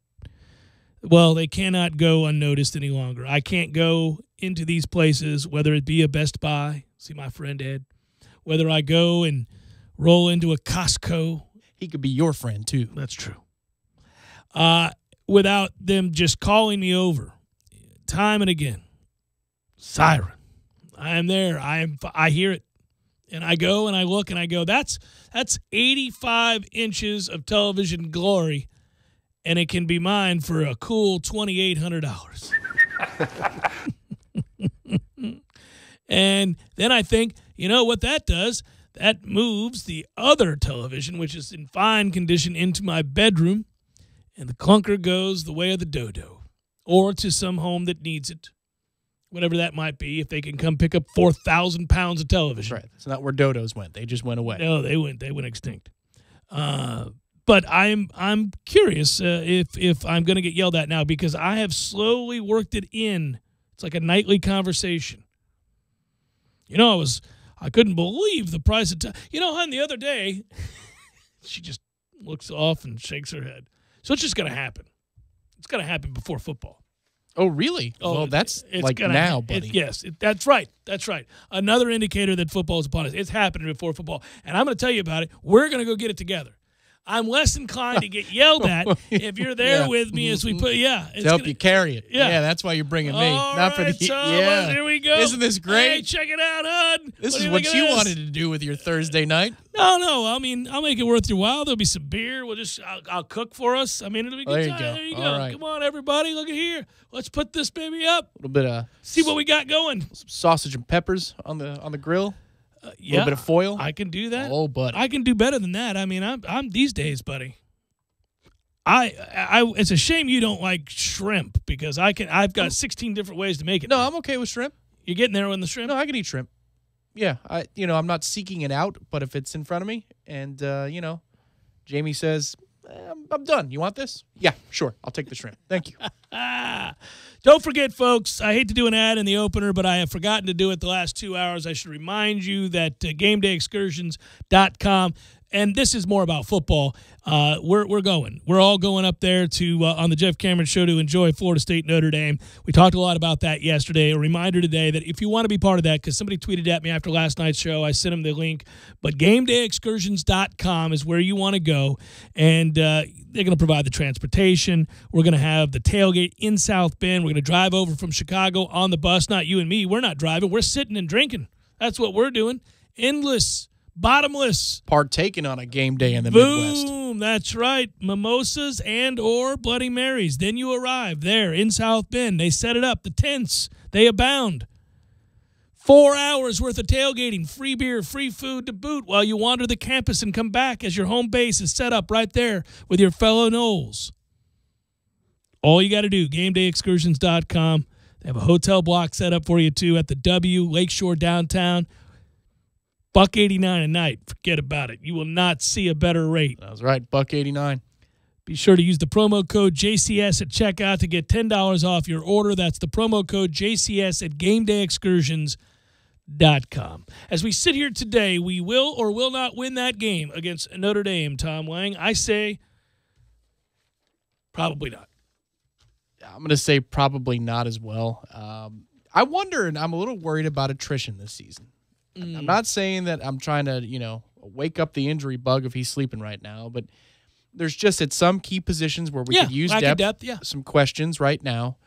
go unnoticed any longer. I can't go into these places, whether it be a Best Buy, see my friend Ed, whether I go and roll into a Costco. He could be your friend, too. That's true. Without them just calling me over time and again. Siren. I am there. I hear it. And I go and I look and I go, that's 85 inches of television glory, and it can be mine for a cool $2,800. And then I think, you know what that does? That moves the other television, which is in fine condition, into my bedroom, and the clunker goes the way of the dodo, or to some home that needs it. Whatever that might be, if they can come pick up 4,000 pounds of television. Right. That's not where dodos went. They just went away. No, they went extinct. But I'm curious if I'm going to get yelled at now, because I have slowly worked it in. It's like a nightly conversation. You know, I couldn't believe the price of time. You know, hon, the other day, she just looks off and shakes her head. So it's just going to happen. It's going to happen before football. Oh, really? Oh, well, that's it's like now, buddy. That's right. That's right. Another indicator that football is upon us. It's happening before football. And I'm going to tell you about it. We're going to go get it together. I'm less inclined to get yelled at if you're there with me as we put, to help you carry it. Yeah, that's why you're bringing me. All not for right, the Tom, yeah. Here we go. Isn't this great? Hey, check it out, hon. This is what you wanted to do with your Thursday night. No. I mean, I'll make it worth your while. There'll be some beer. I'll cook for us. I mean, it'll be good. There you go. All right. Come on, everybody. Look at here. Let's put this baby up. A little bit of see what we got going. Some sausage and peppers on the grill. Yeah, a little bit of foil. I can do that. Oh, buddy. I can do better than that. I mean, I'm these days, buddy. It's a shame you don't like shrimp, because I've got 16 different ways to make it. No, I'm okay with shrimp. You're getting there with the shrimp? No, I can eat shrimp. Yeah, I'm not seeking it out, but if it's in front of me and Jamie says, I'm done. You want this? Yeah, sure. I'll take the shrimp. Thank you. Don't forget, folks, I hate to do an ad in the opener, but I have forgotten to do it the last 2 hours. I should remind you that GameDayExcursions.com, and this is more about football. We're going. We're all going up there to on the Jeff Cameron Show to enjoy Florida State Notre Dame. We talked a lot about that yesterday. A reminder today that if you want to be part of that, because somebody tweeted at me after last night's show, I sent them the link. But GameDayExcursions.com is where you want to go, and they're going to provide the transportation. We're going to have the tailgate in South Bend. We're going to drive over from Chicago on the bus. Not you and me. We're not driving. We're sitting and drinking. That's what we're doing. Endless. Bottomless. Partaking on a game day in the Midwest. Boom, that's right. Mimosas and or Bloody Marys. Then you arrive there in South Bend. They set it up. The tents, they abound. 4 hours worth of tailgating, free beer, free food to boot while you wander the campus and come back as your home base is set up right there with your fellow Noles. All you got to do, GameDayExcursions.com. They have a hotel block set up for you, too, at the W, Lakeshore downtown. $189 a night. Forget about it. You will not see a better rate. That's right, $189. Be sure to use the promo code JCS at checkout to get $10 off your order. That's the promo code JCS at GameDayExcursions.com. As we sit here today, we will or will not win that game against Notre Dame, Tom Lang. I say probably not. I'm going to say probably not as well. I wonder, and I'm a little worried about attrition this season. I'm not saying that I'm trying to, wake up the injury bug if he's sleeping right now, but there's just at some key positions where we could use depth, some questions right now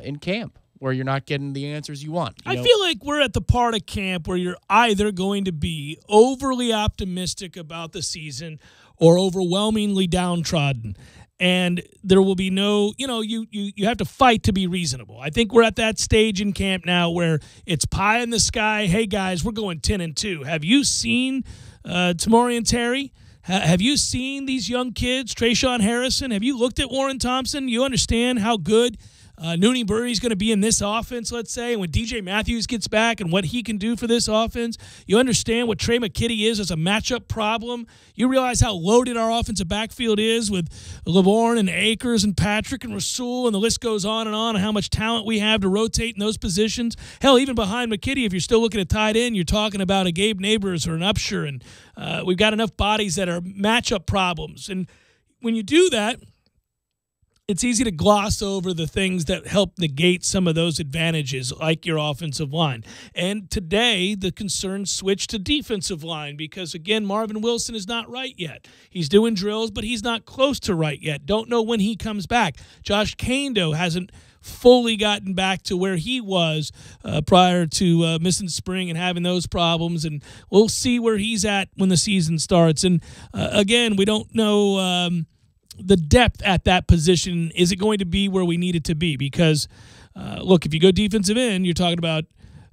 in camp where you're not getting the answers you want. I feel like we're at the part of camp where you're either going to be overly optimistic about the season or overwhelmingly downtrodden. And there will be no, you have to fight to be reasonable. I think we're at that stage in camp now where it's pie in the sky. Hey, guys, we're going 10-2. Have you seen Tamori and Terry? Have you seen these young kids, Trayshawn Harrison? Have you looked at Warren Thompson? You understand how good Nooney Burry's going to be in this offense, let's say, and when DJ Matthews gets back and what he can do for this offense. You understand what Trey McKitty is as a matchup problem. You realize how loaded our offensive backfield is with LeVorn and Akers and Patrick and Rasul, and the list goes on, and how much talent we have to rotate in those positions. Hell, even behind McKitty, if you're still looking at tight end, you're talking about a Gabe Neighbors or an Upshur, and we've got enough bodies that are matchup problems. And when you do that, it's easy to gloss over the things that help negate some of those advantages, like your offensive line. And today, the concern switched to defensive line because, again, Marvin Wilson is not right yet. He's doing drills, but he's not close to right yet. Don't know when he comes back. Josh Kando hasn't fully gotten back to where he was prior to missing spring and having those problems, and we'll see where he's at when the season starts. And, again, we don't know the depth at that position. Is it going to be where we need it to be? Because, look, if you go defensive end, you're talking about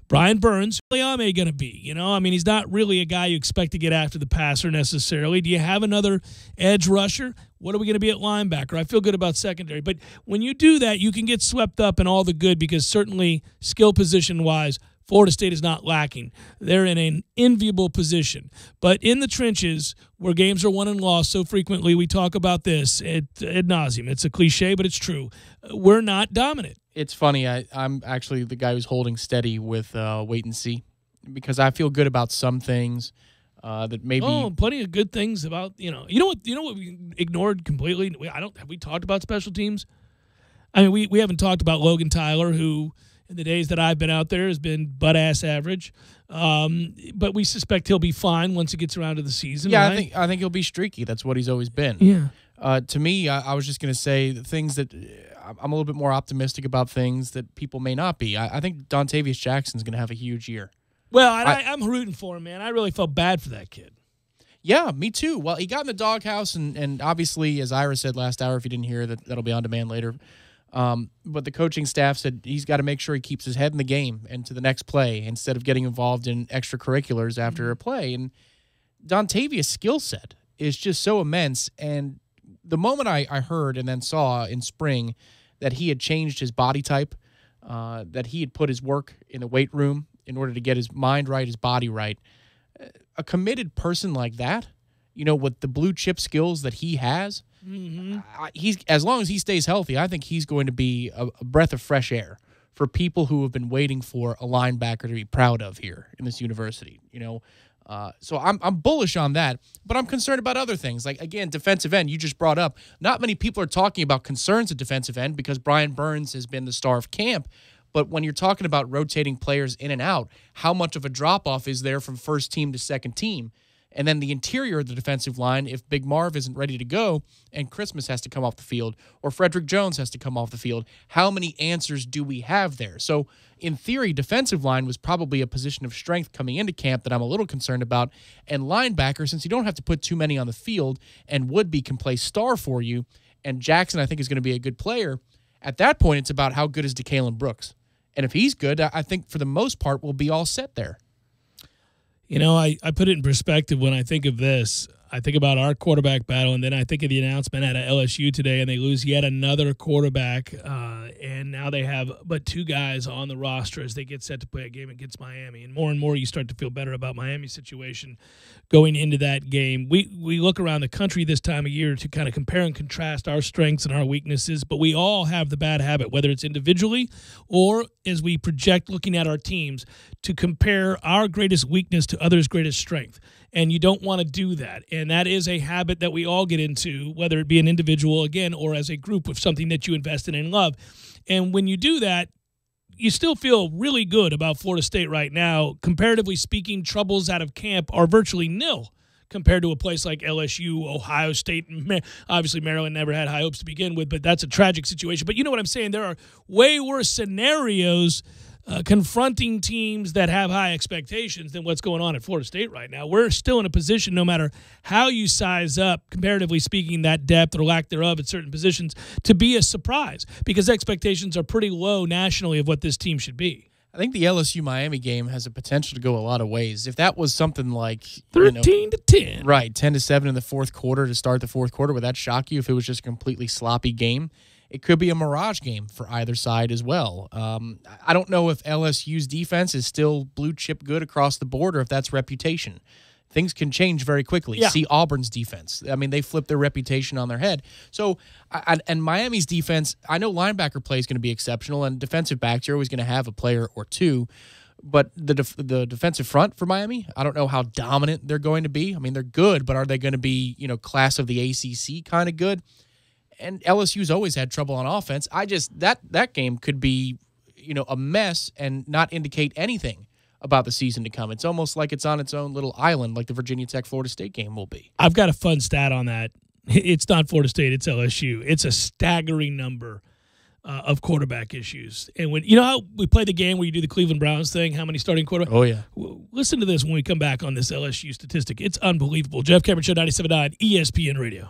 Brian Burns. Who's Liame going to be? He's not really a guy you expect to get after the passer necessarily. Do you have another edge rusher? What are we going to be at linebacker? I feel good about secondary. But when you do that, you can get swept up in all the good because certainly skill position-wise, Florida State is not lacking. They're in an enviable position. But in the trenches, where games are won and lost so frequently, we talk about this ad nauseum. It's a cliche, but it's true. We're not dominant. It's funny. I'm actually the guy who's holding steady with wait and see because I feel good about some things that maybe. Oh, plenty of good things about You know what we ignored completely. Have we talked about special teams? I mean, we haven't talked about Logan Tyler, who in the days that I've been out there has been butt-ass average. But we suspect he'll be fine once it gets around to the season. Yeah, right? I think he'll be streaky. That's what he's always been. Yeah. To me, I was just going to say the things that I'm a little bit more optimistic about things that people may not be. I think Dontavius Jackson's going to have a huge year. Well, I'm rooting for him, man. I really felt bad for that kid. Yeah, me too. Well, he got in the doghouse, and obviously, as Ira said last hour, if you didn't hear, that'll be on demand later. But the coaching staff said he's got to make sure he keeps his head in the game and to the next play instead of getting involved in extracurriculars after a play. And Dontavius' skill set is just so immense. And the moment I heard and then saw in spring that he had changed his body type, that he had put his work in the weight room in order to get his mind right, his body right, a committed person like that, with the blue chip skills that he has, he's as long as he stays healthy, I think he's going to be a breath of fresh air for people who have been waiting for a linebacker to be proud of here in this university. So I'm bullish on that, but I'm concerned about other things. Like, again, defensive end, you just brought up. Not many people are talking about concerns at defensive end because Brian Burns has been the star of camp. But when you're talking about rotating players in and out, how much of a drop-off is there from first team to second team? And then the interior of the defensive line, if Big Marv isn't ready to go and Christmas has to come off the field or Frederick Jones has to come off the field, how many answers do we have there? So, in theory, defensive line was probably a position of strength coming into camp that I'm a little concerned about. And linebacker, since you don't have to put too many on the field and Woodby can play star for you, and Jackson I think is going to be a good player, at that point it's about how good is DeKalen Brooks. And if he's good, I think for the most part we'll be all set there. I put it in perspective when I think of this. I think about our quarterback battle, and then I think of the announcement out of LSU today, and they lose yet another quarterback, and now they have but two guys on the roster as they get set to play a game against Miami. And more you start to feel better about Miami's situation going into that game. We look around the country this time of year to kind of compare and contrast our strengths and our weaknesses, but we all have the bad habit, whether it's individually or as we project looking at our teams, to compare our greatest weakness to others' greatest strength. And you don't want to do that. And that is a habit that we all get into, whether it be an individual, again, or as a group with something that you invest in and love. And when you do that, you still feel really good about Florida State right now. Comparatively speaking, troubles out of camp are virtually nil compared to a place like LSU, Ohio State. Obviously, Maryland never had high hopes to begin with, but that's a tragic situation. But you know what I'm saying? There are way worse scenarios confronting teams that have high expectations than what's going on at Florida State right now. We're still in a position, no matter how you size up, comparatively speaking, that depth or lack thereof at certain positions, to be a surprise because expectations are pretty low nationally of what this team should be. I think the LSU-Miami game has a potential to go a lot of ways. If that was something like 13-10, right, 10-7 in the fourth quarter to start the fourth quarter, would that shock you if it was just a completely sloppy game? It could be a mirage game for either side as well. I don't know if LSU's defense is still blue chip good across the board or if that's reputation. Things can change very quickly. Yeah. See Auburn's defense. I mean, they flipped their reputation on their head. So, and Miami's defense, I know linebacker play is going to be exceptional, and defensive backs, you're always going to have a player or two. But the defensive front for Miami, I don't know how dominant they're going to be. I mean, they're good, but are they going to be, class of the ACC kind of good? And LSU's always had trouble on offense. That game could be, a mess and not indicate anything about the season to come. It's almost like it's on its own little island, like the Virginia Tech-Florida State game will be. I've got a fun stat on that. It's not Florida State, it's LSU. It's a staggering number of quarterback issues. And when how we play the game where you do the Cleveland Browns thing, how many starting quarterbacks? Oh, yeah. Listen to this when we come back on this LSU statistic. It's unbelievable. Jeff Cameron Show, 97.9 ESPN Radio.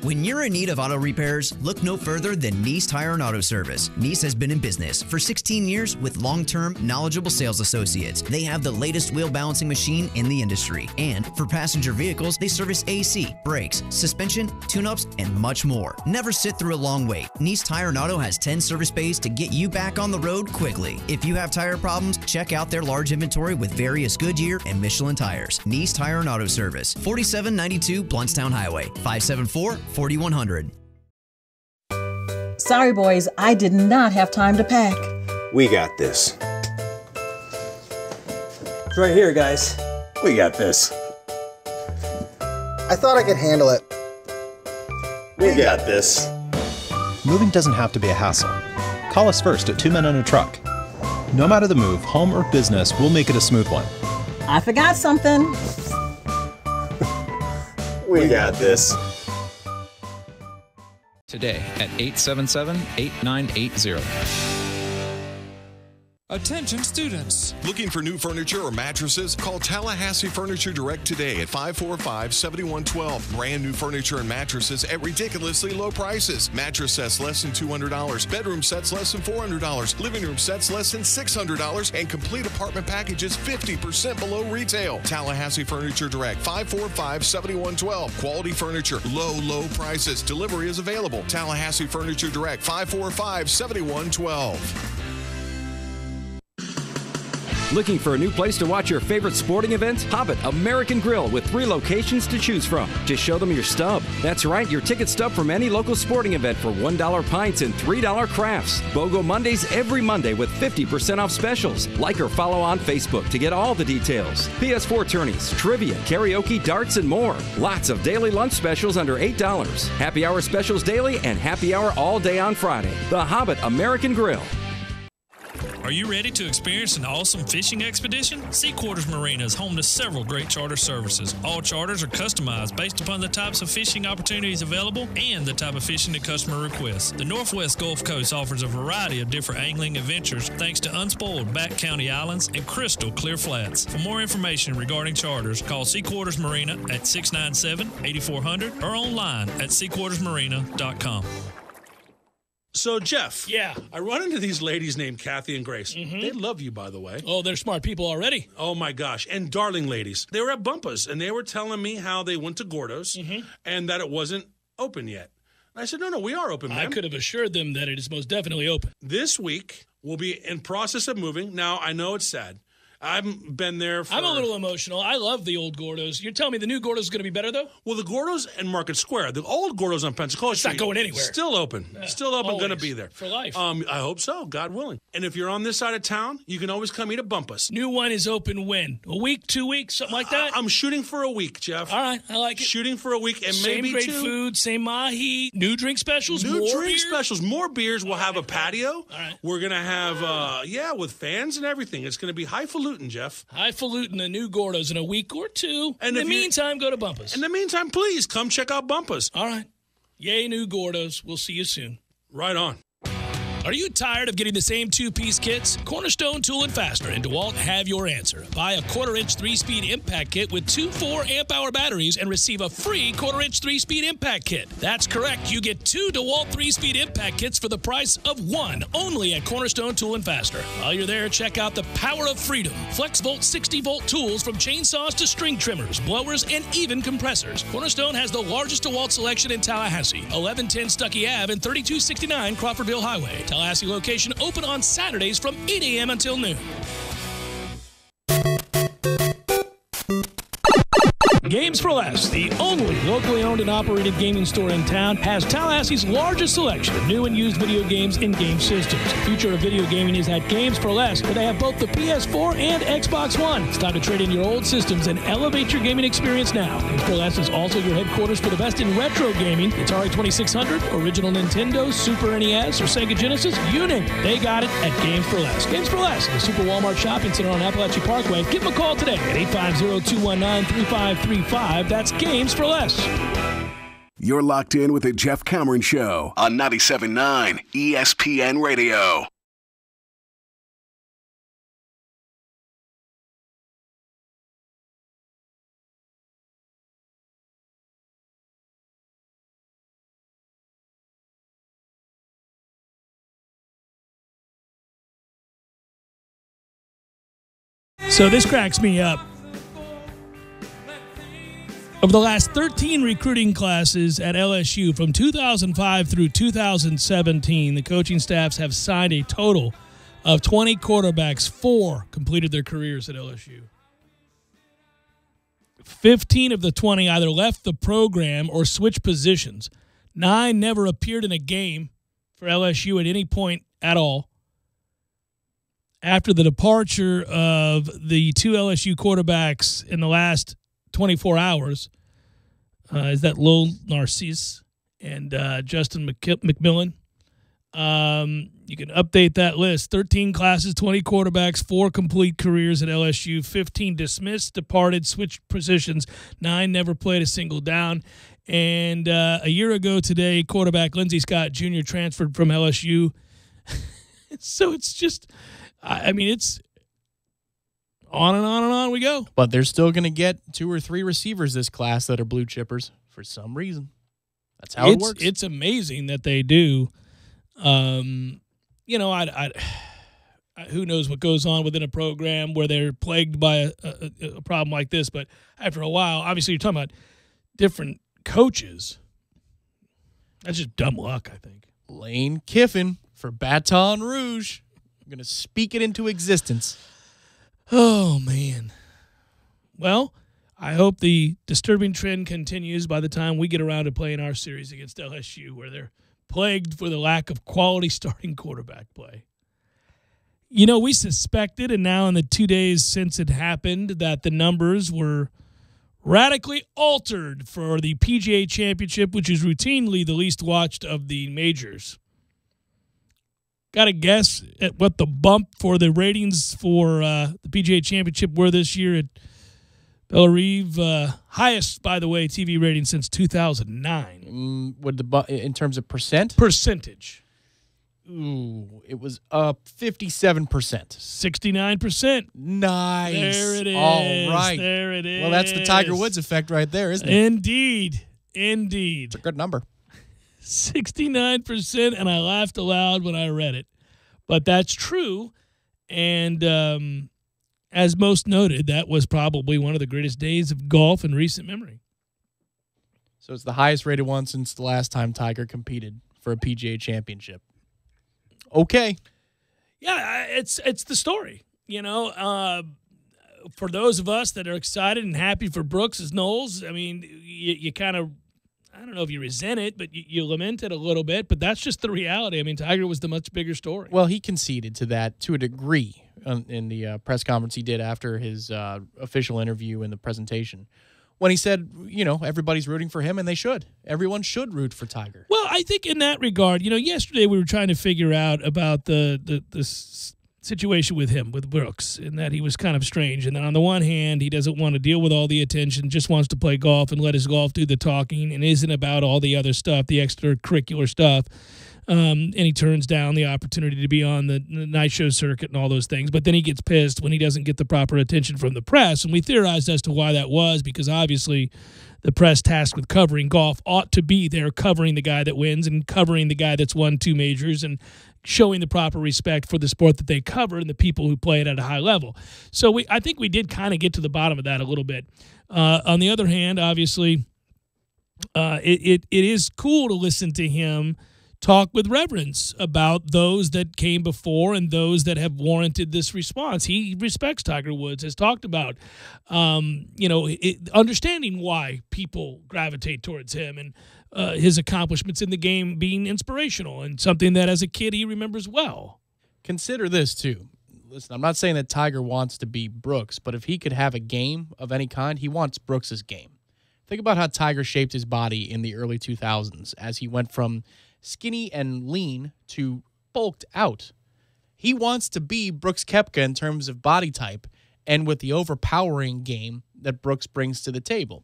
When you're in need of auto repairs, look no further than Nice Tire and Auto Service. Nice has been in business for 16 years with long-term, knowledgeable sales associates. They have the latest wheel balancing machine in the industry. And for passenger vehicles, they service AC, brakes, suspension, tune-ups, and much more. Never sit through a long wait. Nice Tire and Auto has 10 service bays to get you back on the road quickly. If you have tire problems, check out their large inventory with various Goodyear and Michelin tires. Nice Tire and Auto Service, 4792 Bluntstown Highway, 574-4100. Sorry, boys, I did not have time to pack. We got this. It's right here, guys. We got this. I thought I could handle it. We got this. Moving doesn't have to be a hassle. Call us first at 2 Men and a Truck. No matter the move, home or business, we'll make it a smooth one. I forgot something. We got this. Today at 877-8980. Attention students. Looking for new furniture or mattresses? Call Tallahassee Furniture Direct today at 545-7112. Brand new furniture and mattresses at ridiculously low prices. Mattress sets less than $200. Bedroom sets less than $400. Living room sets less than $600. And complete apartment packages 50% below retail. Tallahassee Furniture Direct, 545-7112. Quality furniture, low prices. Delivery is available. Tallahassee Furniture Direct, 545-7112. Looking for a new place to watch your favorite sporting event? Hobbit American Grill with 3 locations to choose from. Just show them your stub. That's right, your ticket stub from any local sporting event for $1 pints and $3 crafts. BOGO Mondays every Monday with 50% off specials. Like or follow on Facebook to get all the details. PS4 tourneys, trivia, karaoke, darts, and more. Lots of daily lunch specials under $8. Happy hour specials daily and happy hour all day on Friday. The Hobbit American Grill. Are you ready to experience an awesome fishing expedition? Sea Quarters Marina is home to several great charter services. All charters are customized based upon the types of fishing opportunities available and the type of fishing the customer requests. The Northwest Gulf Coast offers a variety of different angling adventures thanks to unspoiled back county islands and crystal clear flats. For more information regarding charters, call Sea Quarters Marina at 697-8400 or online at seaquartersmarina.com. So, Jeff. Yeah. I run into these ladies named Kathy and Grace. Mm-hmm. They love you, by the way. Oh, they're smart people already. Oh, my gosh. And darling ladies. They were at Bumpus, and they were telling me how they went to Gordo's and that it wasn't open yet. And I said, no, we are open, man. I could have assured them that it is most definitely open. This week, we'll be in process of moving. Now, I know it's sad. I've been there for... I'm a little emotional. I love the old Gordo's. You're telling me the new Gordo's is going to be better, though? Well, the Gordo's in Market Square, the old Gordo's on Pensacola Street. It's not going anywhere. Still open. Still open, going to be there. For life. I hope so, God willing. And if you're on this side of town, you can always come eat at Bumpus. New one is open when? A week, 2 weeks, something like that? I'm shooting for a week, Jeff. All right, I like it. Shooting for a week and same maybe great two. Food, same mahi, new drink specials, New more drink beer? specials, more beers. We'll have a patio. All right. We're going to have, with fans and everything. It's going to be highfalutin, Jeff. Highfalutin, the new Gordo's in a week or two. And in the meantime, go to Bumpus. In the meantime, please come check out Bumpus. All right. Yay, new Gordo's. We'll see you soon. Right on. Are you tired of getting the same two-piece kits? Cornerstone Tool & Fastener and DeWalt have your answer. Buy a 1/4-inch 3-speed impact kit with 2 4-amp-hour batteries and receive a free 1/4-inch 3-speed impact kit. That's correct. You get 2 DeWalt 3-speed impact kits for the price of 1 only at Cornerstone Tool & Fastener. While you're there, check out the power of freedom. FlexVolt 60-volt tools from chainsaws to string trimmers, blowers, and even compressors. Cornerstone has the largest DeWalt selection in Tallahassee. 1110 Stuckey Ave and 3269 Crawfordville Highway. Tallahassee location open on Saturdays from 8 a.m. until noon. Games for Less, the only locally owned and operated gaming store in town, has Tallahassee's largest selection of new and used video games and game systems. The future of video gaming is at Games for Less, where they have both the PS4 and Xbox One. It's time to trade in your old systems and elevate your gaming experience now. Games for Less is also your headquarters for the best in retro gaming. Atari 2600, original Nintendo, Super NES, or Sega Genesis, you name it. They got it at Games for Less. Games for Less, the Super Walmart Shopping Center on Appalachia Parkway. Give them a call today at 850-219-3535. That's Games for Less. You're locked in with the Jeff Cameron Show on 97.9 ESPN Radio. So this cracks me up. Over the last 13 recruiting classes at LSU from 2005 through 2017, the coaching staffs have signed a total of 20 quarterbacks. 4 completed their careers at LSU. 15 of the 20 either left the program or switched positions. 9 never appeared in a game for LSU at any point at all. After the departure of the 2 LSU quarterbacks in the last 24 hours, is that Lil Narcisse and Justin McMillan. You can update that list. 13 classes, 20 quarterbacks, 4 complete careers at LSU, 15 dismissed, departed, switched positions, 9 never played a single down. And a year ago today, quarterback Lindsey Scott Jr. transferred from LSU. So it's just, I mean, it's on and on and on we go. But they're still going to get 2 or 3 receivers this class that are blue chippers for some reason. That's how it works. It's amazing that they do. You know, who knows what goes on within a program where they're plagued by a problem like this. But after a while, obviously you're talking about different coaches. That's just dumb luck, I think. Lane Kiffin for Baton Rouge. I'm going to speak it into existence. Oh, man. Well, I hope the disturbing trend continues by the time we get around to playing our series against LSU, where they're plagued for the lack of quality starting quarterback play. You know, we suspected, and now in the 2 days since it happened, that the numbers were radically altered for the PGA Championship, which is routinely the least watched of the majors. Got to guess at what the bump for the ratings for the PGA Championship were this year at Bellerive. Highest, by the way, TV rating since 2009. In terms of percent? Percentage. Ooh, it was up 57%. 69%. Nice. There it is. All right. There it is. Well, that's the Tiger Woods effect right there, isn't it? Indeed. It's a good number. 69%, and I laughed aloud when I read it. But that's true, and as most noted, that was probably one of the greatest days of golf in recent memory. So it's the highest rated one since the last time Tiger competed for a PGA championship. Okay. Yeah, it's the story. For those of us that are excited and happy for Brooks as Knowles, I mean, you kind of, I don't know if you resent it, but you lament it a little bit, but that's just the reality. I mean, Tiger was the much bigger story. Well, he conceded to that to a degree in the press conference he did after his official interview and the presentation, when he said, everybody's rooting for him, and they should. Everyone should root for Tiger. Well, I think in that regard, yesterday we were trying to figure out about the situation with him, with Brooks, and that he was kind of strange. And then on the one hand, he doesn't want to deal with all the attention, just wants to play golf and let his golf do the talking, and isn't about all the other stuff, the extracurricular stuff. And he turns down the opportunity to be on the night show circuit and all those things. But then he gets pissed when he doesn't get the proper attention from the press. And we theorized as to why that was, because obviously the press tasked with covering golf ought to be there covering the guy that wins and covering the guy that's won 2 majors and showing the proper respect for the sport that they cover and the people who play it at a high level. So I think we did kind of get to the bottom of that a little bit. On the other hand, obviously, it is cool to listen to him talk with reverence about those that came before and those that have warranted this response. He respects Tiger Woods, has talked about, understanding why people gravitate towards him and his accomplishments in the game being inspirational and something that as a kid he remembers well. Consider this, too. Listen, I'm not saying that Tiger wants to be Brooks, but if he could have a game of any kind, he wants Brooks's game. Think about how Tiger shaped his body in the early 2000s as he went from skinny and lean to bulked out. He wants to be Brooks Koepka in terms of body type and with the overpowering game that Brooks brings to the table.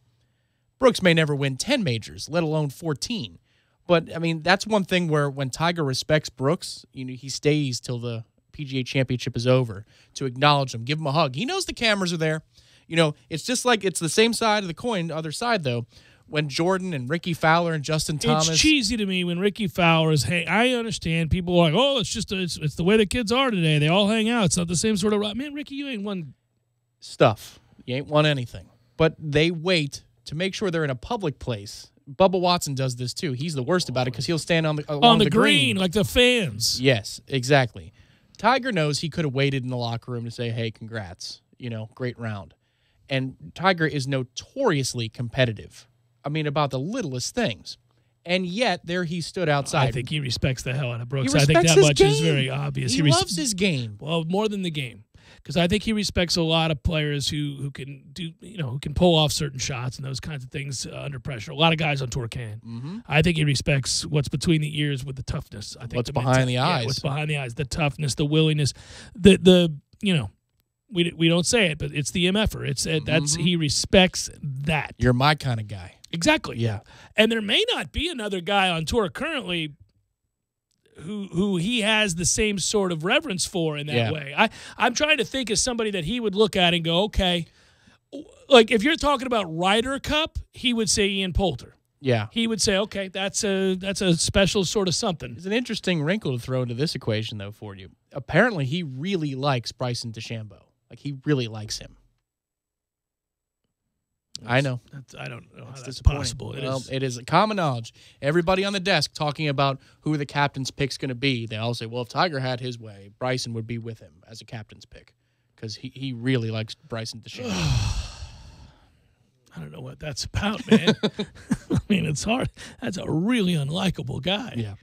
Brooks may never win 10 majors, let alone 14. But, I mean, that's one thing where when Tiger respects Brooks, he stays till the PGA Championship is over to acknowledge him, give him a hug. He knows the cameras are there. It's just like it's the same side of the coin, the other side, though. When Jordan and Ricky Fowler and Justin Thomas. It's cheesy to me when Ricky Fowler is, hey, I understand people are like, oh, it's the way the kids are today. They all hang out. It's not the same sort of, man, Ricky, you ain't won stuff. You ain't won anything. But they wait to make sure they're in a public place. Bubba Watson does this too. He's the worst about it because he'll stand on the green like the fans. Yes, exactly. Tiger knows he could have waited in the locker room to say, hey, congrats. Great round. And Tiger is notoriously competitive. I mean, about the littlest things. And yet, there he stood outside. I think he respects the hell out of Brooks. I think that much is very obvious. He loves his game. Well, more than the game. Because I think he respects a lot of players who can do, who can pull off certain shots and those kinds of things under pressure. A lot of guys on tour can. Mm-hmm. I think he respects what's between the ears with the toughness. I think what's behind the eyes. Yeah, what's behind the eyes, the toughness, the willingness, we don't say it, but it's the MFer. It's that's he respects that. You're my kind of guy. Exactly. Yeah. And there may not be another guy on tour currently who he has the same sort of reverence for in that way. I'm trying to think of somebody that he would look at and go, okay, like if you're talking about Ryder Cup, he would say Ian Poulter. Yeah. He would say, okay, that's a special sort of something. It's an interesting wrinkle to throw into this equation, though, for you. Apparently, he really likes Bryson DeChambeau. Like, he really likes him. I know. I don't know how that's possible. It is common knowledge. Everybody on the desk talking about who the captain's pick's going to be, they all say, well, if Tiger had his way, Bryson would be with him as a captain's pick because he really likes Bryson DeChambeau. I don't know what that's about, man. I mean, it's hard. That's a really unlikable guy. Yeah.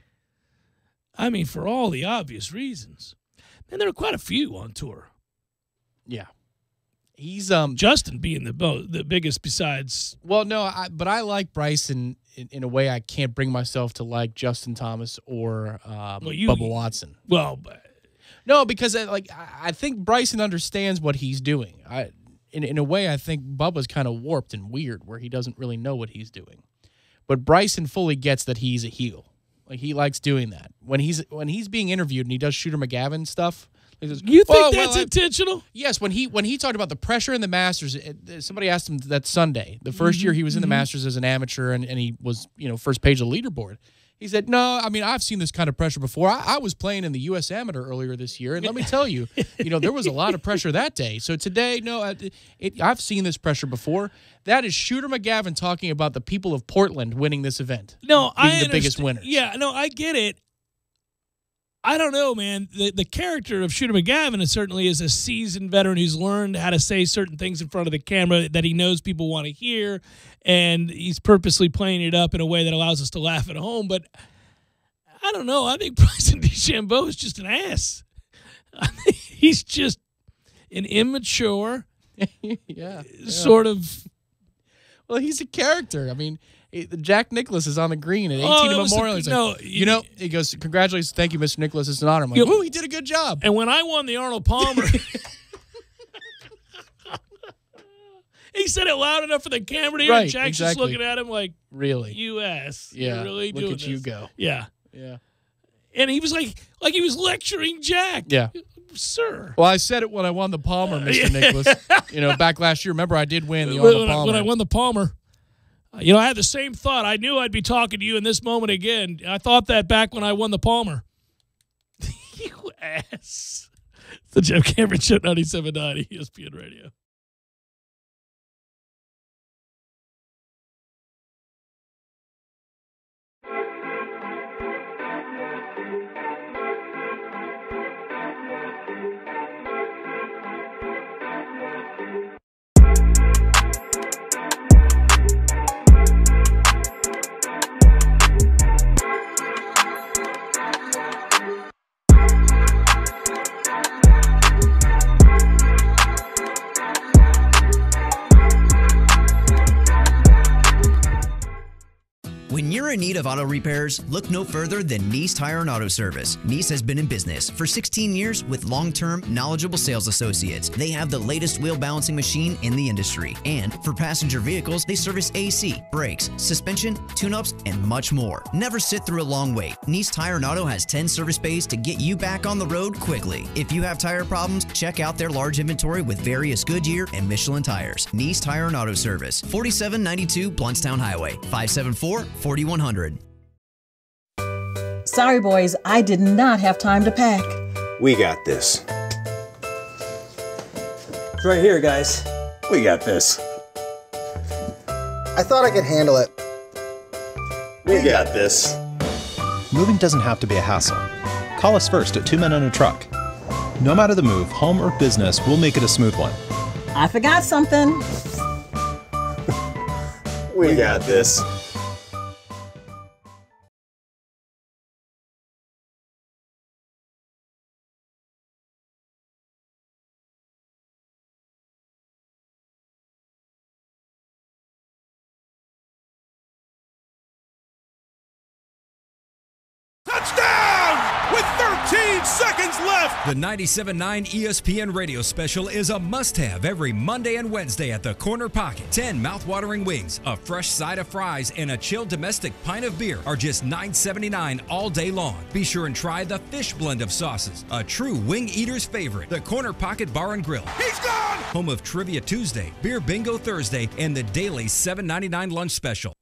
I mean, for all the obvious reasons. And there are quite a few on tour. Yeah. He's Justin being the biggest besides. Well, no, but I like Bryson in a way I can't bring myself to like Justin Thomas or Bubba Watson. Well, no, because I think Bryson understands what he's doing. In a way, I think Bubba's kind of warped and weird where he doesn't really know what he's doing. But Bryson fully gets that he's a heel. Like he likes doing that. When he's being interviewed and he does Shooter McGavin stuff. You think that's intentional? Yes. When he talked about the pressure in the Masters, somebody asked him that Sunday, the first year he was in the Masters as an amateur and he was first page of the leaderboard. He said, no, I mean, I've seen this kind of pressure before. I was playing in the U.S. Amateur earlier this year, and let me tell you, there was a lot of pressure that day. So today, no, I've seen this pressure before. That is Shooter McGavin talking about the people of Portland winning this event. No, being the biggest winners. Yeah, no, I get it. I don't know, man. The character of Shooter McGavin certainly is a seasoned veteran who's learned how to say certain things in front of the camera that he knows people want to hear, and he's purposely playing it up in a way that allows us to laugh at home. But I don't know. I think Bryson DeChambeau is just an ass. I think he's just an immature, sort of. Well, he's a character. I mean, Jack Nicklaus is on the green at 18 Memorial. He's like, he goes, congratulations, thank you, Mr. Nicklaus. It's an honor. I'm like, ooh, he did a good job. And when I won the Arnold Palmer, he said it loud enough for the camera to hear. Right, Jack's just looking at him like, really? U.S. Yeah, You're really look doing at this. you go. Yeah. Yeah. And he was like he was lecturing Jack. Yeah. Sir. Well, I said it when I won the Palmer, Mr. Nicklaus. Back last year. Remember, I did win the Arnold Palmer. When I won the Palmer. I had the same thought. I knew I'd be talking to you in this moment again. I thought that back when I won the Palmer. You ass. It's the Jeff Cameron Show, 97.9 ESPN Radio. When you're in need of auto repairs, look no further than Nice Tire and Auto Service. Nice has been in business for 16 years with long-term, knowledgeable sales associates. They have the latest wheel balancing machine in the industry. And for passenger vehicles, they service AC, brakes, suspension, tune-ups, and much more. Never sit through a long wait. Nice Tire and Auto has 10 service bays to get you back on the road quickly. If you have tire problems, check out their large inventory with various Goodyear and Michelin tires. Nice Tire and Auto Service, 4792 Blountstown Highway, 574-4100. Sorry, boys, I did not have time to pack. We got this. It's right here, guys. We got this. I thought I could handle it. We got this. Moving doesn't have to be a hassle. Call us first at 2 Men and a Truck. No matter the move, home or business, we'll make it a smooth one. I forgot something. We got this. Touchdown! With 13 seconds left! The 97.9 ESPN radio special is a must-have every Monday and Wednesday at the Corner Pocket. 10 mouth-watering wings, a fresh side of fries, and a chilled domestic pint of beer are just $9.79 all day long. Be sure and try the fish blend of sauces, a true wing eater's favorite. The Corner Pocket Bar and Grill. He's gone! Home of Trivia Tuesday, Beer Bingo Thursday, and the daily $7.99 lunch special.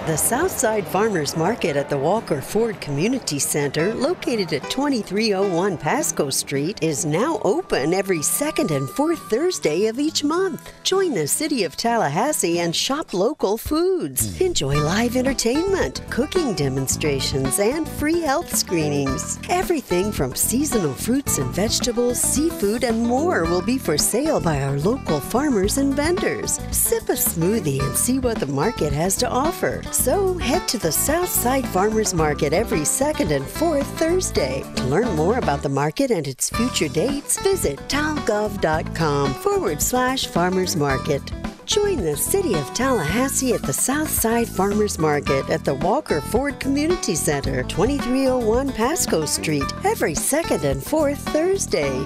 The Southside Farmers Market at the Walker Ford Community Center, located at 2301 Pasco Street, is now open every second and fourth Thursday of each month. Join the City of Tallahassee and shop local foods. Enjoy live entertainment, cooking demonstrations, and free health screenings. Everything from seasonal fruits and vegetables, seafood, and more will be for sale by our local farmers and vendors. Sip a smoothie and see what the market has to offer. So head to the Southside Farmers Market every second and fourth Thursday. To learn more about the market and its future dates, visit talgov.com/farmers market. Join the City of Tallahassee at the Southside Farmers Market at the Walker Ford Community Center, 2301 Pasco Street, every second and fourth Thursday.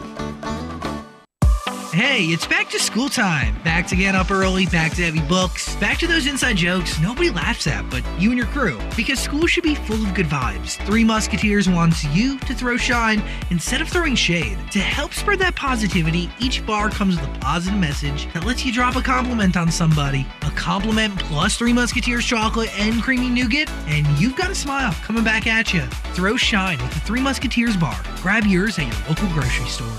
Hey, it's back to school time. Back to get up early, back to heavy books, back to those inside jokes nobody laughs at but you and your crew. Because school should be full of good vibes. Three Musketeers wants you to throw shine instead of throwing shade. To help spread that positivity, each bar comes with a positive message that lets you drop a compliment on somebody. A compliment plus Three Musketeers chocolate and creamy nougat, and you've got a smile coming back at you. Throw shine with the Three Musketeers bar. Grab yours at your local grocery store.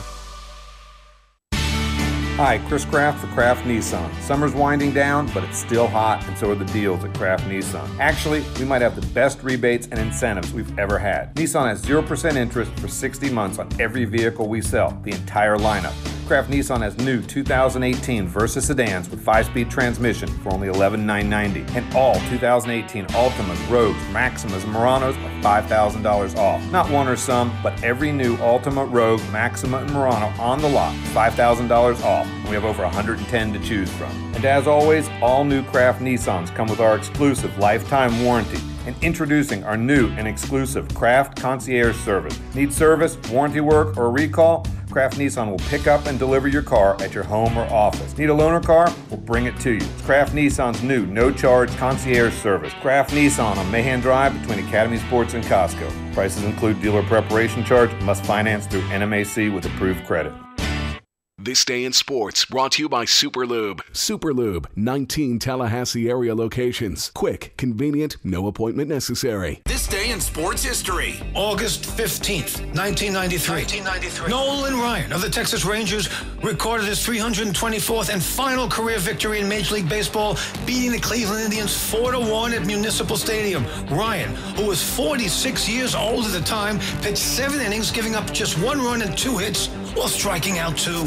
Hi, Chris Kraft for Kraft Nissan. Summer's winding down, but it's still hot, and so are the deals at Kraft Nissan. Actually, we might have the best rebates and incentives we've ever had. Nissan has 0% interest for 60 months on every vehicle we sell, the entire lineup. Kraft Nissan has new 2018 Versa sedans with 5-speed transmission for only $11,990. And all 2018 Altimas, Rogues, Maximas, and Muranos are $5,000 off. Not one or some, but every new Altima, Rogue, Maxima, and Murano on the lot is $5,000 off. And we have over 110 to choose from. And as always, all new Kraft Nissans come with our exclusive lifetime warranty. And introducing our new and exclusive Kraft Concierge Service. Need service, warranty work, or a recall? Kraft Nissan will pick up and deliver your car at your home or office. Need a loaner car? We'll bring it to you. It's Kraft Nissan's new no-charge concierge service. Kraft Nissan on Mahan Drive between Academy Sports and Costco. Prices include dealer preparation charge. Must finance through NMAC with approved credit. This Day in Sports, brought to you by Superlube. Superlube, 19 Tallahassee area locations. Quick, convenient, no appointment necessary. This day in sports history. August 15th, 1993. Nolan Ryan of the Texas Rangers recorded his 324th and final career victory in Major League Baseball, beating the Cleveland Indians 4-1 at Municipal Stadium. Ryan, who was 46 years old at the time, pitched 7 innings, giving up just 1 run and 2 hits while striking out 2.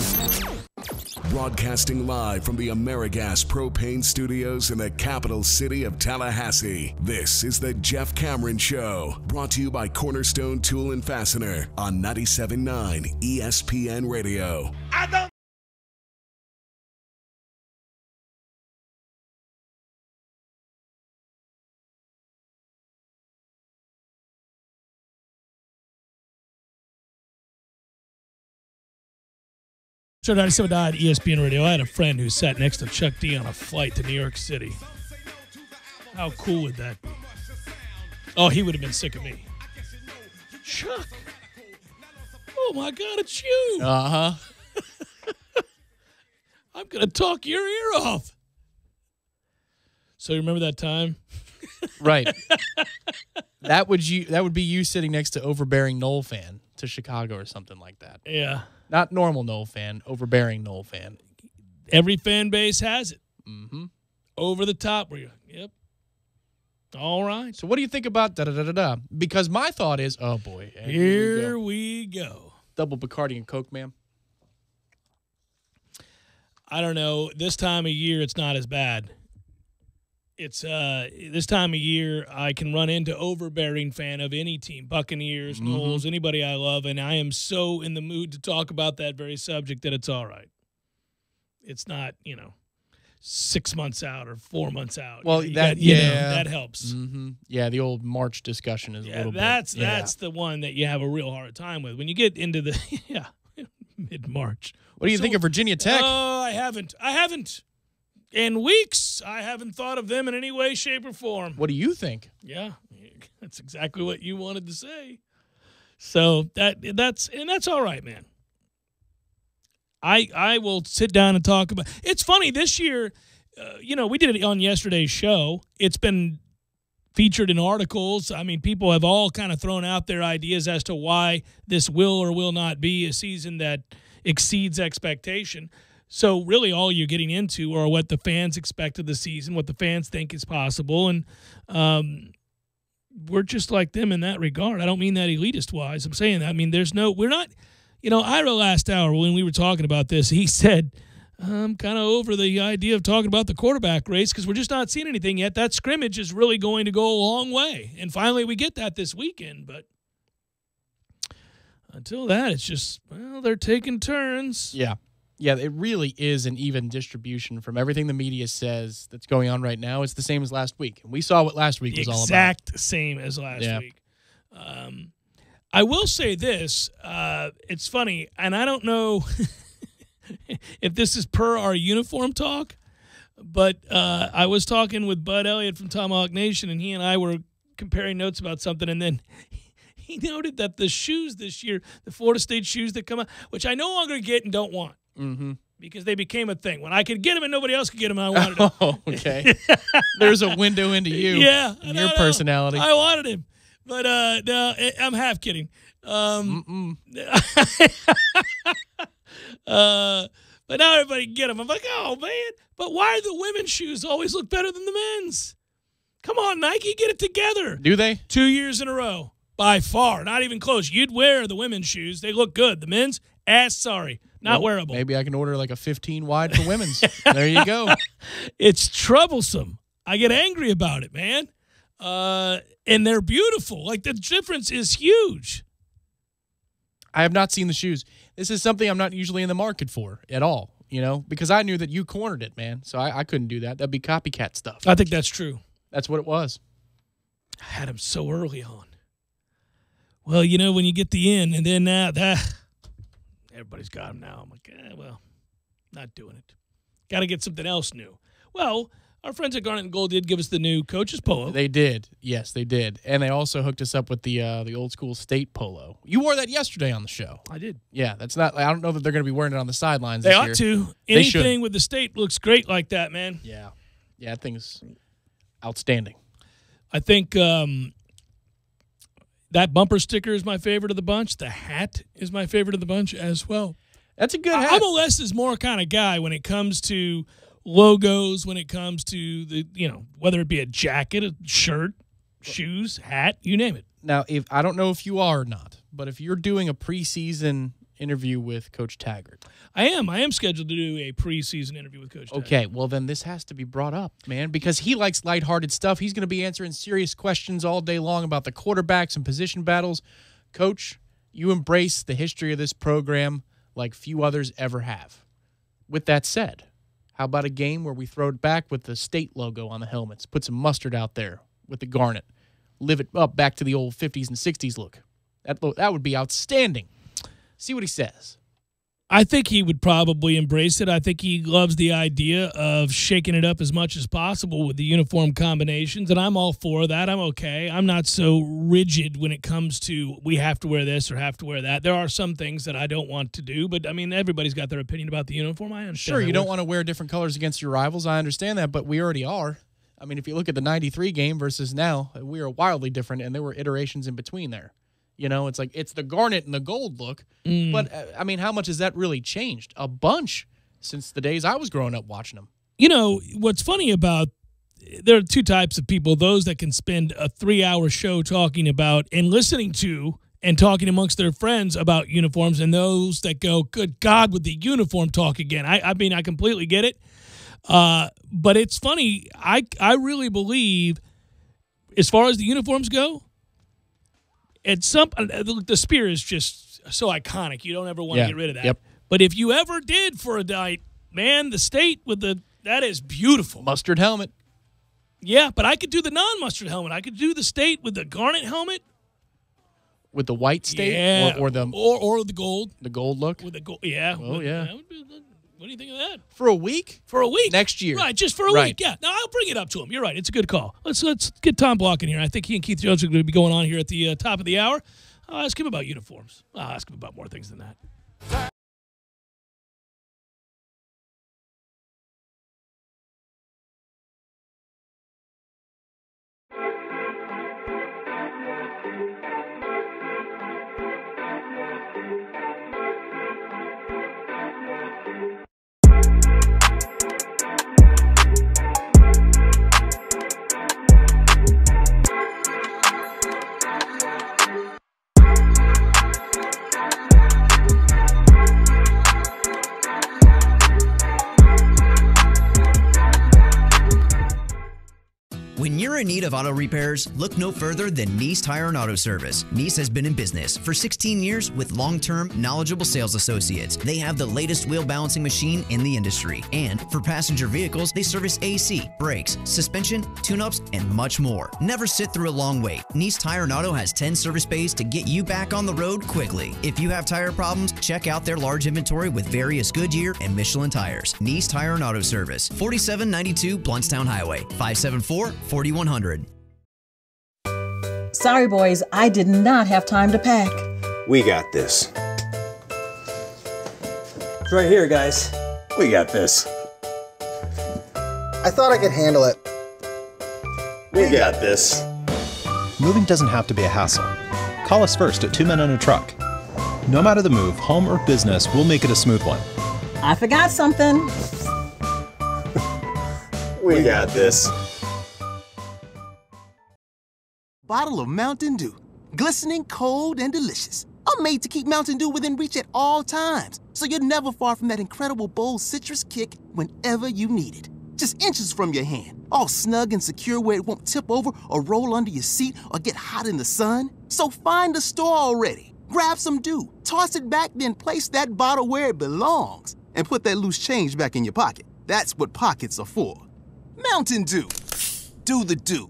Broadcasting live from the AmeriGas Propane Studios in the capital city of Tallahassee. This is the Jeff Cameron Show, brought to you by Cornerstone Tool and Fastener on 97.9 ESPN Radio. So 97.9 ESPN Radio. I had a friend who sat next to Chuck D on a flight to New York City. How cool would that be? Oh, he would have been sick of me. Chuck. Oh, my God, it's you. Uh-huh. I'm going to talk your ear off. So you remember that time? Right. That would be you sitting next to overbearing Noel fan to Chicago or something like that. Yeah. Not normal Noel fan, overbearing Noel fan. Every fan base has it. Mm-hmm. Over the top. Where you? Yep. All right. So what do you think about da-da-da-da-da? Because my thought is, oh, boy. Here we go. Double Bacardi and Coke, ma'am. I don't know. This time of year, it's not as bad. It's this time of year, I can run into overbearing fan of any team, Buccaneers, Knowles, anybody I love, and I am so in the mood to talk about that very subject that it's all right. It's not, 6 months out or 4 months out. Well, that helps. Mm-hmm. Yeah, the old March discussion is a little that's bit. That's the one that you have a real hard time with when you get into the mid-March. What do you think of Virginia Tech? Oh, I haven't. In weeks, I haven't thought of them in any way, shape, or form. What do you think? Yeah, that's exactly what you wanted to say. So that's all right, man. I will sit down and talk about. It's funny this year. We did it on yesterday's show. It's been featured in articles. I mean, people have all kind of thrown out their ideas as to why this will or will not be a season that exceeds expectation. So really all you're getting into are what the fans expect of the season, what the fans think is possible, and we're just like them in that regard. I don't mean that elitist-wise. I'm saying that. I mean, we're not, Ira last hour when we were talking about this, he said, I'm kind of over the idea of talking about the quarterback race because we're just not seeing anything yet. That scrimmage is really going to go a long way. And finally we get that this weekend, but until that, it's just, they're taking turns. Yeah. Yeah, it really is an even distribution from everything the media says that's going on right now. It's the same as last week. And we saw what last week was all about. Exact same as last week. I will say this. It's funny, and I don't know. if this is per our uniform talk. But I was talking with Bud Elliott from Tomahawk Nation, and he and I were comparing notes about something, and then he noted that the shoes this year, the Florida State shoes that come out, which I no longer get and don't want, because they became a thing. When I could get them and nobody else could get them, I wanted them. Oh, okay. There's a window into you. Yeah. And your personality. I wanted him. But no, I'm half kidding. But now everybody can get them. I'm like, oh, man. But why do the women's shoes always look better than the men's? Come on, Nike, get it together. Do they? 2 years in a row. By far. Not even close. You'd wear the women's shoes. They look good. The men's, sorry. Not wearable. Maybe I can order like a 15 wide for women's. There you go. It's troublesome. I get angry about it, man. And they're beautiful. Like, the difference is huge. I have not seen the shoes. This is something I'm not usually in the market for at all, because I knew that you cornered it, man. So I couldn't do that. That'd be copycat stuff. I think that's true. That's what it was. I had him so early on. Well, when you get the in, and then everybody's got him now. I'm like, not doing it. Got to get something else new. Well, our friends at Garnet and Gold did give us the new coach's polo. They did. Yes, they did. And they also hooked us up with the old school State polo. You wore that yesterday on the show. I did. Yeah, that's not. I don't know that they're going to be wearing it on the sidelines They this ought year. to. They Anything should. with the State looks great like that, man. Yeah. Yeah, that thing's outstanding. I think that bumper sticker is my favorite of the bunch. The hat is my favorite of the bunch as well. That's a good hat. I'm a less is more kind of guy when it comes to logos, when it comes to the, whether it be a jacket, a shirt, shoes, hat, you name it. Now, if I don't know if you are or not, but if you're doing a preseason interview with Coach Taggart. I am scheduled to do a preseason interview with Coach Taggart. Okay, well then this has to be brought up, man, because he likes lighthearted stuff. He's going to be answering serious questions all day long about the quarterbacks and position battles. Coach, you embrace the history of this program like few others ever have. With that said, how about a game where we throw it back with the State logo on the helmets, put some mustard out there with the garnet, live it up back to the old 50s and 60s look? That would be outstanding. See what he says. I think he would probably embrace it. I think he loves the idea of shaking it up as much as possible with the uniform combinations, and I'm all for that. I'm okay. I'm not so rigid when it comes to we have to wear this or have to wear that. There are some things that I don't want to do, but, everybody's got their opinion about the uniform. I understand. Sure, you don't want to wear different colors against your rivals. I understand that, but we already are. If you look at the 93 game versus now, we are wildly different, and there were iterations in between there. It's like it's the garnet and the gold look. But, how much has that really changed? A bunch since the days I was growing up watching them. What's funny about there are two types of people, those that can spend a 3-hour show talking about and listening to and talking amongst their friends about uniforms, and those that go, good God, with the uniform talk again. I completely get it. But it's funny. I really believe, as far as the uniforms go, the spear is just so iconic. You don't ever want to get rid of that. Yep. But if you ever did for a night, man, the State with that is beautiful. Mustard helmet. Yeah, but I could do the non-mustard helmet. I could do the State with the garnet helmet. With the white State? Yeah. Or the gold. The gold look? With the gold. Yeah. Oh, yeah. That would be, what do you think of that? For a week? For a week. Next year. Right, just for a week. Yeah. Now, I'll bring it up to him. You're right. It's a good call. Let's get Tom Block in here. I think he and Keith Jones are going to be going on here at the top of the hour. I'll ask him about uniforms. I'll ask him about more things than that. in need of auto repairs, look no further than Nice Tire and Auto Service. Nice has been in business for 16 years with long-term, knowledgeable sales associates. They have the latest wheel balancing machine in the industry. And for passenger vehicles, they service AC, brakes, suspension, tune-ups, and much more. Never sit through a long wait. Nice Tire and Auto has 10 service bays to get you back on the road quickly. If you have tire problems, check out their large inventory with various Goodyear and Michelin tires. Nice Tire and Auto Service, 4792 Bluntstown Highway, 574-4100. Sorry, boys, I did not have time to pack. We got this. It's right here, guys. We got this. I thought I could handle it. We got this. Moving doesn't have to be a hassle. Call us first at 2 Men and a Truck. No matter the move, home or business, we'll make it a smooth one. I forgot something. We got this. Bottle of Mountain Dew. Glistening, cold, and delicious. I'm made to keep Mountain Dew within reach at all times, so you're never far from that incredible bold citrus kick whenever you need it. Just inches from your hand, all snug and secure where it won't tip over or roll under your seat or get hot in the sun. So find the store already. Grab some Dew, toss it back, then place that bottle where it belongs, and put that loose change back in your pocket. That's what pockets are for. Mountain Dew. Do the Dew.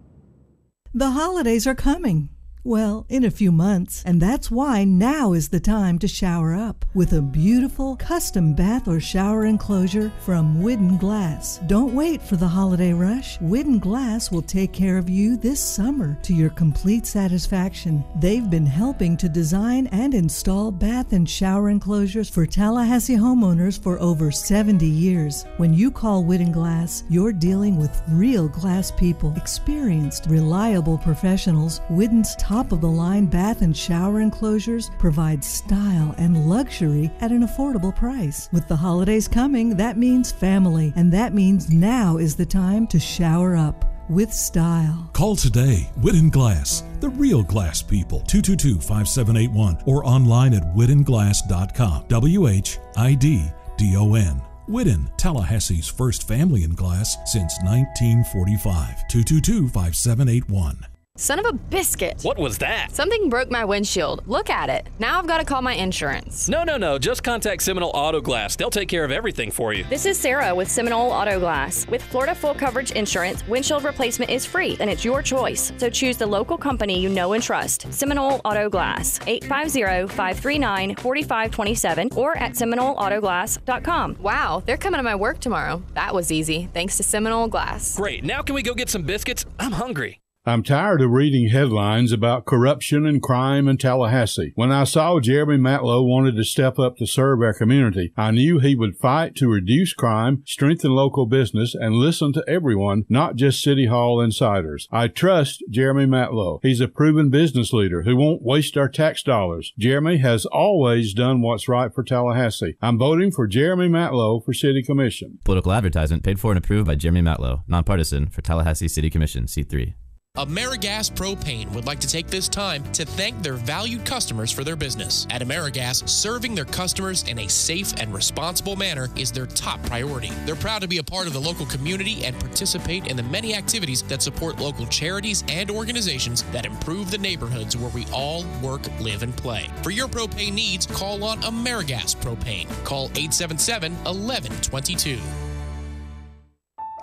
The holidays are coming. Well, in a few months, and that's why now is the time to shower up with a beautiful custom bath or shower enclosure from Widden Glass. Don't wait for the holiday rush. Widden Glass will take care of you this summer to your complete satisfaction. They've been helping to design and install bath and shower enclosures for Tallahassee homeowners for over 70 years. When you call Widden Glass, you're dealing with real glass people, experienced, reliable professionals. Widden's top-of-the-line bath and shower enclosures provide style and luxury at an affordable price. With the holidays coming, that means family, and that means now is the time to shower up with style. Call today. Widden Glass, the real glass people. 222-5781 or online at widdenglass.com. WHIDDON. Widden, Tallahassee's first family in glass since 1945. 222-5781. Son of a biscuit. What was that? Something broke my windshield. Look at it. Now I've got to call my insurance. No. Just contact Seminole Auto Glass. They'll take care of everything for you. This is Sarah with Seminole Auto Glass. With Florida Full Coverage Insurance, windshield replacement is free, and it's your choice. So choose the local company you know and trust. Seminole Auto Glass. 850-539-4527 or at SeminoleAutoGlass.com. Wow, they're coming to my work tomorrow. That was easy, thanks to Seminole Glass. Great. Now can we go get some biscuits? I'm hungry. I'm tired of reading headlines about corruption and crime in Tallahassee. When I saw Jeremy Matlow wanted to step up to serve our community, I knew he would fight to reduce crime, strengthen local business, and listen to everyone, not just City Hall insiders. I trust Jeremy Matlow. He's a proven business leader who won't waste our tax dollars. Jeremy has always done what's right for Tallahassee. I'm voting for Jeremy Matlow for City Commission. Political advertisement paid for and approved by Jeremy Matlow, nonpartisan, for Tallahassee City Commission, C3. AmeriGas Propane would like to take this time to thank their valued customers for their business. At AmeriGas, serving their customers in a safe and responsible manner is their top priority. They're proud to be a part of the local community and participate in the many activities that support local charities and organizations that improve the neighborhoods where we all work, live, and play. For your propane needs, call on AmeriGas Propane. Call 877-1122.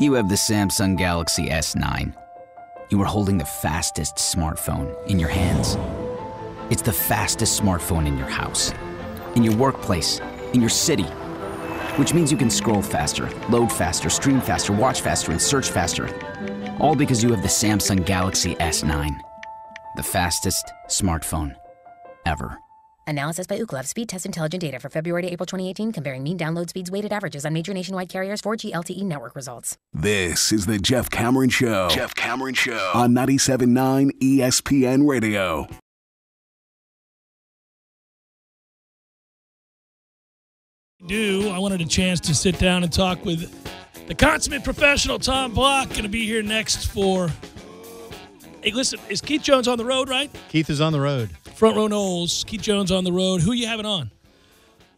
You have the Samsung Galaxy S9. You are holding the fastest smartphone in your hands. It's the fastest smartphone in your house, in your workplace, in your city, which means you can scroll faster, load faster, stream faster, watch faster, and search faster. All because you have the Samsung Galaxy S9, the fastest smartphone ever. Analysis by Ookla of Speed Test Intelligent Data for February to April 2018, comparing mean download speeds weighted averages on major nationwide carriers 4G LTE network results. This is the Jeff Cameron Show. Jeff Cameron Show on 97.9 ESPN Radio. I wanted a chance to sit down and talk with the consummate professional, Tom Block. Going to be here next for... Hey, listen, is Keith Jones on the road, right? Keith is on the road. Front Row Knowles, Keith Jones on the road. Who are you having on?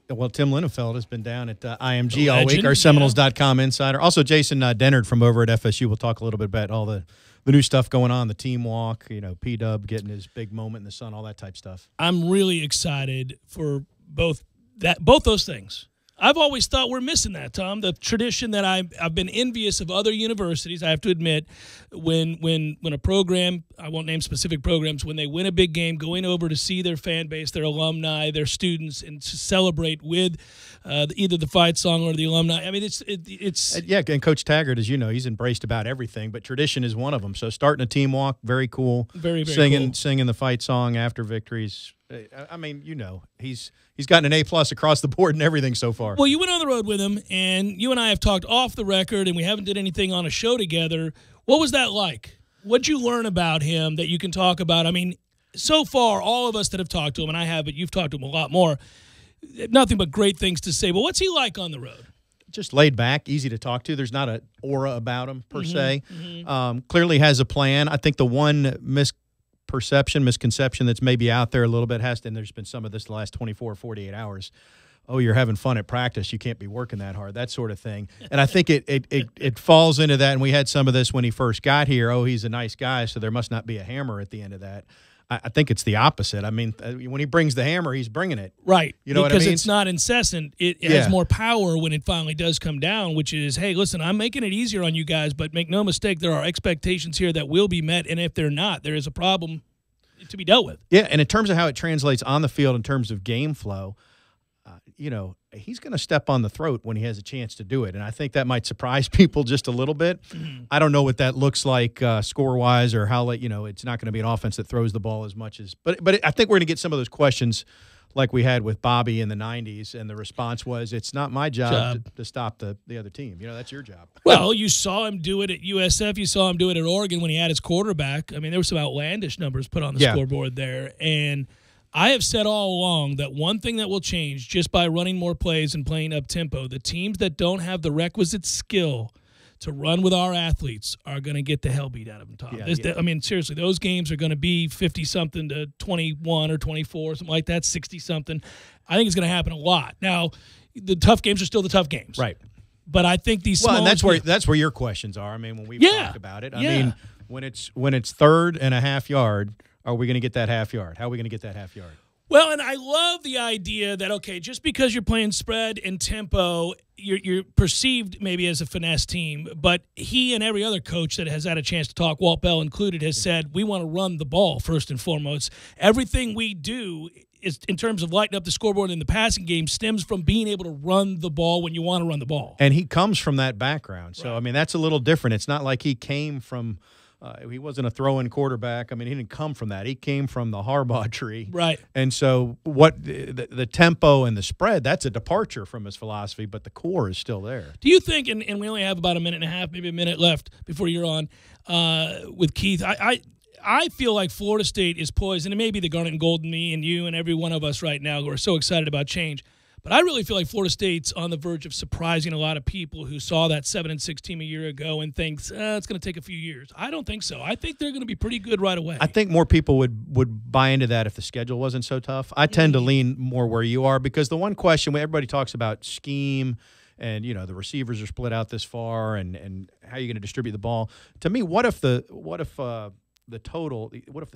Well, Tim Linnefeld has been down at IMG all week, our Seminoles.com insider. Also, Jason Dennard from over at FSU. We'll talk a little bit about all the the new stuff going on, the team walk, P-Dub getting his big moment in the sun, all that type stuff. I'm really excited for both those things. I've always thought we're missing that, Tom. The tradition that I've been envious of other universities, I have to admit, when a program, I won't name specific programs, when they win a big game, going over to see their fan base, their alumni, their students, and to celebrate with either the fight song or the alumni. I mean, it's yeah. And Coach Taggart, as you know, he's embraced about everything, but tradition is one of them. So starting a team walk, very cool. Very, very cool. Singing the fight song after victories. I mean, he's gotten an A+ across the board and everything so far. Well, you went on the road with him, and you and I have talked off the record, and we haven't did anything on a show together. What was that like? What'd you learn about him that you can talk about? I mean, so far, all of us that have talked to him, and I have, but you've talked to him a lot more, nothing but great things to say. But what's he like on the road? Just laid back, easy to talk to. There's not an aura about him, per se. Clearly has a plan. I think the one misconception that's maybe out there a little bit and there's been some of this the last 24 or 48 hours. Oh, you're having fun at practice. You can't be working that hard, that sort of thing. And I think it falls into that, and we had some of this when he first got here. Oh, he's a nice guy, so there must not be a hammer at the end of that. I think it's the opposite. I mean, when he brings the hammer, he's bringing it. Right. You know because what I mean? It's not incessant. It has more power when it finally does come down, which is, hey, listen, I'm making it easier on you guys, but make no mistake, there are expectations here that will be met, and if they're not, there is a problem to be dealt with. Yeah, and in terms of how it translates on the field in terms of game flow, he's going to step on the throat when he has a chance to do it, and I think that might surprise people just a little bit. I don't know what that looks like score-wise or how, it's not going to be an offense that throws the ball as much as – but I think we're going to get some of those questions like we had with Bobby in the 90s, and the response was, it's not my job. To stop the other team. That's your job. Well, you saw him do it at USF. You saw him do it at Oregon when he had his quarterback. I mean, there were some outlandish numbers put on the scoreboard there. And I have said all along that one thing that will change just by running more plays and playing up-tempo, the teams that don't have the requisite skill to run with our athletes are going to get the hell beat out of them, Tom. I mean, seriously, those games are going to be 50-something to 21 or 24, something like that, 60-something. I think it's going to happen a lot. Now, the tough games are still the tough games. Right. But I think these small and that's where your questions are. I mean, when we've talked about it. I mean, when it's third and a half yard, are we going to get that half yard? How are we going to get that half yard? Well, and I love the idea that, okay, just because you're playing spread and tempo, you're perceived maybe as a finesse team, but he and every other coach that has had a chance to talk, Walt Bell included, has said, we want to run the ball first and foremost. Everything we do is, in terms of lighting up the scoreboard in the passing game, stems from being able to run the ball when you want to run the ball. And he comes from that background. So, I mean, that's a little different. It's not like he came from he wasn't a throw-in quarterback. I mean, he didn't come from that. He came from the Harbaugh tree. Right. And so what the tempo and the spread, that's a departure from his philosophy, but the core is still there. Do you think, and we only have about a minute and a half, maybe a minute left before you're on with Keith, I feel like Florida State is poised, and it may be the Garnet and Gold in me and you and every one of us right now who are so excited about change, but I really feel like Florida State's on the verge of surprising a lot of people who saw that 7-6 team a year ago and thinks it's going to take a few years. I don't think so. I think they're going to be pretty good right away. I think more people would buy into that if the schedule wasn't so tough. I tend to lean more where you are because the one question everybody talks about scheme and the receivers are split out this far and how you're going to distribute the ball. To me, what if the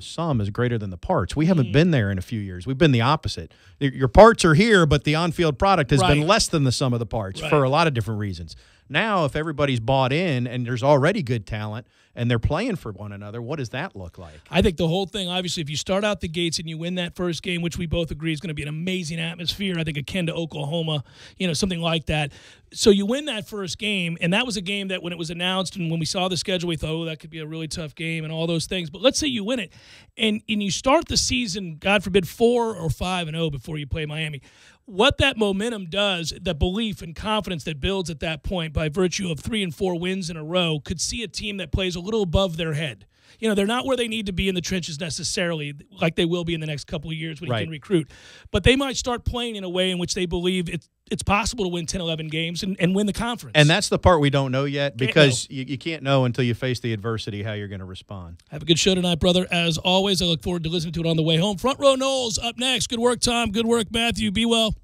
sum is greater than the parts? We haven't been there in a few years. We've been the opposite. Your parts are here, but the on-field product has been less than the sum of the parts for a lot of different reasons. Now, if everybody's bought in and there's already good talent and they're playing for one another, what does that look like? I think the whole thing, obviously, if you start out the gates and you win that first game, which we both agree is going to be an amazing atmosphere, I think akin to Oklahoma, something like that. So you win that first game, and that was a game that when it was announced and when we saw the schedule, we thought, that could be a really tough game and all those things. But let's say you win it, and you start the season, God forbid, 4 or 5-0 before you play Miami. What that momentum does, the belief and confidence that builds at that point by virtue of 3 and 4 wins in a row, could see a team that plays a little above their head. They're not where they need to be in the trenches necessarily, like they will be in the next couple of years when you can recruit. But they might start playing in a way in which they believe it's possible to win 10, 11 games and win the conference. And that's the part we don't know yet because you can't know until you face the adversity how you're going to respond. Have a good show tonight, brother. As always, I look forward to listening to it on the way home. Front Row Noles up next. Good work, Tom. Good work, Matthew. Be well.